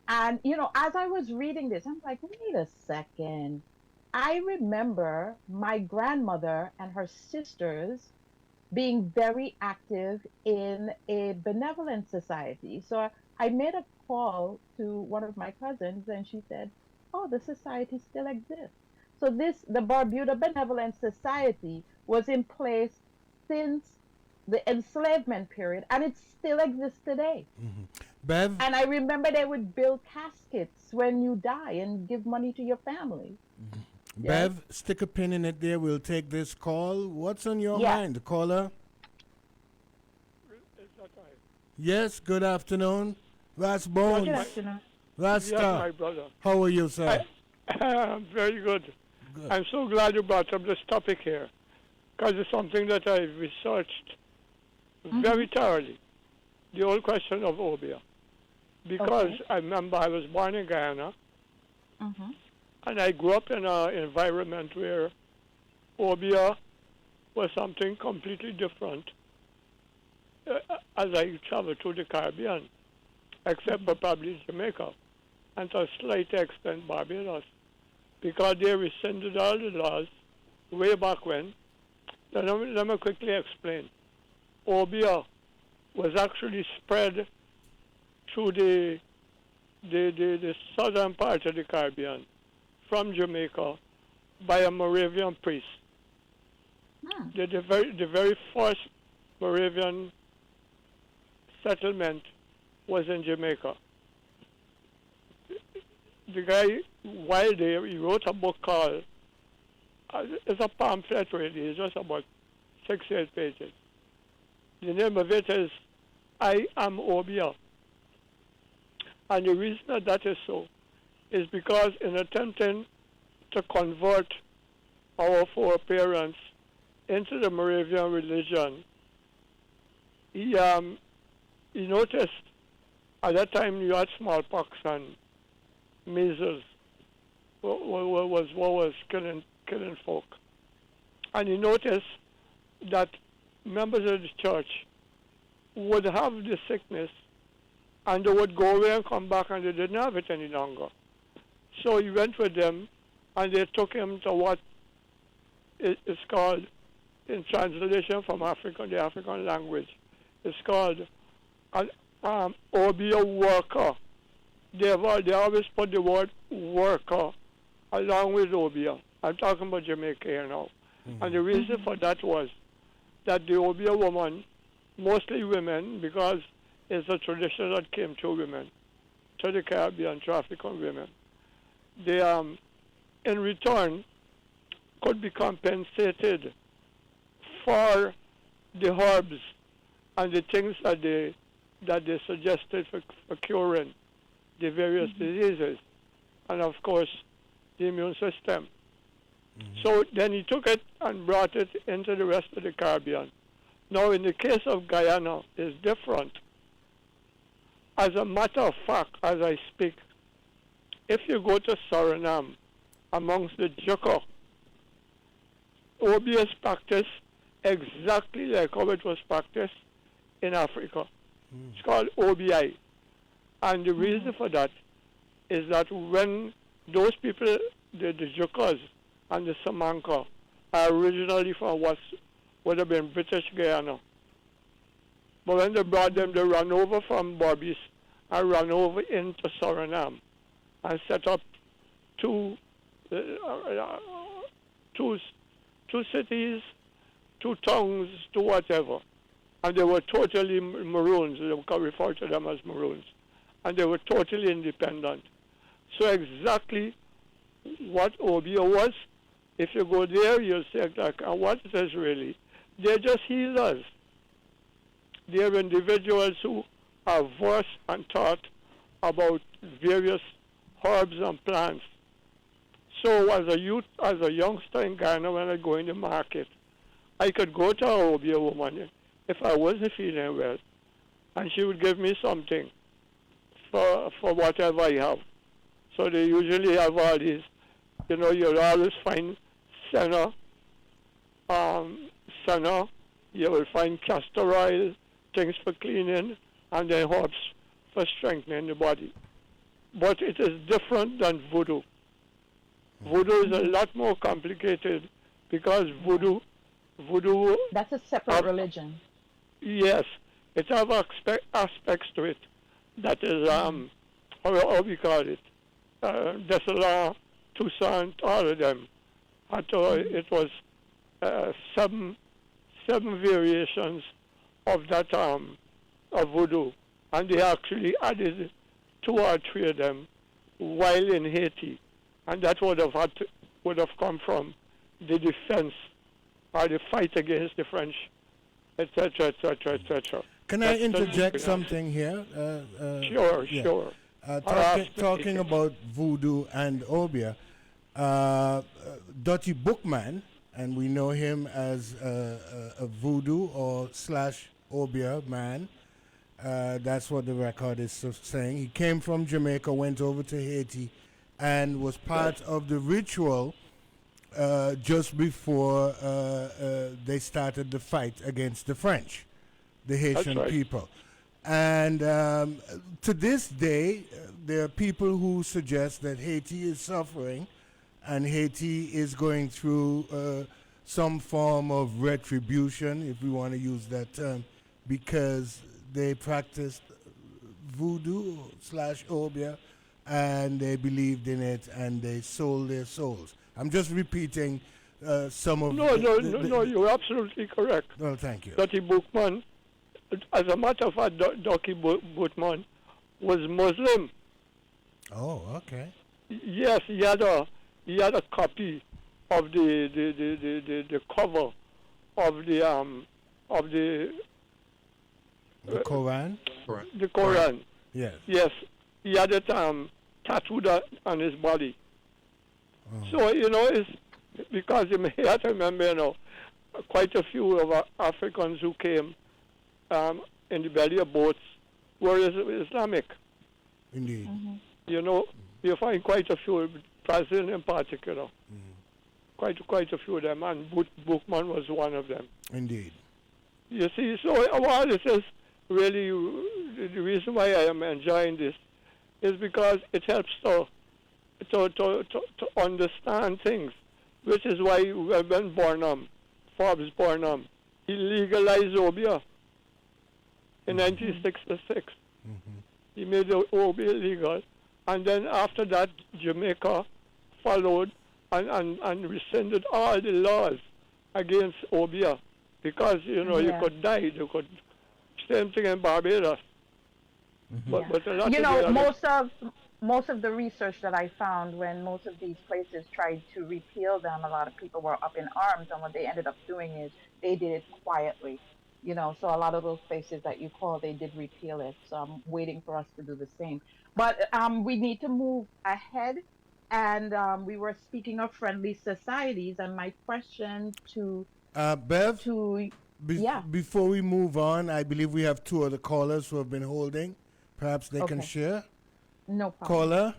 And, as I was reading this, I'm like, wait a second. I remember my grandmother and her sisters being very active in a benevolent society. So I made a call to one of my cousins, and she said, oh, the society still exists. So the Barbuda Benevolent Society was in place since the enslavement period, and it still exists today. Mm-hmm. Bev? And I remember they would build caskets when you die and give money to your family. Mm-hmm. Bev, stick a pin in it there. We'll take this call. What's on your mind, caller? Yes, good afternoon. Rasbone. Good afternoon. Rasta. Yes, my brother. How are you, sir? Very good. I'm so glad you brought up this topic here, because it's something that I've researched very thoroughly, the whole question of Obia. Because I remember I was born in Guyana, and I grew up in an environment where Obia was something completely different as I traveled to the Caribbean, except for probably Jamaica, and to a slight extent Barbados, because they rescinded all the laws way back when. Let me quickly explain. Obia was actually spread through the southern part of the Caribbean from Jamaica by a Moravian priest. The very first Moravian settlement was in Jamaica. The guy, while there, he wrote a book called, it's a pamphlet really, it's just about 6-8 pages. The name of it is I Am Obia. And the reason that is so is because in attempting to convert our foreparents into the Moravian religion, he noticed at that time you had smallpox and measles was what was killing folk. And he noticed that members of the church would have the sickness and they would go away and come back and they didn't have it any longer. So he went with them and they took him to what is called, in translation from the African language, it's called an Obia worker. They always put the word worker along with Obia. I'm talking about Jamaica here now. And the reason for that was that the Obia woman, mostly women, because it's a tradition that came to women, to the Caribbean, to African women, they, in return, could be compensated for the herbs and the things that they suggested for curing the various diseases, and of course the immune system. So then he took it and brought it into the rest of the Caribbean. Now in the case of Guyana, it's different. As a matter of fact, as I speak, if you go to Suriname, amongst the Jukka, Obia is practiced exactly like how it was practiced in Africa. It's called OBI. And the reason for that is that when those people, the Jukkas and the Samanka, are originally from what would have been British Guyana. But when they brought them, they ran over from Berbice and ran over into Suriname and set up two cities, 2 towns, 2 whatever. And they were totally Maroons. They would refer to them as Maroons. And they were totally independent. So exactly what Obia was, if you go there, you'll say, like, what it is really, they're just healers. They are individuals who are versed and taught about various herbs and plants. So as a youth, as a youngster in Ghana, when I go in the market, I could go to a Obia woman if I wasn't feeling well, and she would give me something for whatever I have. So they usually have all these, you'll always find senna, you will find castor oil, things for cleaning, and then herbs for strengthening the body. But it is different than voodoo. Voodoo is a lot more complicated because voodoo. That's a separate religion. Yes, it has aspects to it. That is how we call it. Desola, Toussaint, all of them. It was seven variations of that of voodoo, and they actually added 2 or 3 of them while in Haiti, and that would have come from the defense or the fight against the French, etc., etc., etc. Can I interject something here? Sure. Talking about voodoo and Obia, Dottie Bookman, and we know him as a voodoo or / Obia man. That's what the record is saying. He came from Jamaica, went over to Haiti, and was part of the ritual just before they started the fight against the French, the Haitian people. And to this day, there are people who suggest that Haiti is suffering and Haiti is going through some form of retribution, if we want to use that term, because they practiced voodoo / Obia, and they believed in it, and they sold their souls. I'm just repeating some of No, you're absolutely correct. Well, thank you. Dottie Bookman, as a matter of fact, Dottie Bookman was Muslim. Oh, okay. Yes, he had a copy of the cover of the Quran. The Quran. Yes. Yes, he had it tattooed on his body. Oh. So it's because you may have to remember, quite a few of our Africans who came in the belly of boats were Islamic. Indeed. You find quite a few, Brazil in particular. Quite a few of them, and Bookman was one of them. Indeed. You see, so while this is really the reason why I am enjoying this is because it helps to understand things, which is why when Forbes Burnham, he legalized Obia in 1966. He made the Obia legal, and then after that, Jamaica followed and rescinded all the laws against Obia, because you could die. You could same thing in Barbados. But a lot most of the research that I found, when most of these places tried to repeal them, a lot of people were up in arms, and what they ended up doing is they did it quietly. So a lot of those places that you call, they did repeal it. So I'm waiting for us to do the same. But we need to move ahead. And we were speaking of friendly societies, and my question to Bev, before we move on, I believe we have 2 other callers who have been holding. Perhaps they can share. No problem.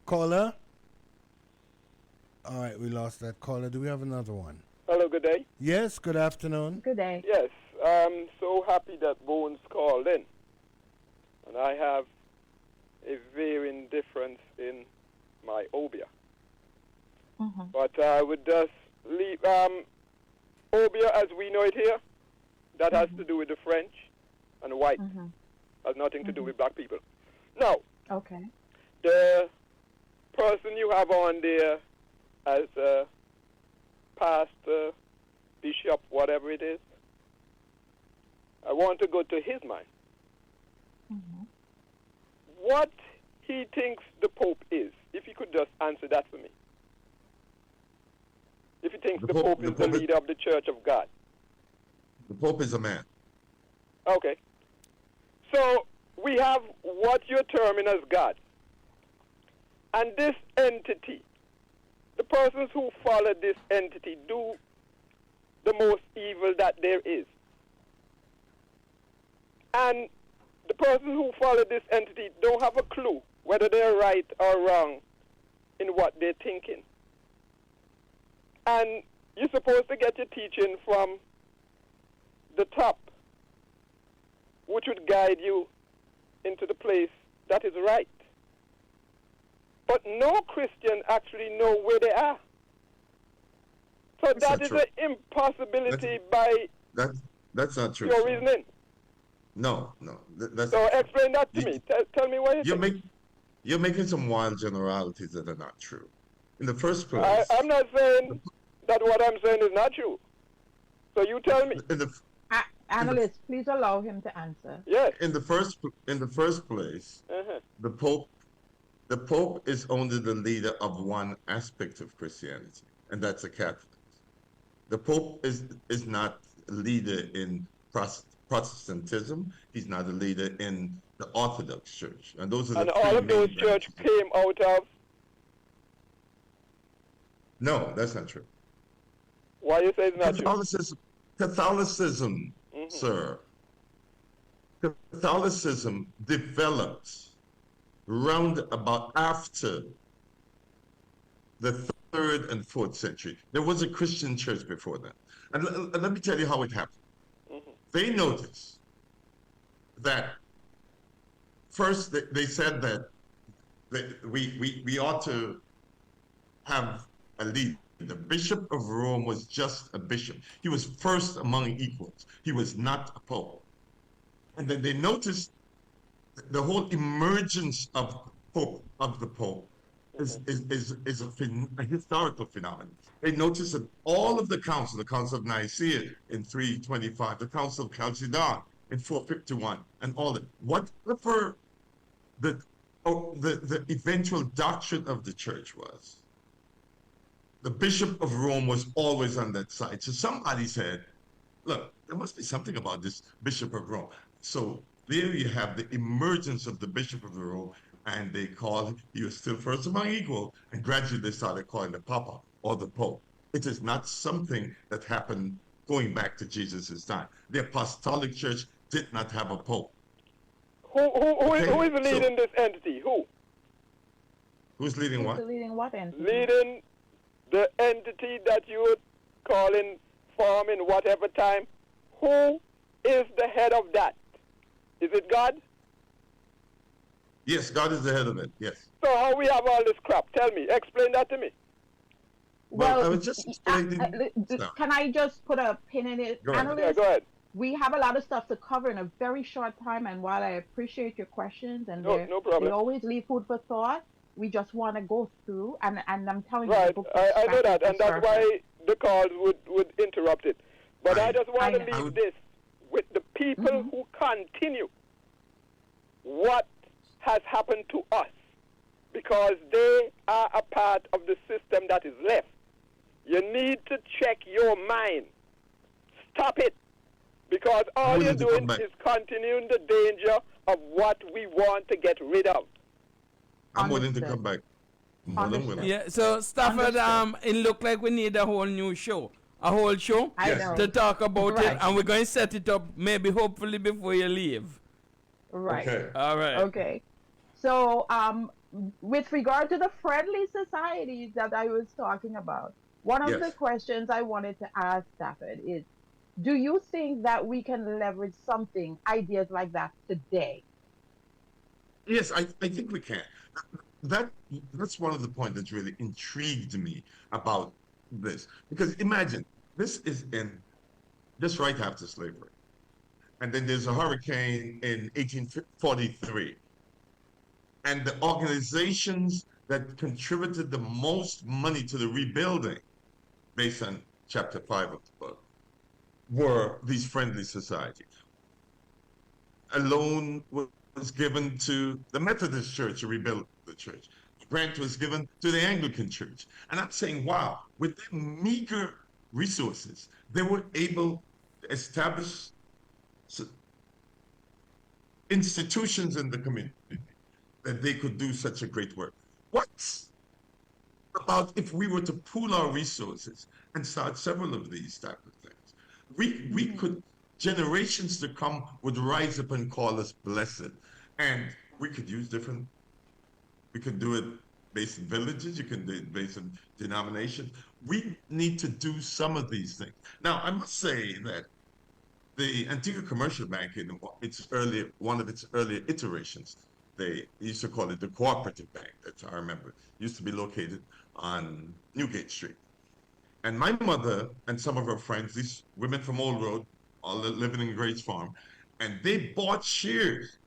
Caller. All right, we lost that caller. Do we have another one? Hello, good day. Yes, good afternoon. Good day. Yes, I'm so happy that Bones called in. And I have a varying difference in my Obia. But I would just leave Obia as we know it here. That has to do with the French and white. Has nothing to do with black people. Now, the person you have on there as a pastor, bishop, whatever it is, I want to go to his mind. What he thinks the Pope is, if he could just answer that for me. If he thinks the Pope is the leader of the Church of God. The Pope is a man. Okay. So we have what you're terming as God. And this entity, the persons who follow this entity do the most evil that there is. And the persons who follow this entity don't have a clue whether they're right or wrong in what they're thinking. And you're supposed to get your teaching from the top, which would guide you into the place that is right. But no Christian actually know where they are. So that is an impossibility by That's not true. your reasoning. No. That's So explain that to me. Tell me what you think. You're making some wild generalities that are not true. In the first place, I'm not saying that what I'm saying is not true. So you tell me. Analyst, please allow him to answer. Yes. In the first place, the Pope is only the leader of one aspect of Christianity, and that's the Catholics. The Pope is not a leader in Protestantism. He's not a leader in the Orthodox Church, and those are And the all three of those main church came out of. No, that's not true. Why you say it's not true? Catholicism, sir. Catholicism developed round about after the 3rd and 4th century. There was a Christian church before that. And let me tell you how it happened. They noticed that first they said that we ought to have a leader. The Bishop of Rome was just a bishop. He was first among equals. He was not a pope. And then they noticed the whole emergence of the pope is a historical phenomenon. They noticed that all of the councils, the Council of Nicaea in 325, the Council of Chalcedon in 451, and all that, whatever the eventual doctrine of the church was, the Bishop of Rome was always on that side. So somebody said, look, there must be something about this Bishop of Rome. So there you have the emergence of the Bishop of Rome, and they called, he was still first among equal, and gradually they started calling the Papa or the Pope. It is not something that happened going back to Jesus' time. The Apostolic Church did not have a Pope. Who is leading this entity? Who? Who's leading what? Leading what entity? Leading the entity that you would call in form in whatever time. Who is the head of that? Is it God? Yes, God is the head of it, yes. So how we have all this crap? Tell me. Explain that to me. Well, I was just explaining. Can I just put a pin in it? Go ahead. Analyst, Yeah, go ahead. we have a lot of stuff to cover in a very short time, and while I appreciate your questions and No problem. they always leave food for thought, we just want to go through, and I'm telling you, the Right, book I know that, and that's started. why the calls would interrupt it. But I just want to leave this with the people who continue what has happened to us, because they are a part of the system that is left. You need to check your mind. Stop it. Because all you're doing is continuing the danger of what we want to get rid of. I'm willing to come back. More than willing. Yeah, so Stafford, it looked like we need a whole new show. A whole show to talk about it, and we're going to set it up maybe hopefully before you leave. Right. Okay. All right. Okay. So, with regard to the friendly societies that I was talking about, one of the questions I wanted to ask Stafford is, do you think that we can leverage ideas like that today? Yes, I think we can. That's one of the points that's really intrigued me about this. Because imagine, this is just right after slavery. And then there's a hurricane in 1843. And the organizations that contributed the most money to the rebuilding, based on chapter 5 of the book, were these friendly societies. A loan was given to the Methodist Church to rebuild the church. A grant was given to the Anglican Church. And I'm saying, wow, with their meager resources, they were able establish institutions in the community that they could do such a great work. What about if we were to pool our resources and start several of these type of things? We could, generations to come would rise up and call us blessed. And we could use different, we could do it based in villages, you can do it based on denominations. We need to do some of these things. Now, I must say that the Antigua Commercial Bank, in one of its earlier iterations, they used to call it the Cooperative Bank, that I remember, used to be located on Newgate Street. And my mother and some of her friends, these women from Old Road, all living in Grace Farm, and they bought shares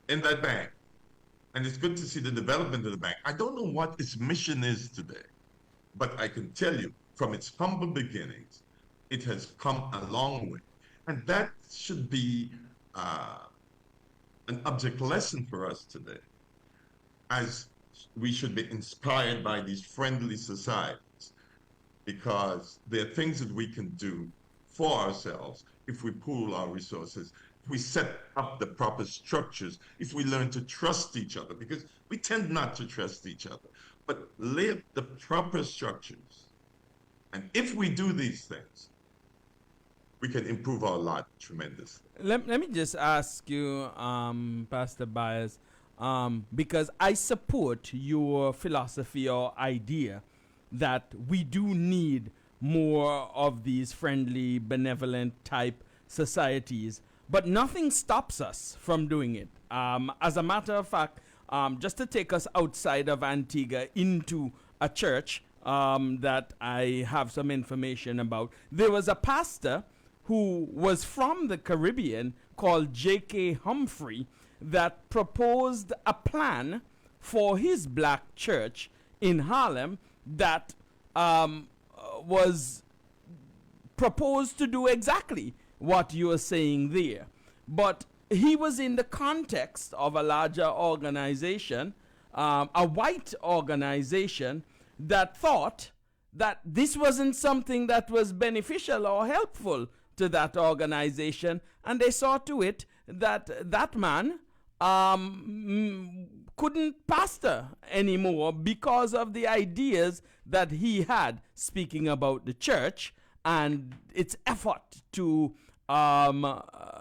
in that bank. And it's good to see the development of the bank. I don't know what its mission is today, but I can tell you from its humble beginnings, it has come a long way. And that should be an object lesson for us today, as we should be inspired by these friendly societies, because there are things that we can do for ourselves if we pool our resources, if we set up the proper structures, if we learn to trust each other, because we tend not to trust each other, but lay up the proper structures. And if we do these things, we can improve our life tremendously. Let me just ask you, Pastor Byers, because I support your philosophy or idea that we do need more of these friendly, benevolent type societies, but nothing stops us from doing it. As a matter of fact, just to take us outside of Antigua into a church that I have some information about, there was a pastor who was from the Caribbean called J.K. Humphrey that proposed a plan for his black church in Harlem that was proposed to do exactly what you are saying there. But he was in the context of a larger organization, a white organization that thought that this wasn't something that was beneficial or helpful to that organization, and they saw to it that that man couldn't pastor anymore because of the ideas that he had, speaking about the church and its effort to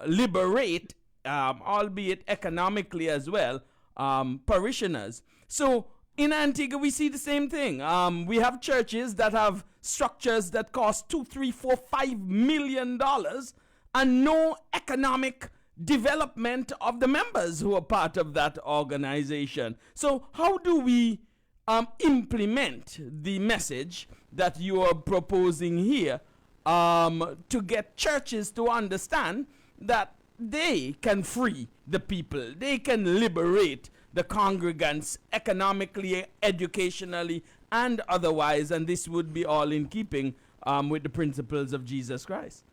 liberate, albeit economically as well, parishioners. So in Antigua, we see the same thing. We have churches that have structures that cost $2, $3, $4, $5 million and no economic development of the members who are part of that organization. So how do we implement the message that you are proposing here to get churches to understand that they can free the people, they can liberate the congregants economically, educationally, and otherwise, and this would be all in keeping with the principles of Jesus Christ?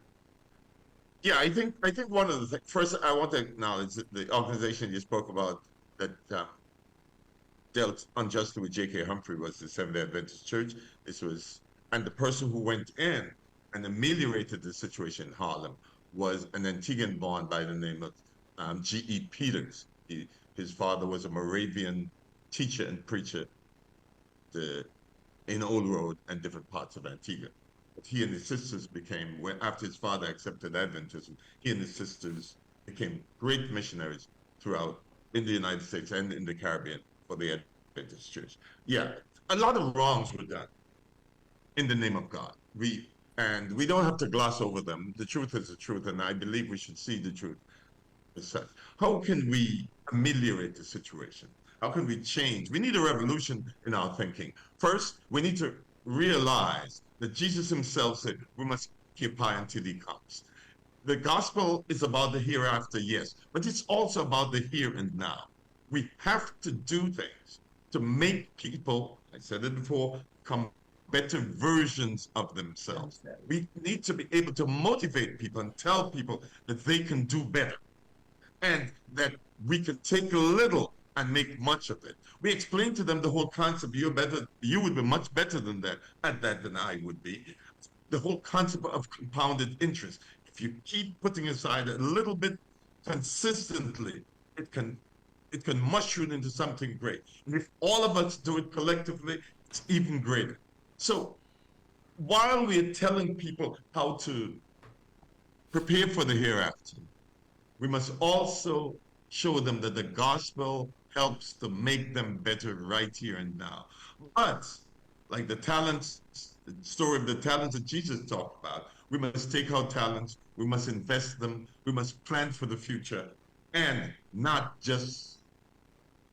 Yeah, I think one of the things, first I want to acknowledge that the organization you spoke about that dealt unjustly with J.K. Humphrey was the Seventh-day Adventist Church. And the person who went in and ameliorated the situation in Harlem was an Antiguan born by the name of G.E. Peters. His father was a Moravian teacher and preacher in Old Road and different parts of Antigua. But he and his sisters became, after his father accepted Adventism, he and his sisters became great missionaries throughout in the United States and in the Caribbean for the Adventist Church. Yeah, a lot of wrongs were done in the name of God. We don't have to gloss over them. The truth is the truth, and I believe we should see the truth as such. How can we ameliorate the situation? How can we change? We need a revolution in our thinking. First, we need to realize that Jesus himself said we must occupy until he comes. The gospel is about the hereafter, yes, but it's also about the here and now. We have to do things to make people, I said it before, come better versions of themselves. We need to be able to motivate people and tell people that they can do better and that we can take a little and make much of it. We explain to them the whole concept. You would be much better than that at that than I would be. the whole concept of compounded interest. If you keep putting aside a little bit consistently, it can mushroom into something great. And if all of us do it collectively, it's even greater. So while we're telling people how to prepare for the hereafter, we must also show them that the gospel helps to make them better right here and now. But like the story of the talents that Jesus talked about, we must take our talents, we must invest them, we must plan for the future, and not just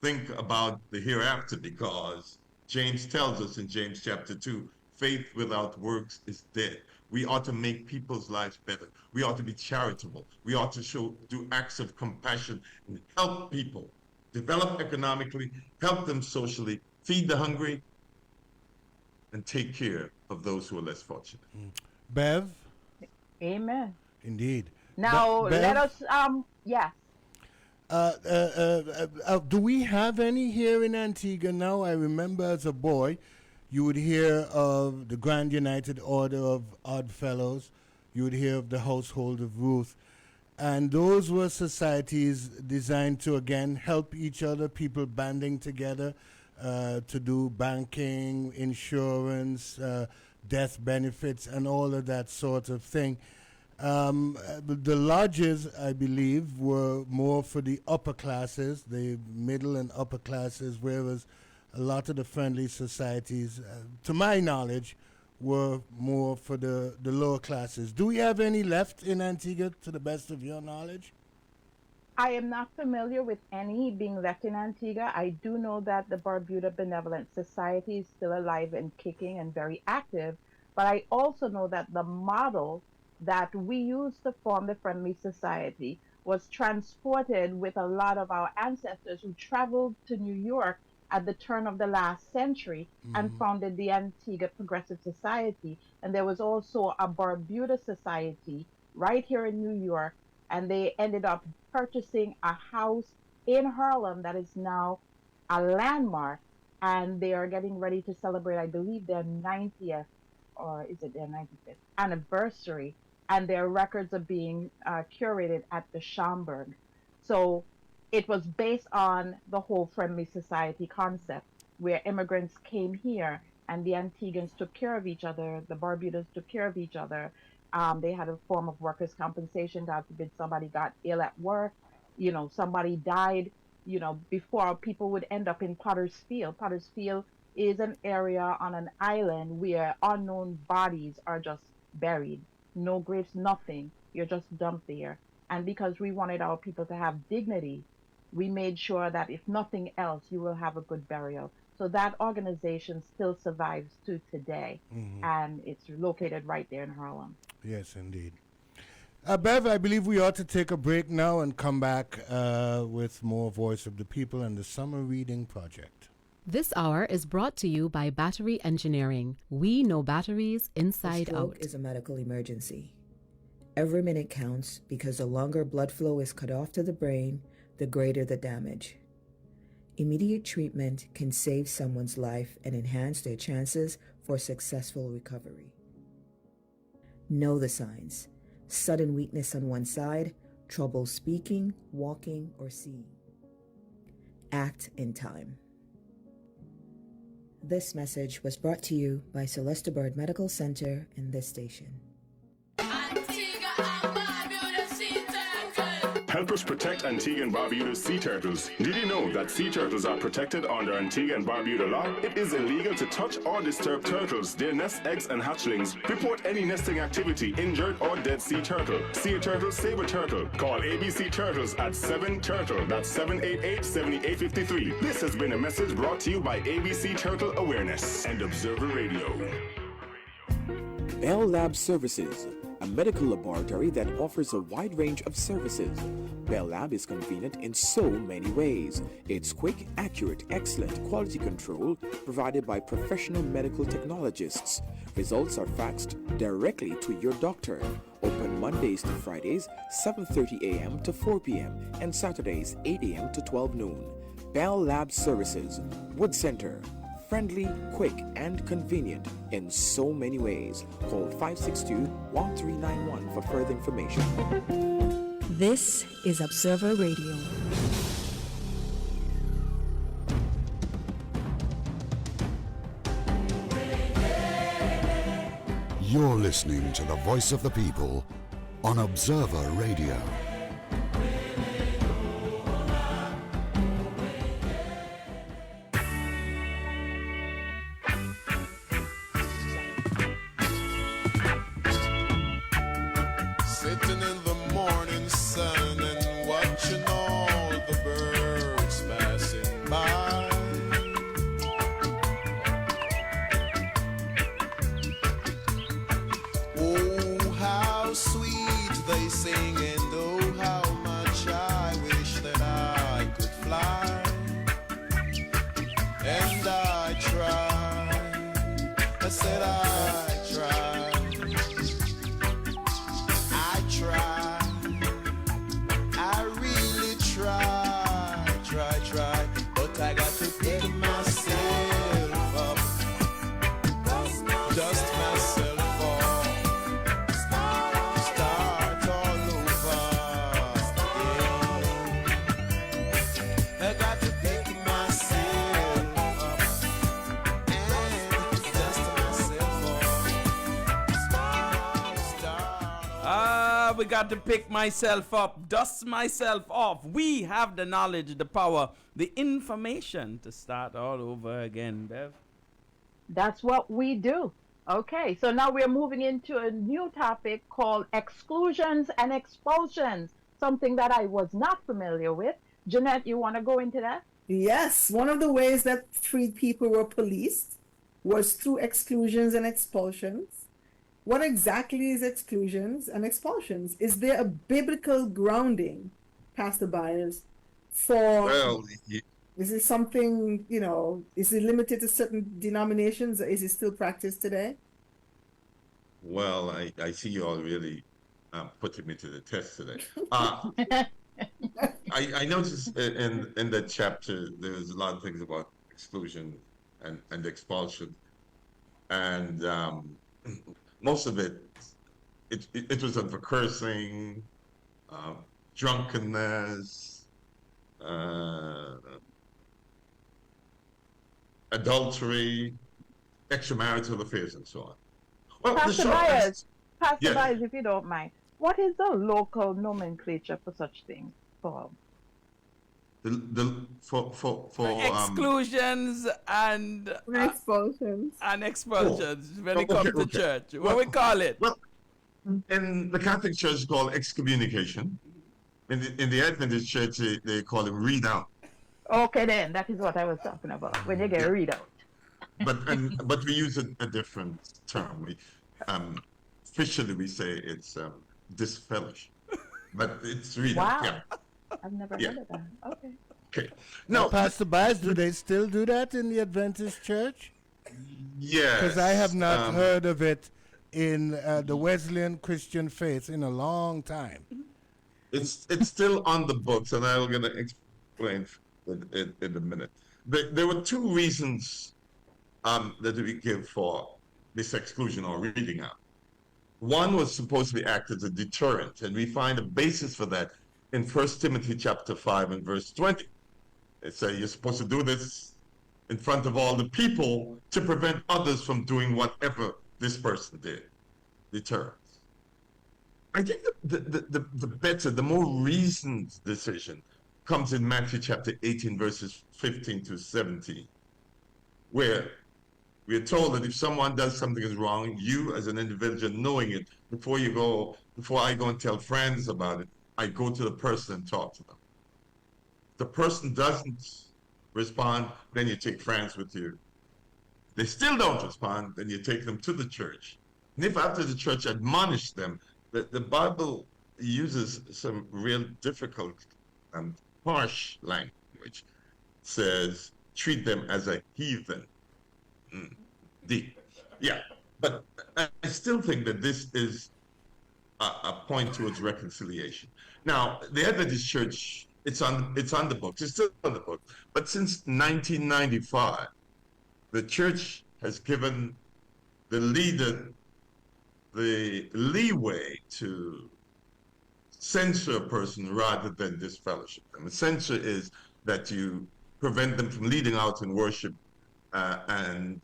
think about the hereafter, because James tells us in James chapter 2, faith without works is dead. We ought to make people's lives better. We ought to be charitable. We ought to do acts of compassion and help people develop economically, help them socially, feed the hungry, and take care of those who are less fortunate. Bev? Amen. Indeed. Now, Bev? let us, yes. Do we have any here in Antigua now? I remember as a boy, you would hear of the Grand United Order of Odd Fellows. You would hear of the Household of Ruth. And those were societies designed to, again, help each other, people banding together to do banking, insurance, death benefits, and all of that sort of thing. The lodges, I believe, were more for the upper classes, the middle and upper classes, whereas a lot of the friendly societies, to my knowledge, were more for the lower classes. Do we have any left in Antigua, to the best of your knowledge? I am not familiar with any being left in Antigua. I do know that the Barbuda Benevolent Society is still alive and kicking and very active, but I also know that the model that we used to form the Friendly Society was transported with a lot of our ancestors who traveled to New York at the turn of the last century and founded the Antigua Progressive Society. And there was also a Barbuda Society right here in New York, and they ended up purchasing a house in Harlem that is now a landmark, and they are getting ready to celebrate, I believe, their 90th, or is it their 95th anniversary, and their records are being curated at the Schomburg. So it was based on the whole Friendly Society concept, where immigrants came here and the Antiguans took care of each other, the Barbudas took care of each other. They had a form of workers' compensation. God forbid somebody got ill at work, somebody died, before people would end up in Potter's Field. Potter's Field is an area on an island where unknown bodies are just buried. No graves, nothing. You're just dumped there. And because we wanted our people to have dignity, we made sure that if nothing else, you will have a good burial. So that organization still survives to today, and it's located right there in Harlem. Yes, indeed. Bev, I believe we ought to take a break now and come back with more Voice of the People and the Summer Reading Project. This hour is brought to you by Battery Engineering. We know batteries inside A stroke out. is a medical emergency. Every minute counts because the longer blood flow is cut off to the brain, the greater the damage. Immediate treatment can save someone's life and enhance their chances for successful recovery. Know the signs: sudden weakness on one side, trouble speaking, walking, or seeing. Act in time. This message was brought to you by Celeste Bird Medical Center and this station. Help us protect Antigua and Barbuda's sea turtles. Did you know that sea turtles are protected under Antigua and Barbuda law? It is illegal to touch or disturb turtles, their nests, eggs, and hatchlings. Report any nesting activity, injured or dead sea turtle. See a turtle, save a turtle. Call ABC Turtles at 7-TURTLE. That's 788-7853. This has been a message brought to you by ABC Turtle Awareness and Observer Radio. Bell Lab Services, a medical laboratory that offers a wide range of services. Bell Lab is convenient in so many ways. It's quick, accurate, excellent quality control provided by professional medical technologists. Results are faxed directly to your doctor. Open Mondays to Fridays, 7:30 a.m. to 4 p.m. and Saturdays, 8 a.m. to 12 noon. Bell Lab Services, Wood Center, Friendly, quick, and convenient in so many ways. Call 562-1391 for further information. This is Observer Radio. You're listening to the voice of the people on Observer Radio. Sitting in the morning sun and watching all the birds passing by. Oh, how sweet they sing, and oh, how much I wish that I could fly. And I try, I said I try. I really try, but I got to pick myself up, dust myself off, start all over again. I got to pick myself up and dust myself off. We got to pick myself up, dust myself off. We have the knowledge, the power, the information to start all over again, Bev. That's what we do. Okay, so now we're moving into a new topic called exclusions and expulsions, something that I was not familiar with. Jeanette, you want to go into that? Yes, one of the ways that freed people were policed was through exclusions and expulsions. What exactly is exclusions and expulsions? Is there a biblical grounding, Pastor Byers, for... Well, is it something, is it limited to certain denominations, or is it still practiced today? Well, I see you all really putting me to the test today. I noticed in that chapter there's a lot of things about exclusion and expulsion, and most of it was for cursing, drunkenness, adultery, extramarital affairs, and so on. Well, Pastor Byers, if you don't mind, what is the local nomenclature for such things, Paul? Exclusions and expulsions. When it comes to church. What we call it? Well, in the Catholic Church, it's called excommunication. In the Adventist Church, they call it read out. Okay, then that is what I was talking about. When you get read out. But we use a different term. We officially we say it's disfellowship, but it's read out. Yeah. I've never heard of that. Okay. Okay. No, Pastor Byers, do they still do that in the Adventist Church? Yes. Because I have not heard of it in the Wesleyan Christian faith in a long time. It's still on the books, and I'm going to explain it in a minute. There were two reasons that we give for this exclusion or reading out. One was supposed to be act as a deterrent, and we find a basis for that in 1 Timothy chapter 5 and verse 20. It says you're supposed to do this in front of all the people to prevent others from doing whatever this person did. Deterrence. I think the more reasoned decision comes in Matthew chapter 18 verses 15 to 17, where we are told that if someone does something is wrong, you as an individual knowing it, before I go and tell friends about it, I go to the person and talk to them. The person doesn't respond, then you take friends with you. They still don't respond, then you take them to the church. And if after the church admonish them, the Bible uses some real difficult and harsh language. It says, treat them as a heathen. Deep. Yeah, but I still think that this is a point towards reconciliation. Now, the Adventist Church, it's on the books. It's still on the books. But since 1995, the church has given the leader the leeway to censor a person rather than disfellowship them. Censor is that you prevent them from leading out in worship and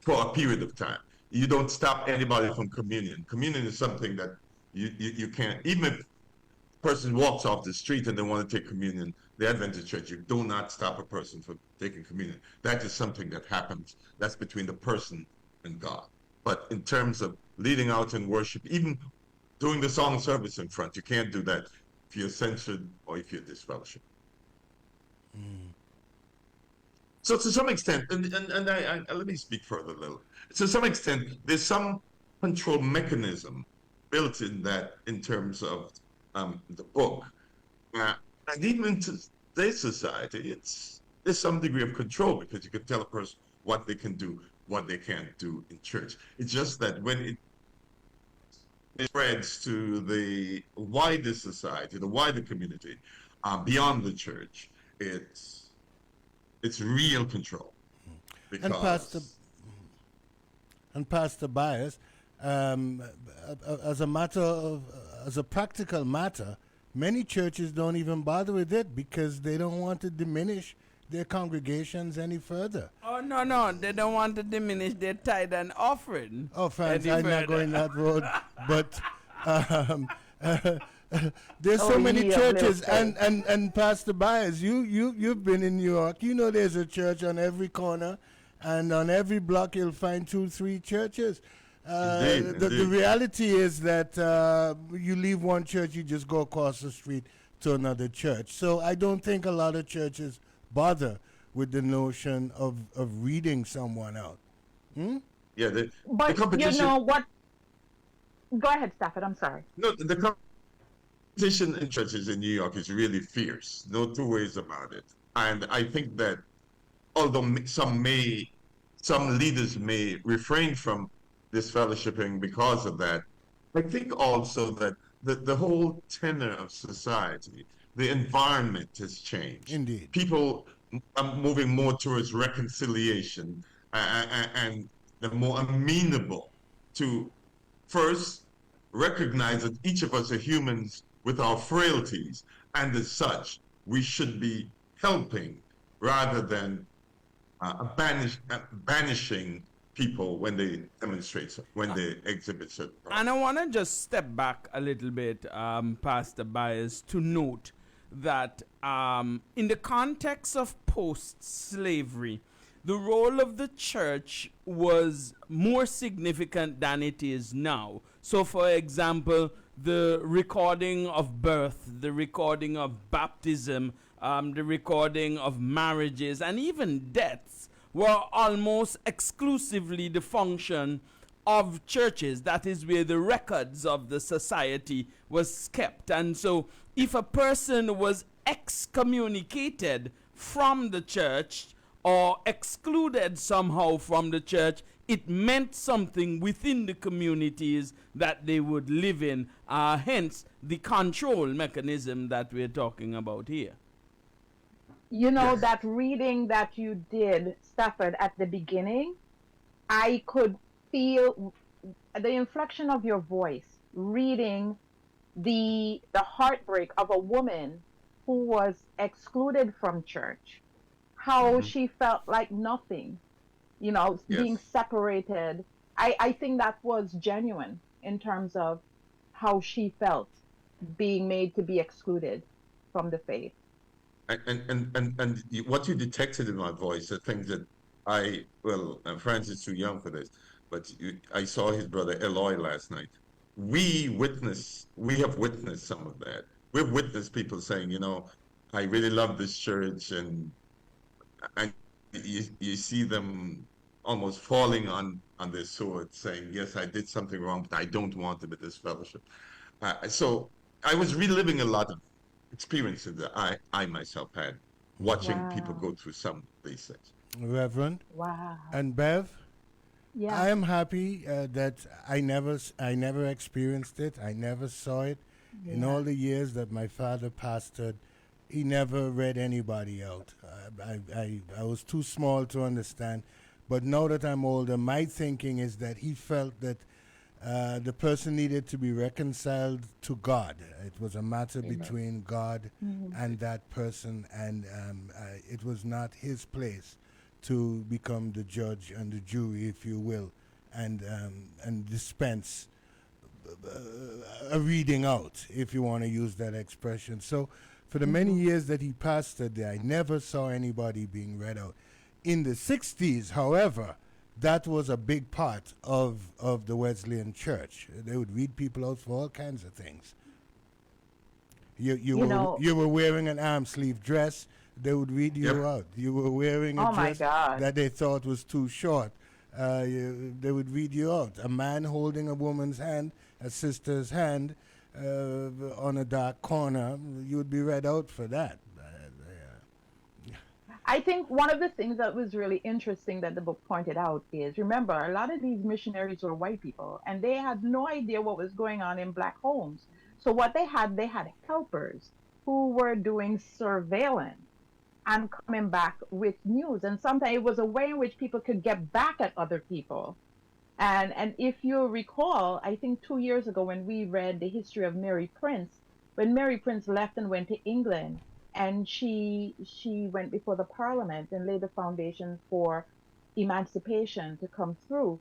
for a period of time. You don't stop anybody from communion. Communion is something that you can't, even if a person walks off the street and they want to take communion, the Adventist Church, you do not stop a person from taking communion. That is something that happens. That's between the person and God. But in terms of leading out in worship, even doing the song service in front, you can't do that if you're censored or if you're disfellowship. So to some extent, and I let me speak further a little. To some extent, there's some control mechanism built in that in terms of the book. And even in today's society, there's some degree of control because you can tell a person what they can do, what they can't do in church. It's just that when it spreads to the wider society, the wider community, beyond the church, it's real control. Because and Pastor Byers, as a practical matter, many churches don't even bother with it because they don't want to diminish their congregations any further. Oh, no, they don't want to diminish their tithe and offering. Oh, friends, I'm not going that road, but there's so many churches, and Pastor Byers, you've been in New York. You know there's a church on every corner, and on every block you'll find 2-3 churches. The reality is that you leave one church, you just go across the street to another church. So I don't think a lot of churches bother with the notion of reading someone out. Yeah, but the competition. You know what? Go ahead, Stafford. I'm sorry. No, the competition in churches in New York is really fierce. No two ways about it. And I think that although some leaders may refrain from disfellowshipping because of that, I think also that the whole tenor of society, the environment has changed. Indeed. People are moving more towards reconciliation and they're more amenable to first recognize that each of us are humans with our frailties, and as such, we should be helping rather than banishing people when they demonstrate, when they exhibit certain problems. And I want to just step back a little bit, Pastor Byers, to note that in the context of post-slavery, the role of the church was more significant than it is now. So, for example, the recording of birth, the recording of baptism, the recording of marriages, and even deaths were almost exclusively the function of churches. That is where the records of the society was kept. And so if a person was excommunicated from the church or excluded somehow from the church, it meant something within the communities that they would live in. Hence the control mechanism that we're talking about here. You know, that reading that you did, Stafford, at the beginning, I could feel the inflection of your voice reading the heartbreak of a woman who was excluded from church, how she felt like nothing, you know, being separated. I think that was genuine in terms of how she felt being made to be excluded from the faith. And what you detected in my voice, the things that Francis is too young for this, but I saw his brother Eloy last night. We have witnessed some of that. We've witnessed people saying, you know, I really love this church, and you see them almost falling on their sword, saying, yes, I did something wrong, but I don't want to be disfellowship. So I was reliving a lot of experiences that I myself had watching people go through some of these things. Reverend. Wow. And Bev. Yeah. I am happy that I never experienced it. I never saw it in all the years that my father pastored he never read anybody out. I was too small to understand. But now that I'm older, my thinking is that he felt that the person needed to be reconciled to God. It was a matter Amen. between God Mhm. and that person, and it was not his place to become the judge and the jury, if you will, and dispense a reading out, if you want to use that expression. So for the many years that he pastored there, I never saw anybody being read out. In the 60s, however, that was a big part of the Wesleyan Church. They would read people out for all kinds of things. You were wearing an arm sleeve dress, they would read you out. You were wearing a Oh my dress God. that they thought was too short. They would read you out. A man holding a woman's hand, a sister's hand, on a dark corner, you would be read out for that. I think one of the things that was really interesting that the book pointed out is, remember, a lot of these missionaries were white people, and they had no idea what was going on in black homes. So what they had helpers who were doing surveillance and coming back with news. And sometimes it was a way in which people could get back at other people. And if you recall, I think 2 years ago when we read the history of Mary Prince, when Mary Prince left and went to England, and she went before the Parliament and laid the foundation for emancipation to come through.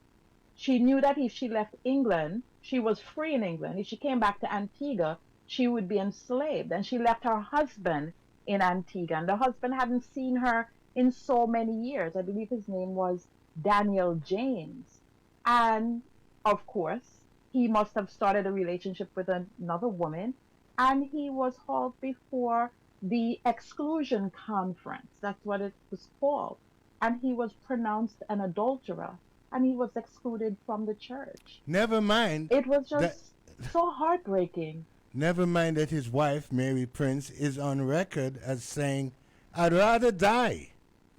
She knew that if she left England, she was free in England. If she came back to Antigua, she would be enslaved. And she left her husband in Antigua. And the husband hadn't seen her in so many years. I believe his name was Daniel James. And of course, he must have started a relationship with another woman. And he was hauled before the Exclusion Conference. That's what it was called. And he was pronounced an adulterer. And he was excluded from the church. Never mind. It was just so heartbreaking. Never mind that his wife, Mary Prince, is on record as saying, I'd rather die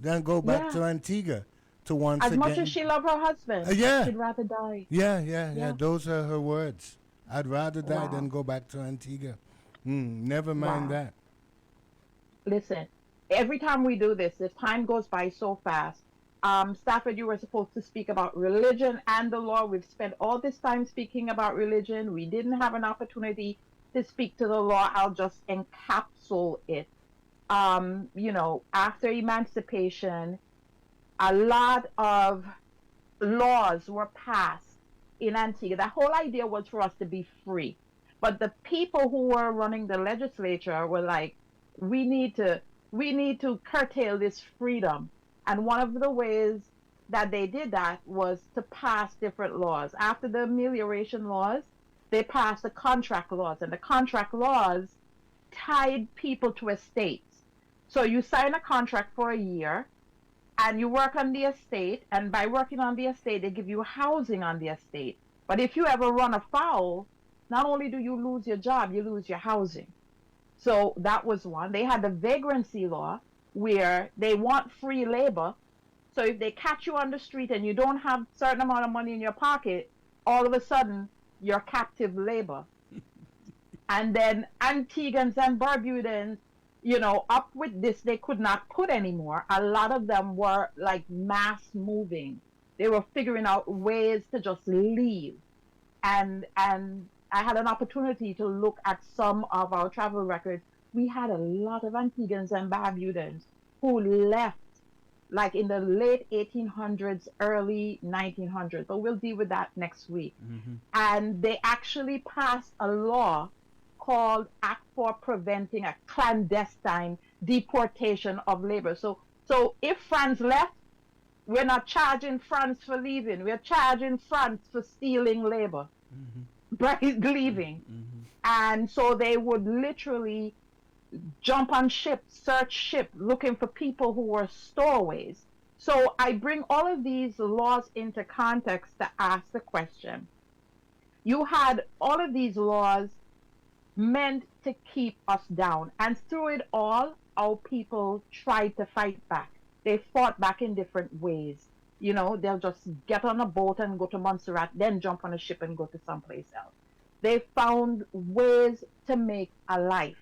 than go back to Antigua to once As again. much as she loved her husband, yeah. she'd rather die. Yeah. Those are her words. I'd rather die Wow. than go back to Antigua. Never mind Wow. that. Listen, every time we do this, the time goes by so fast. Stafford, you were supposed to speak about religion and the law. We've spent all this time speaking about religion. We didn't have an opportunity to speak to the law. I'll just encapsulate it. After emancipation, a lot of laws were passed in Antigua. The whole idea was for us to be free. But the people who were running the legislature were like, we need to curtail this freedom. And one of the ways that they did that was to pass different laws. After the amelioration laws, they passed the contract laws. And the contract laws tied people to estates. So you sign a contract for a year, and you work on the estate. And by working on the estate, they give you housing on the estate. But if you ever run afoul, not only do you lose your job, you lose your housing. So that was one. They had the vagrancy law, where they want free labor. So if they catch you on the street and you don't have a certain amount of money in your pocket, all of a sudden you're captive labor. And then Antiguans and Barbudans, up with this, they could not put anymore. A lot of them were like mass moving. They were figuring out ways to just leave. And I had an opportunity to look at some of our travel records. We had a lot of Antiguans and Barbudans who left like in the late 1800s, early 1900s. But we'll deal with that next week. Mm-hmm. And they actually passed a law called Act for Preventing a Clandestine Deportation of Labor. So if France left, we're not charging France for leaving. We're charging France for stealing labor, by leaving. And so they would literally jump on ships, search ships, looking for people who were stowaways. So I bring all of these laws into context to ask the question. You had all of these laws meant to keep us down. And through it all, our people tried to fight back. They fought back in different ways. They'll just get on a boat and go to Montserrat, then jump on a ship and go to someplace else. They found ways to make a life.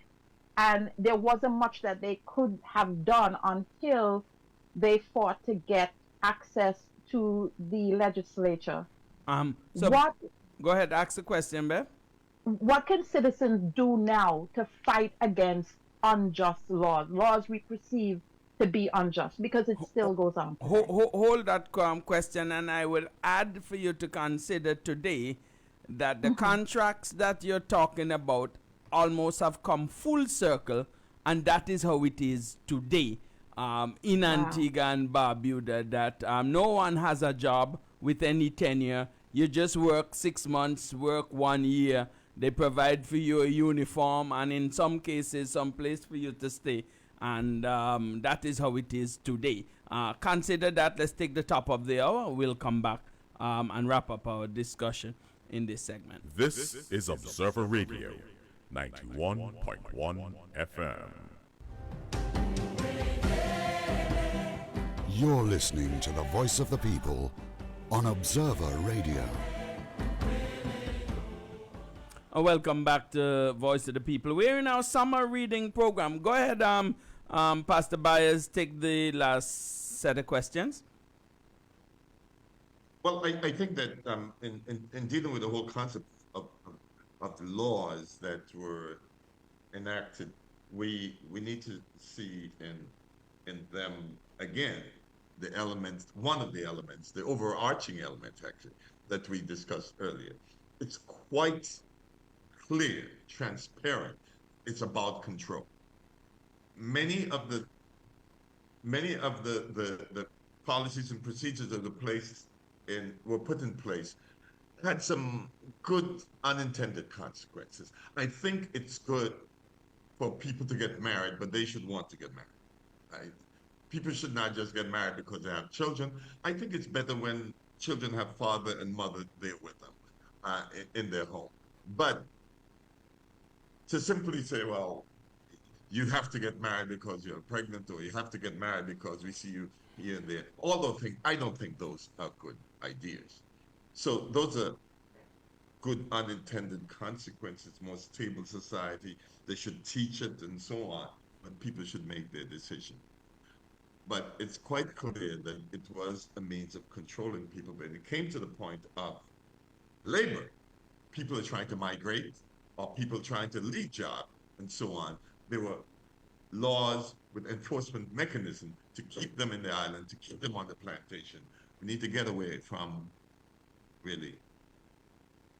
and there wasn't much that they could have done until they fought to get access to the legislature. So What go ahead, ask the question, Bev. what can citizens do now to fight against unjust laws we perceive to be unjust, because it still goes on today? Hold that question, and I will add for you to consider today that the contracts that you're talking about almost have come full circle, and that is how it is today in Antigua and Barbuda, that no one has a job with any tenure. You just work 6 months, work 1 year. They provide for you a uniform, and in some cases, some place for you to stay. And that is how it is today. Consider that. Let's take the top of the hour. We'll come back and wrap up our discussion in this segment. This is Observer Radio, 91.1 FM. You're listening to the voice of the people on Observer Radio. Welcome back to Voice of the People. We're in our summer reading program. Go ahead, Pastor Byers, take the last set of questions. Well, I think that in dealing with the whole concept of the laws that were enacted, we need to see in them again the elements, one of the elements, the overarching element actually that we discussed earlier. It's quite clear, transparent. It's about control. Many of the policies and procedures that were put in place had some good unintended consequences. I think it's good for people to get married, but they should want to get married. Right? People should not just get married because they have children. I think it's better when children have father and mother there with them in their home. But to simply say, well, you have to get married because you're pregnant, or you have to get married because we see you here and there, all those things, I don't think those are good ideas. So those are good unintended consequences. More stable society, they should teach it and so on, but people should make their decision. But it's quite clear that it was a means of controlling people. When it came to the point of labor, people are trying to migrate, or people trying to leave jobs and so on. There were laws with enforcement mechanism to keep them in the island, to keep them on the plantation. We need to get away from really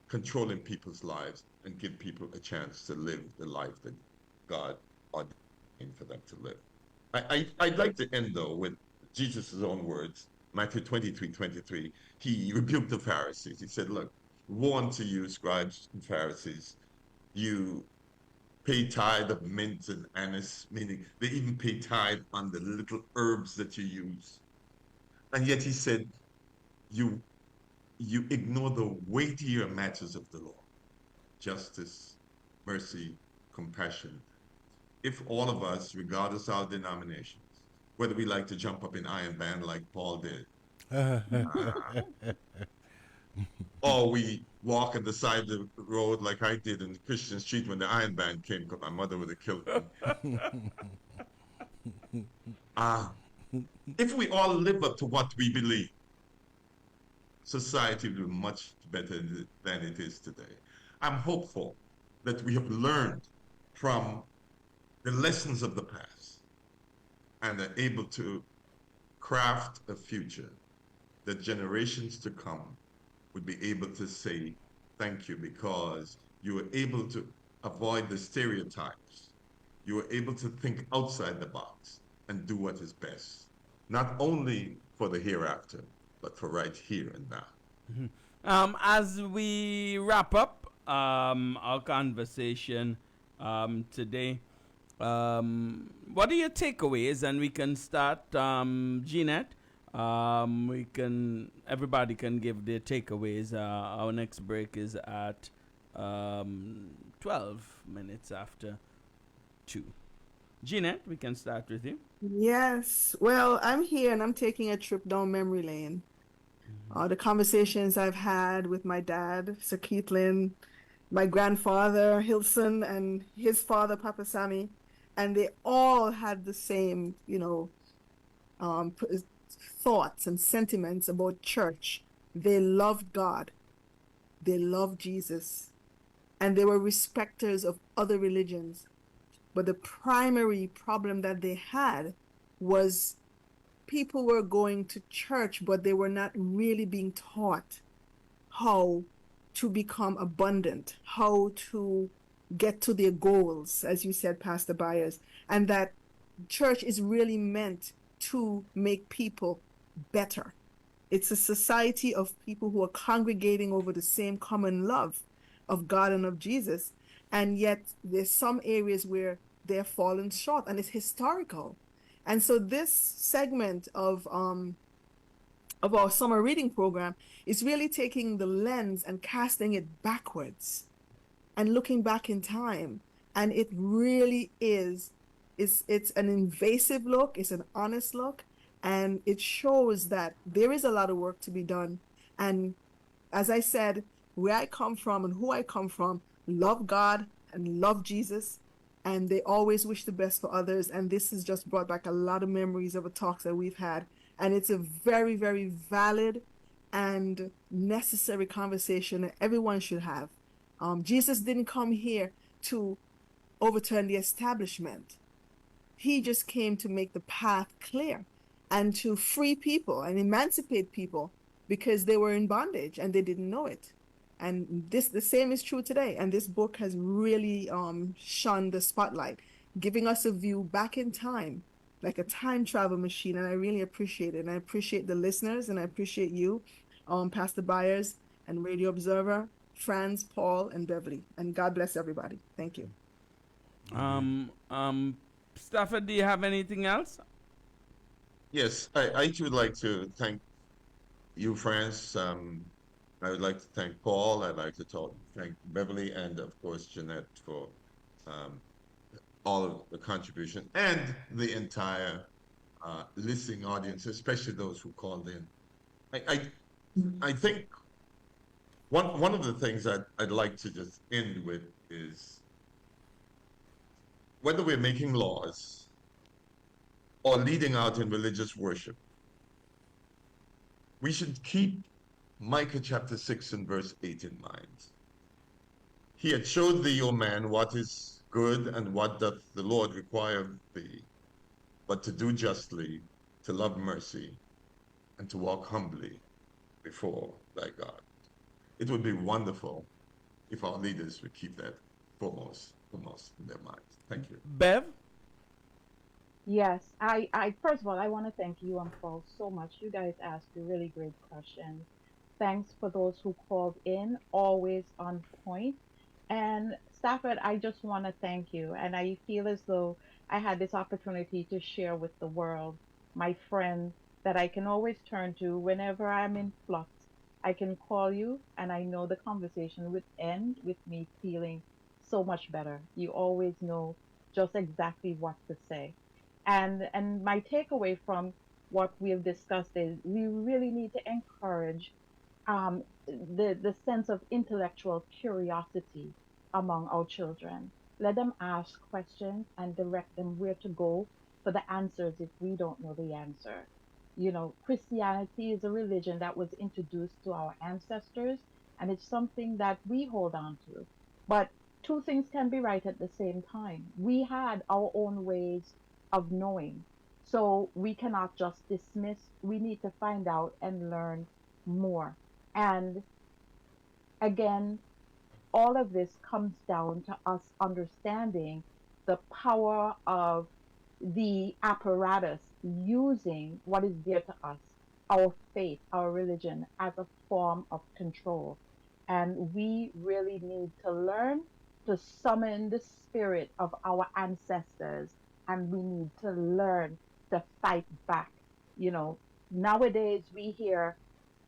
controlling people's lives and give people a chance to live the life that God ordained for them to live. I'd like to end, though, with Jesus' own words, Matthew 23:23. He rebuked the Pharisees. He said, look, woe unto you, scribes and Pharisees. You pay tithe of mint and anise, meaning they even pay tithe on the little herbs that you use. And yet he said, you ignore the weightier matters of the law: justice, mercy, compassion. If all of us, regardless of our denominations, whether we like to jump up in Iron Band like Paul did, or we walk on the side of the road like I did in Christian Street when the Iron Band came, because my mother would have killed me. If we all live up to what we believe, society will be much better than it is today. I'm hopeful that we have learned from the lessons of the past and are able to craft a future that generations to come would be able to say thank you, because you were able to avoid the stereotypes. You were able to think outside the box and do what is best, not only for the hereafter, but for right here and now. As we wrap up our conversation today, what are your takeaways? And we can start, Jeanette. Everybody can give their takeaways. Our next break is at 12 minutes after 2. Jeanette, we can start with you. Yes. Well, I'm here and I'm taking a trip down memory lane. The conversations I've had with my dad, Sir Keithlin, my grandfather, Hilson, and his father, Papa Sammy. and they all had the same, thoughts and sentiments about church. They loved God, they loved Jesus, and they were respecters of other religions. But the primary problem that they had was people were going to church, but they were not really being taught how to become abundant, how to get to their goals, as you said, Pastor Byers, and that church is really meant to make people better. It's a society of people who are congregating over the same common love of God and of Jesus, and yet there's some areas where they're fallen short, and it's historical. And so this segment of our summer reading program is really taking the lens and casting it backwards and looking back in time. And it really is, it's an invasive look, it's an honest look, and it shows that there is a lot of work to be done. And as I said, where I come from and who I come from, love God and love Jesus, and they always wish the best for others. And this has just brought back a lot of memories of the talks that we've had. And it's a very, very valid and necessary conversation that everyone should have. Jesus didn't come here to overturn the establishment. He just came to make the path clear and to free people and emancipate people because they were in bondage and they didn't know it. And the same is true today. And this book has really shone the spotlight, giving us a view back in time, like a time travel machine. And I really appreciate it. And I appreciate the listeners, and I appreciate you, Pastor Byers and Radio Observer, Franz, Paul, and Beverly. And God bless everybody. Thank you. Stafford, do you have anything else? Yes, I too would like to thank you, Franz. I would like to thank Paul. I'd like to thank Beverly and, of course, Jeanette for all of the contribution and the entire listening audience, especially those who called in. I think one of the things I'd like to just end with is whether we're making laws or leading out in religious worship, we should keep Micah chapter 6 and verse 8 in mind. He had showed thee, O man, what is good and what doth the Lord require of thee, but to do justly, to love mercy, and to walk humbly before thy God. It would be wonderful if our leaders would keep that foremost in their minds. Thank you. Bev? Yes, I first of all, I want to thank you and Paul so much. You guys asked a really great questions. Thanks for those who called in, always on point. And Stafford, I just want to thank you. And I feel as though I had this opportunity to share with the world, my friend that I can always turn to whenever I'm in flux. I can call you, and I know the conversation would end with me feeling so much better. You always know just exactly what to say. And my takeaway from what we've discussed is we really need to encourage the sense of intellectual curiosity among our children. Let them ask questions and direct them where to go for the answers if we don't know the answer. You know, Christianity is a religion that was introduced to our ancestors, and it's something that we hold on to. But two things can be right at the same time. We had our own ways of knowing, so we cannot just dismiss. We need to find out and learn more. And again, all of this comes down to us understanding the power of the apparatus using what is dear to us, our faith, our religion, as a form of control. And we really need to learn to summon the spirit of our ancestors, and we need to learn to fight back. You know, nowadays we hear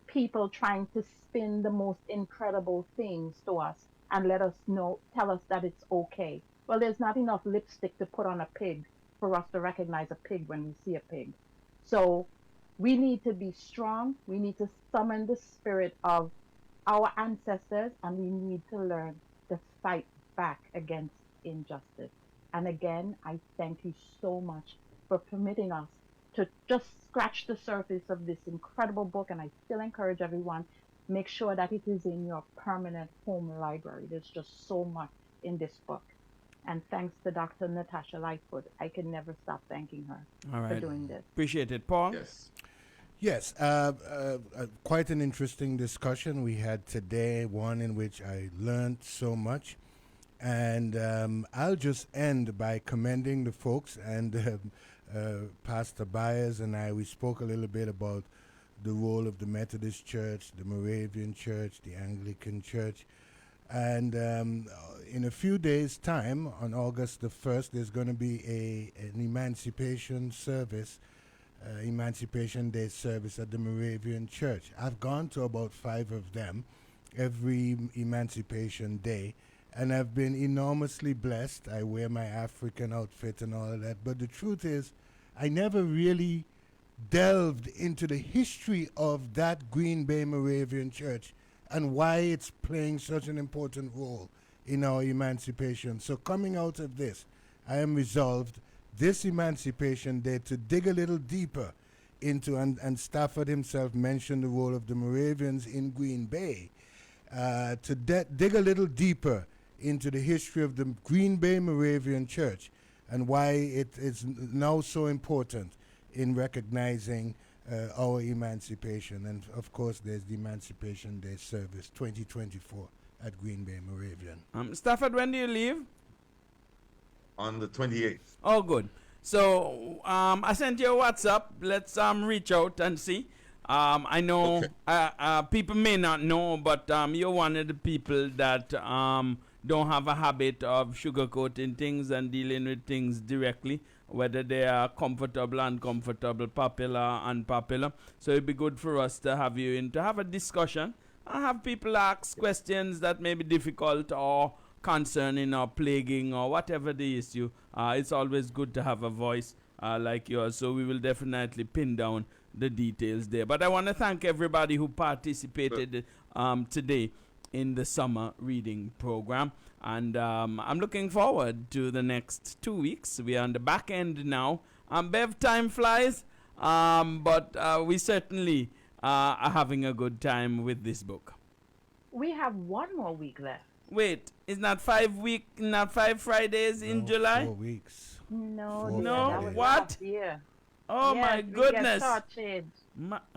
people trying to spin the most incredible things to us and tell us that it's okay. Well, there's not enough lipstick to put on a pig for us to recognize a pig when we see a pig. So we need to be strong. We need to summon the spirit of our ancestors, and we need to learn to fight back against injustice. And again, I thank you so much for permitting us to just scratch the surface of this incredible book. And I still encourage everyone, make sure that it is in your permanent home library. There's just so much in this book. And thanks to Dr. Natasha Lightfoot. I can never stop thanking her for doing this. Appreciate it. Paul? Yes, quite an interesting discussion we had today, one in which I learned so much. And I'll just end by commending the folks. And Pastor Byers and we spoke a little bit about the role of the Methodist Church, the Moravian Church, the Anglican Church. And in a few days' time, on August the 1st, there's going to be an emancipation service, Emancipation Day service at the Moravian Church. I've gone to about 5 of them every Emancipation Day, and I've been enormously blessed. I wear my African outfit and all of that. But the truth is, I never really delved into the history of that Green Bay Moravian Church and why it's playing such an important role in our emancipation. So coming out of this, I am resolved this Emancipation Day to dig a little deeper into, and Stafford himself mentioned the role of the Moravians in Green Bay, to dig a little deeper into the history of the Green Bay Moravian Church and why it is now so important in recognizing our emancipation. And of course, there's the Emancipation Day service 2024 at Green Bay Moravian. Stafford, when do you leave? On the 28th. Oh, good. So I sent you a WhatsApp. Let's reach out and see. I know people may not know, but you're one of the people that don't have a habit of sugarcoating things and dealing with things directly, whether they are comfortable, uncomfortable, popular, unpopular. So it'd be good for us to have you in to have a discussion and have people ask questions that may be difficult or concerning or plaguing or whatever the issue. It's always good to have a voice like yours. So we will definitely pin down the details there. But I want to thank everybody who participated today in the summer reading program. And I'm looking forward to the next 2 weeks. We are on the back end now. Bev, time flies, but we certainly are having a good time with this book. We have one more week left. Wait, is not 5 Fridays in July? 4 weeks. No, what? Oh, yes, my goodness. We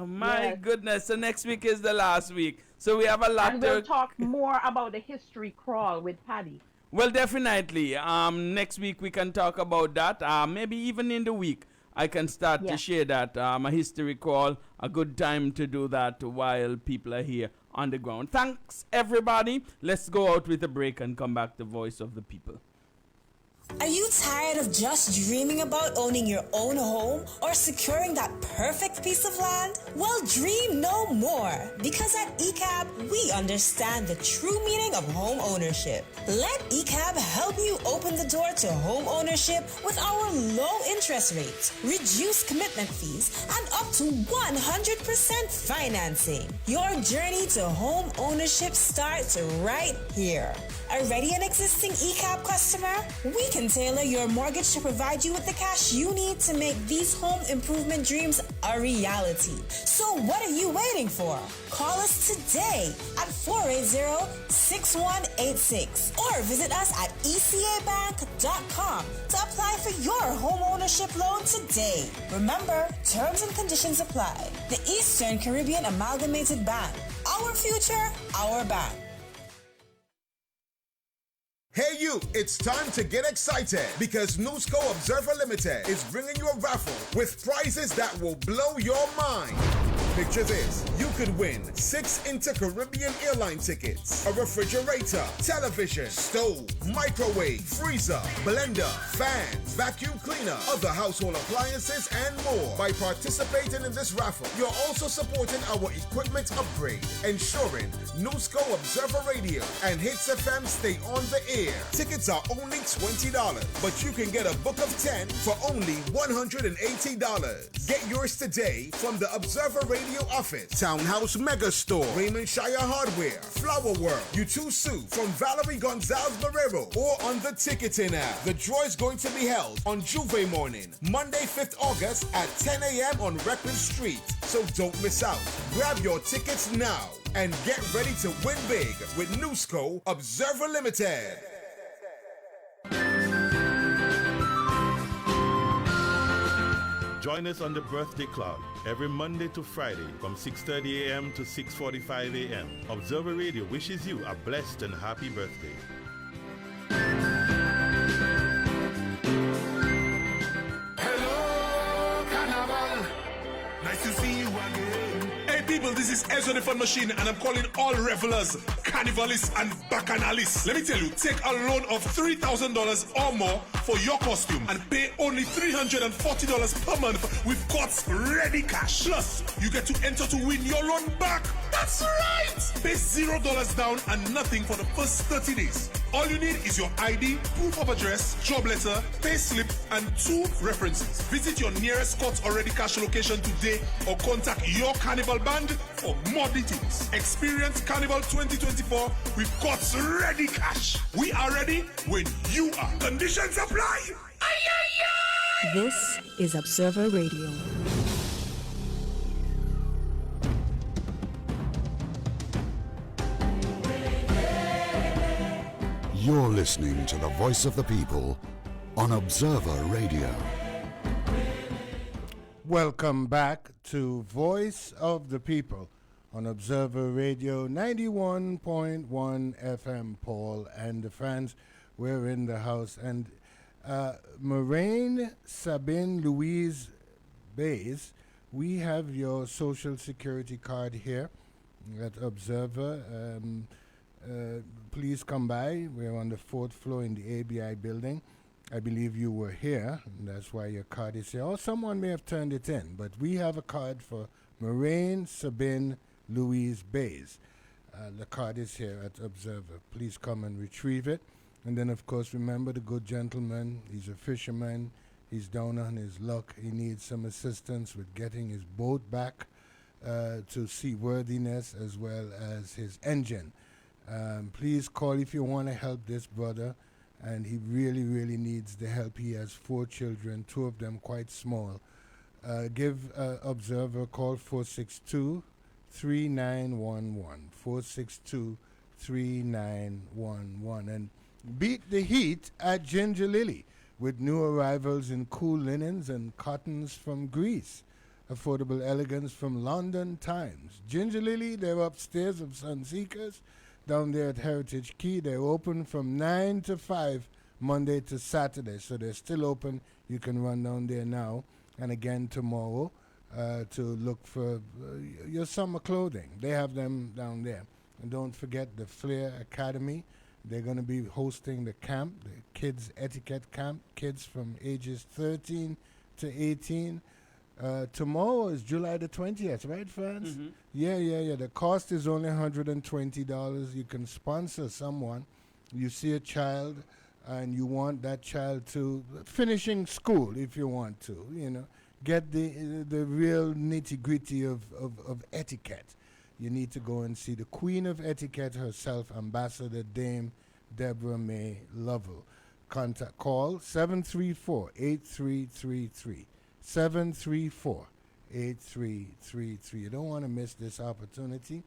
My goodness. So next week is the last week. So we have a lot and we'll talk more about the history crawl with Paddy. Well, definitely. Next week we can talk about that. Maybe even in the week I can start to share that. A history crawl, a good time to do that while people are here on the ground. Thanks, everybody. Let's go out with a break and come back to Voice of the People. Are you tired of just dreaming about owning your own home or securing that perfect piece of land? Well, dream no more, because at ECAB, we understand the true meaning of home ownership. Let ECAB help you open the door to home ownership with our low interest rates, reduced commitment fees, and up to 100% financing. Your journey to home ownership starts right here. Already an existing ECAB customer? We can tailor your mortgage to provide you with the cash you need to make these home improvement dreams a reality. So what are you waiting for? Call us today at 480-6186 or visit us at ecabank.com to apply for your home ownership loan today. Remember, terms and conditions apply. The Eastern Caribbean Amalgamated Bank. Our future, our bank. Hey you, it's time to get excited because Newsco Observer Limited is bringing you a raffle with prizes that will blow your mind. Picture this, you could win 6 Inter-Caribbean airline tickets, a refrigerator, television, stove, microwave, freezer, blender, fans, vacuum cleaner, other household appliances, and more. By participating in this raffle, you're also supporting our equipment upgrade, ensuring Newsco Observer Radio and Hits FM stay on the air. Tickets are only $20, but you can get a book of 10 for only $180. Get yours today from the Observer Radio Radio Office, Townhouse Mega Store, Raymond Shire Hardware, Flower World, U2 from Valerie Gonzalez Barrero, or on the ticketing app. The draw is going to be held on Juve morning, Monday 5th August at 10 a.m. on Record Street. So don't miss out. Grab your tickets now and get ready to win big with Newsco Observer Limited. Join us on the Birthday Club every Monday to Friday from 6:30 a.m. to 6:45 a.m. Observer Radio wishes you a blessed and happy birthday. Hello, Carnival. Nice to see you again. Hey people, this is Ezra the Fun Machine, and I'm calling all revelers, carnivalists, and bacchanalists. Let me tell you, take a loan of $3,000 or more for your costume and pay only $340 per month with God's ready cash. Plus, you get to enter to win your loan back. That's right! Pay $0 down and nothing for the first 30 days. All you need is your ID, proof of address, job letter, pay slip, and 2 references. Visit your nearest Courts Already Cash location today or contact your Carnival band for more details. Experience Carnival 2024 with Courts Ready Cash. We are ready when you are. Conditions apply. This is Observer Radio. You're listening to the voice of the people on Observer Radio. Welcome back to Voice of the People on Observer Radio 91.1 FM. Paul and the friends, we're in the house. And Moraine Sabine Louise Bays, we have your social security card here at Observer. Please come by. We're on the 4th floor in the ABI building. I believe you were here, and that's why your card is here. Or someone may have turned it in, but we have a card for Moraine Sabine Louise Bays. The card is here at Observer. Please come and retrieve it. And then, of course, remember the good gentleman. He's a fisherman. He's down on his luck. He needs some assistance with getting his boat back to seaworthiness, as well as his engine. Please call if you want to help this brother, and he really, really needs the help. He has 4 children, 2 of them quite small. Give Observer a call, 462-3911, 462-3911, and beat the heat at Ginger Lily with new arrivals in cool linens and cottons from Greece. Affordable elegance from London Times. Ginger Lily, they're upstairs of Sunseekers. Down there at Heritage Key, they're open from 9 to 5, Monday to Saturday. So they're still open. You can run down there now and again tomorrow to look for your summer clothing. They have them down there. And don't forget the Flair Academy. They're going to be hosting the camp, the Kids Etiquette Camp, kids from ages 13 to 18. Tomorrow is July the 20th, right, friends? Mm-hmm. Yeah. The cost is only $120. You can sponsor someone. You see a child and you want that child to finishing school if you want to, get the real nitty-gritty of etiquette. You need to go and see the Queen of Etiquette herself, Ambassador Dame Deborah May Lovell. Call 734-8333. 734-8333. You don't want to miss this opportunity.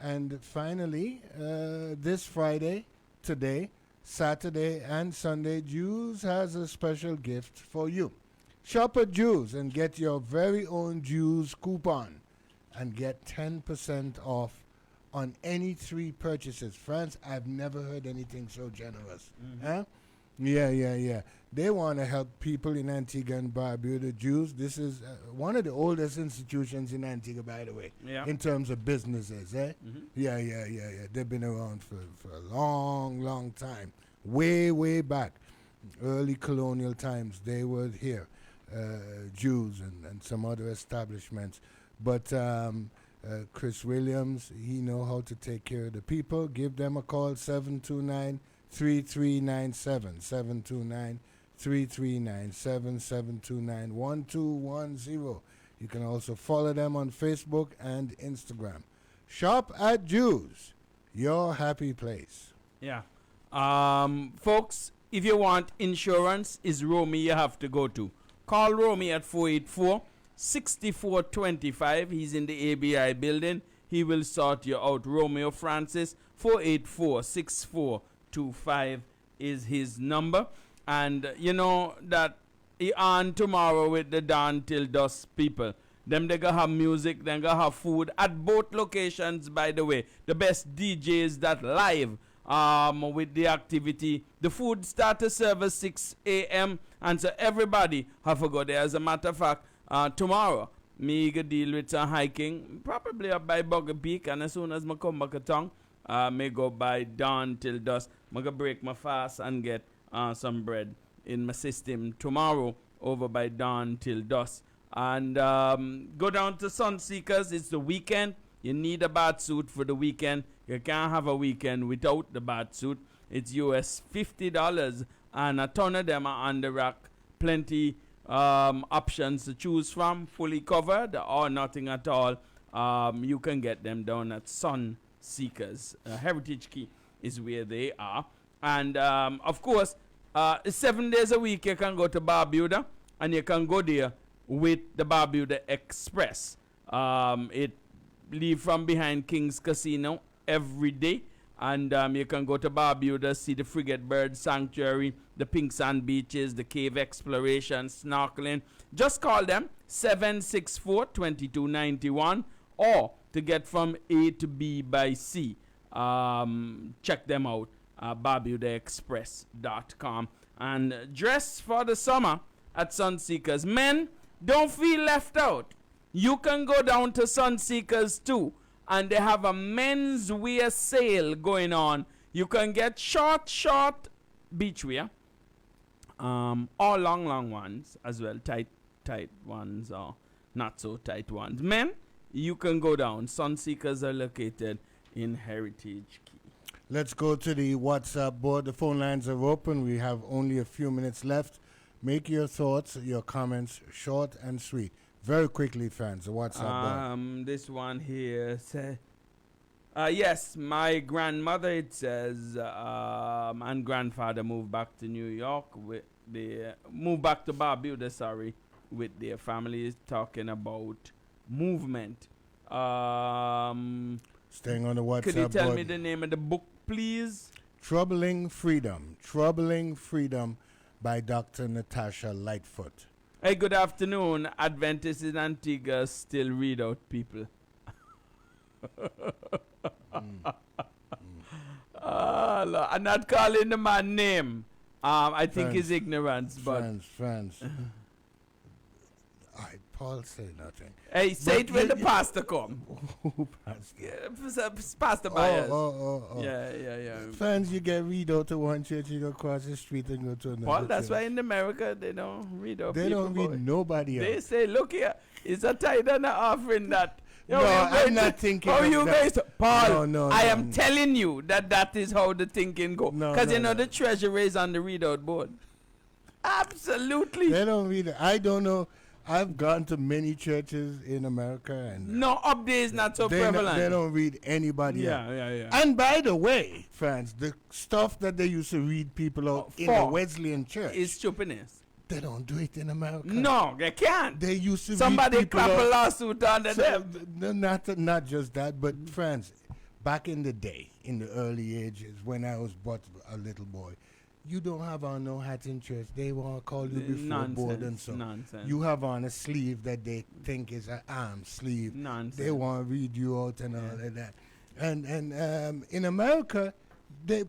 And finally, this Friday, today, Saturday, and Sunday, Jews has a special gift for you. Shop at Jews and get your very own Jews coupon and get 10% off on any 3 purchases. Friends, I've never heard anything so generous. Mm-hmm. Huh? Yeah. They want to help people in Antigua and Barbuda, Jews. This is one of the oldest institutions in Antigua, by the way, in terms of businesses. Mm-hmm. Yeah. They've been around for a long, long time. Way back. Early colonial times, they were here, Jews and some other establishments. But Chris Williams, he know how to take care of the people. Give them a call, 729-3397, 729-3397, 729-1210. You can also follow them on Facebook and Instagram. Shop at Jews, your happy place. Yeah. Folks, if you want insurance, is Romy you have to go to. Call Romy at 484-6425. He's in the ABI building. He will sort you out. Romeo Francis, 484-6425 is his number. And you know that he on tomorrow with the Dawn Till Dusk people. Them they gonna have music, they gonna have food at both locations, by the way. The best DJs that live with the activity. The food start to serve at 6 a.m. and so everybody have to go there. As a matter of fact, tomorrow, me go deal with some hiking, probably up by Bugger Peak, and as soon as I come back to town, me go by Dawn Till Dusk. I go break my fast and get some bread in my system tomorrow over by Dawn Till Dusk. And go down to Sunseekers. It's the weekend. You need a bath suit for the weekend. You can't have a weekend without the bath suit. It's US $50, and a ton of them are on the rack. Plenty options to choose from, fully covered or nothing at all. You can get them down at Sunseekers. Heritage Key is where they are. And of course, 7 days a week you can go to Barbuda, and you can go there with the Barbuda Express. It leave from behind King's Casino every day, and you can go to Barbuda, see the Frigate Bird Sanctuary, the Pink Sand Beaches, the cave exploration, snorkeling. Just call them 764-2291, or to get from A to B by C, check them out, barbudaexpress.com. And dress for the summer at Sunseekers. Men, don't feel left out. You can go down to Sunseekers too, and they have a men's wear sale going on. You can get short beachwear, or long ones as well, tight ones or not so tight ones. Men, you can go down. Sunseekers are located in Heritage Key. Let's go to the WhatsApp board. The phone lines are open. We have only a few minutes left. Make your thoughts, your comments short and sweet. Very quickly, fans. The WhatsApp board. This one here says, yes, my grandmother, it says, and grandfather moved back to New York moved back to Barbuda, sorry, with their family. Talking about movement. Staying on the WhatsApp board. Could you tell me the name of the book, please? Troubling Freedom by Dr. Natasha Lightfoot. Hey, good afternoon. Adventists in Antigua still read out people. I'm not calling the man name. I think his ignorance, but friends. Paul say nothing. Hey, say it when the pastor come. Who pastor? Pastor Byers. Oh. Yeah. Friends, you get read out to one church, you go across the street and go to another Paul, that's church. why in America they don't read out They people, don't read nobody They else. say, look here, it's a tithe and an offering that. No, I'm not thinking How of you that. guys? Paul, No, I am telling you that is how the thinking go. Because No, the treasurer is on the readout board. Absolutely. They don't read it. I don't know. I've gone to many churches in America, and no, up there is not so prevalent. They don't read anybody else. Yeah. And by the way, friends, the stuff that they used to read people out in the Wesleyan church is stupidness. They don't do it in America. No, they can't. They used to Somebody read people clap a out. lawsuit under them. Not just that, but friends, back in the day, in the early ages, when I was but a little boy, you don't have on no hat in church. They want to call you before board and so. Nonsense. You have on a sleeve that they think is an arm sleeve. Nonsense. They want to read you out and all of that. And in America,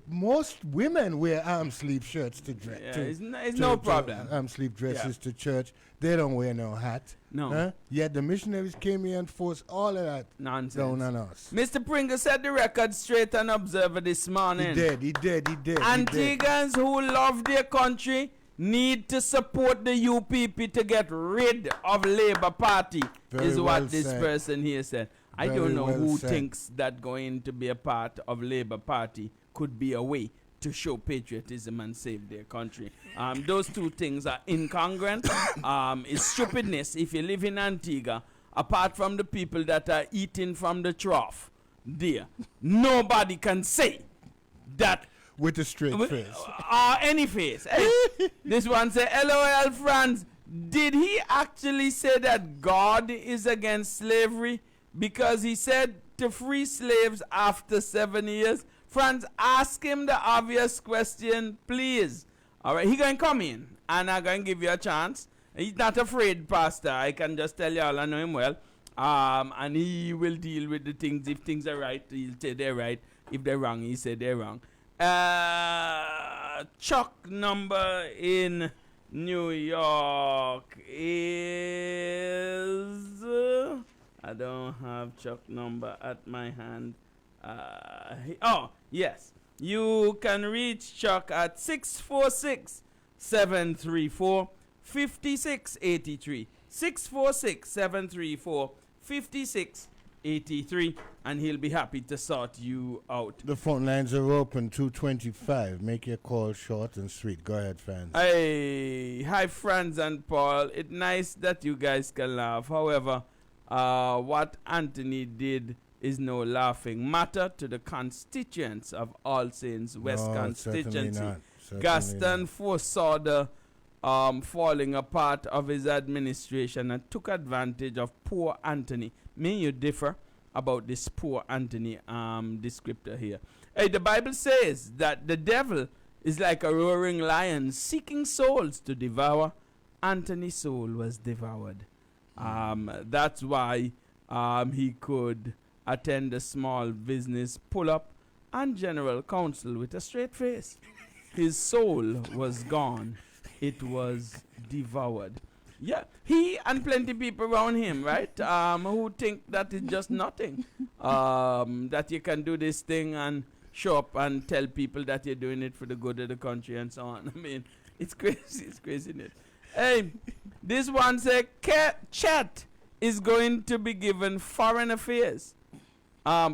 most women wear arm sleeve shirts to dress. Yeah, it's no problem. Arm sleeve dresses to church. They don't wear no hat. No. Huh? Yet the missionaries came here and forced all of that nonsense down on us. Mr. Pringle set the record straight on Observer this morning. He did. Antiguans who love their country need to support the UPP to get rid of Labour Party, is what this person here said. I don't know who thinks that going to be a part of Labour Party could be a way to show patriotism and save their country. Those two things are incongruent. It's stupidness if you live in Antigua, apart from the people that are eating from the trough there. Nobody can say that with a straight face. Any face. Hey, this one say, LOL Franz, did he actually say that God is against slavery? Because he said to free slaves after 7 years. Franz, ask him the obvious question, please. All right, he going to come in, and I'm going to give you a chance. He's not afraid, Pastor. I can just tell you all, I know him well. And he will deal with the things. If things are right, he'll say they're right. If they're wrong, he say they're wrong. Chuck number in New York is... I don't have Chuck number at my hand. Yes. You can reach Chuck at 646-734-5683. 646-734-5683. And he'll be happy to sort you out. The phone lines are open, 225. Make your call short and sweet. Go ahead, Franz. Hey, hi, Franz and Paul. It's nice that you guys can laugh. However, what Anthony did is no laughing matter to the constituents of All Saints West constituency. Gaston foresaw the falling apart of his administration and took advantage of poor Anthony. Me and you differ about this poor Anthony descriptor here. Hey, the Bible says that the devil is like a roaring lion seeking souls to devour. Anthony's soul was devoured. That's why he could attend a small business pull-up and general council with a straight face. His soul was gone. It was devoured. Yeah, he and plenty people around him, right, who think that it's just nothing. That you can do this thing and show up and tell people that you're doing it for the good of the country and so on. I mean, it's crazy. It's craziness. Hey, this one says, Chet is going to be given foreign affairs.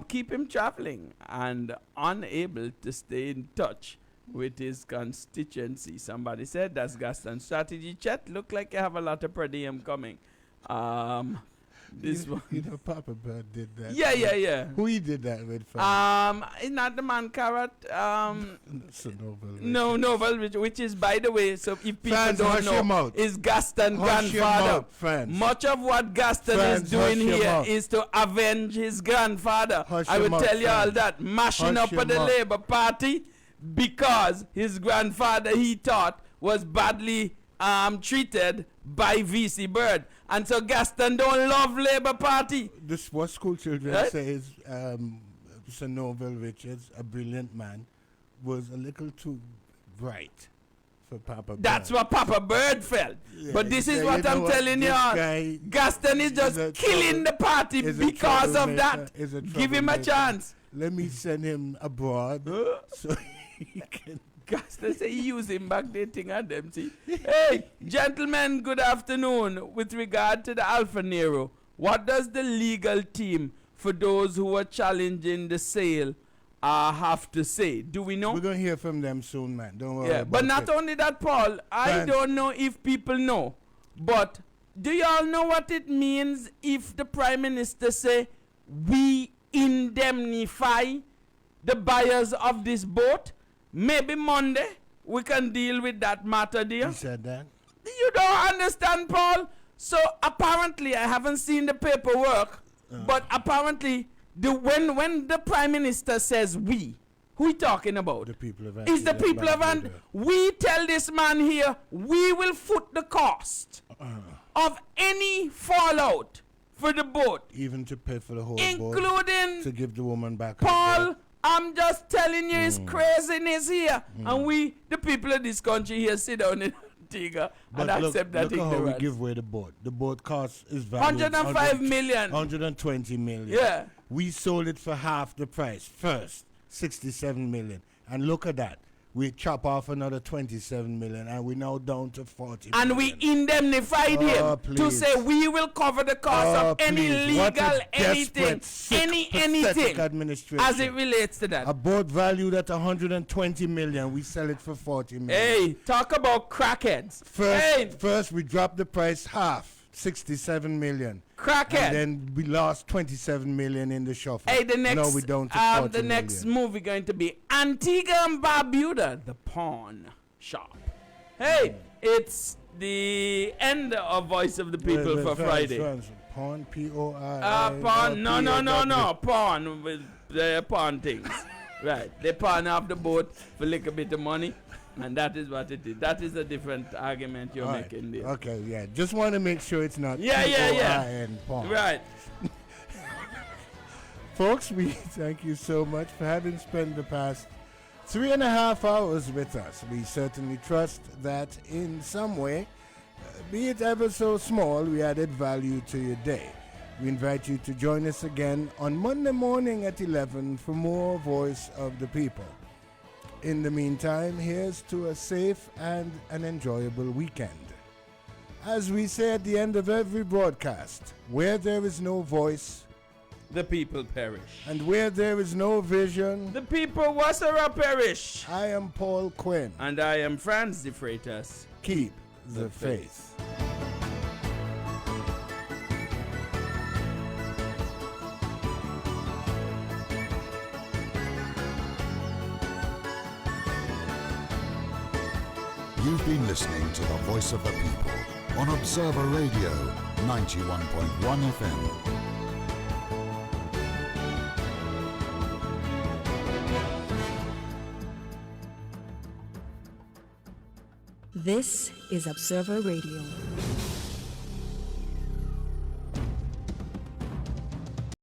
Keep him traveling and unable to stay in touch with his constituency. Somebody said that's Gaston's strategy. Chet, look like you have a lot of per diem coming. This one. You know, Papa Bird did that. Yeah. Who he did that with? Is not the man Carrot. It's a novel. No, novel, which is, by the way, so if people Franz, don't know, is Gaston's grandfather. Much of what Gaston is doing here is to avenge his grandfather. I will tell you all that. Mashing up of the Labour Party because his grandfather, he thought, was badly treated by V.C. Bird. And so Gaston don't love Labour Party. This what school children say is Sir Norval Richards, a brilliant man, was a little too bright for Papa Bird. That's what Papa Bird felt. Yeah, but this is what I'm telling you. Gaston is just killing the party because of that. Give him a chance. Let me send him abroad so he can... Gaston say he use him back dating at them, see. Hey, gentlemen, good afternoon. With regard to the Alfa Nero, what does the legal team for those who are challenging the sale have to say? Do we know? We're going to hear from them soon, man. Don't worry. Yeah, but not only that, Paul, I don't know if people know, but do y'all know what it means if the Prime Minister say, we indemnify the buyers of this boat? Maybe Monday we can deal with that matter, dear. He said that. You don't understand, Paul. So apparently, I haven't seen the paperwork, but apparently, when the Prime Minister says we, who he talking about? The people of It's the people of Antigua. We tell this man here, we will foot the cost of any fallout for the boat, even to pay for the whole including boat, to give the woman back. Paul, I'm just telling you, it's craziness here. And we, the people of this country here, sit down in Antigua and accept that ignorance. Look how we give away the boat. The boat cost is valued 105 million. 120 million. Yeah. We sold it for half the price first, 67 million. And look at that. we chop off another 27 million, and we're now down to 40 and million. we indemnified him to please. say we will cover the cost of any Please. What legal a anything, desperate, sick, anything pathetic administration. as it relates to that. A boat valued at 120 million, we sell it for 40 million. Hey, talk about crackheads. First we dropped the price half, 67 million. Crackhead. And then we lost 27 million in the shuffle. Hey, the next, no, we don't. 40 the next million. movie going to be Antigua and Barbuda, the pawn shop. Hey, it's the end of Voice of the People for Friday. Pawn, P-O-I. Pawn, no, pawn with pawn things. Right, they pawn off the boat for a little bit of money. And that is what it is. That is a different argument you're making there. Okay, yeah. Just want to make sure it's not P-O-I-N pawn. Right. Folks, we thank you so much for having spent the past 3.5 hours with us. We certainly trust that in some way, be it ever so small, we added value to your day. We invite you to join us again on Monday morning at 11 for more Voice of the People. In the meantime, here's to a safe and an enjoyable weekend. As we say at the end of every broadcast, where there is no voice, the people perish. And where there is no vision, the people whatsoever perish. I am Paul Quinn. And I am Franz de Freitas. Keep the faith. You've been listening to the Voice of the People on Observer Radio 91.1 FM. This is Observer Radio.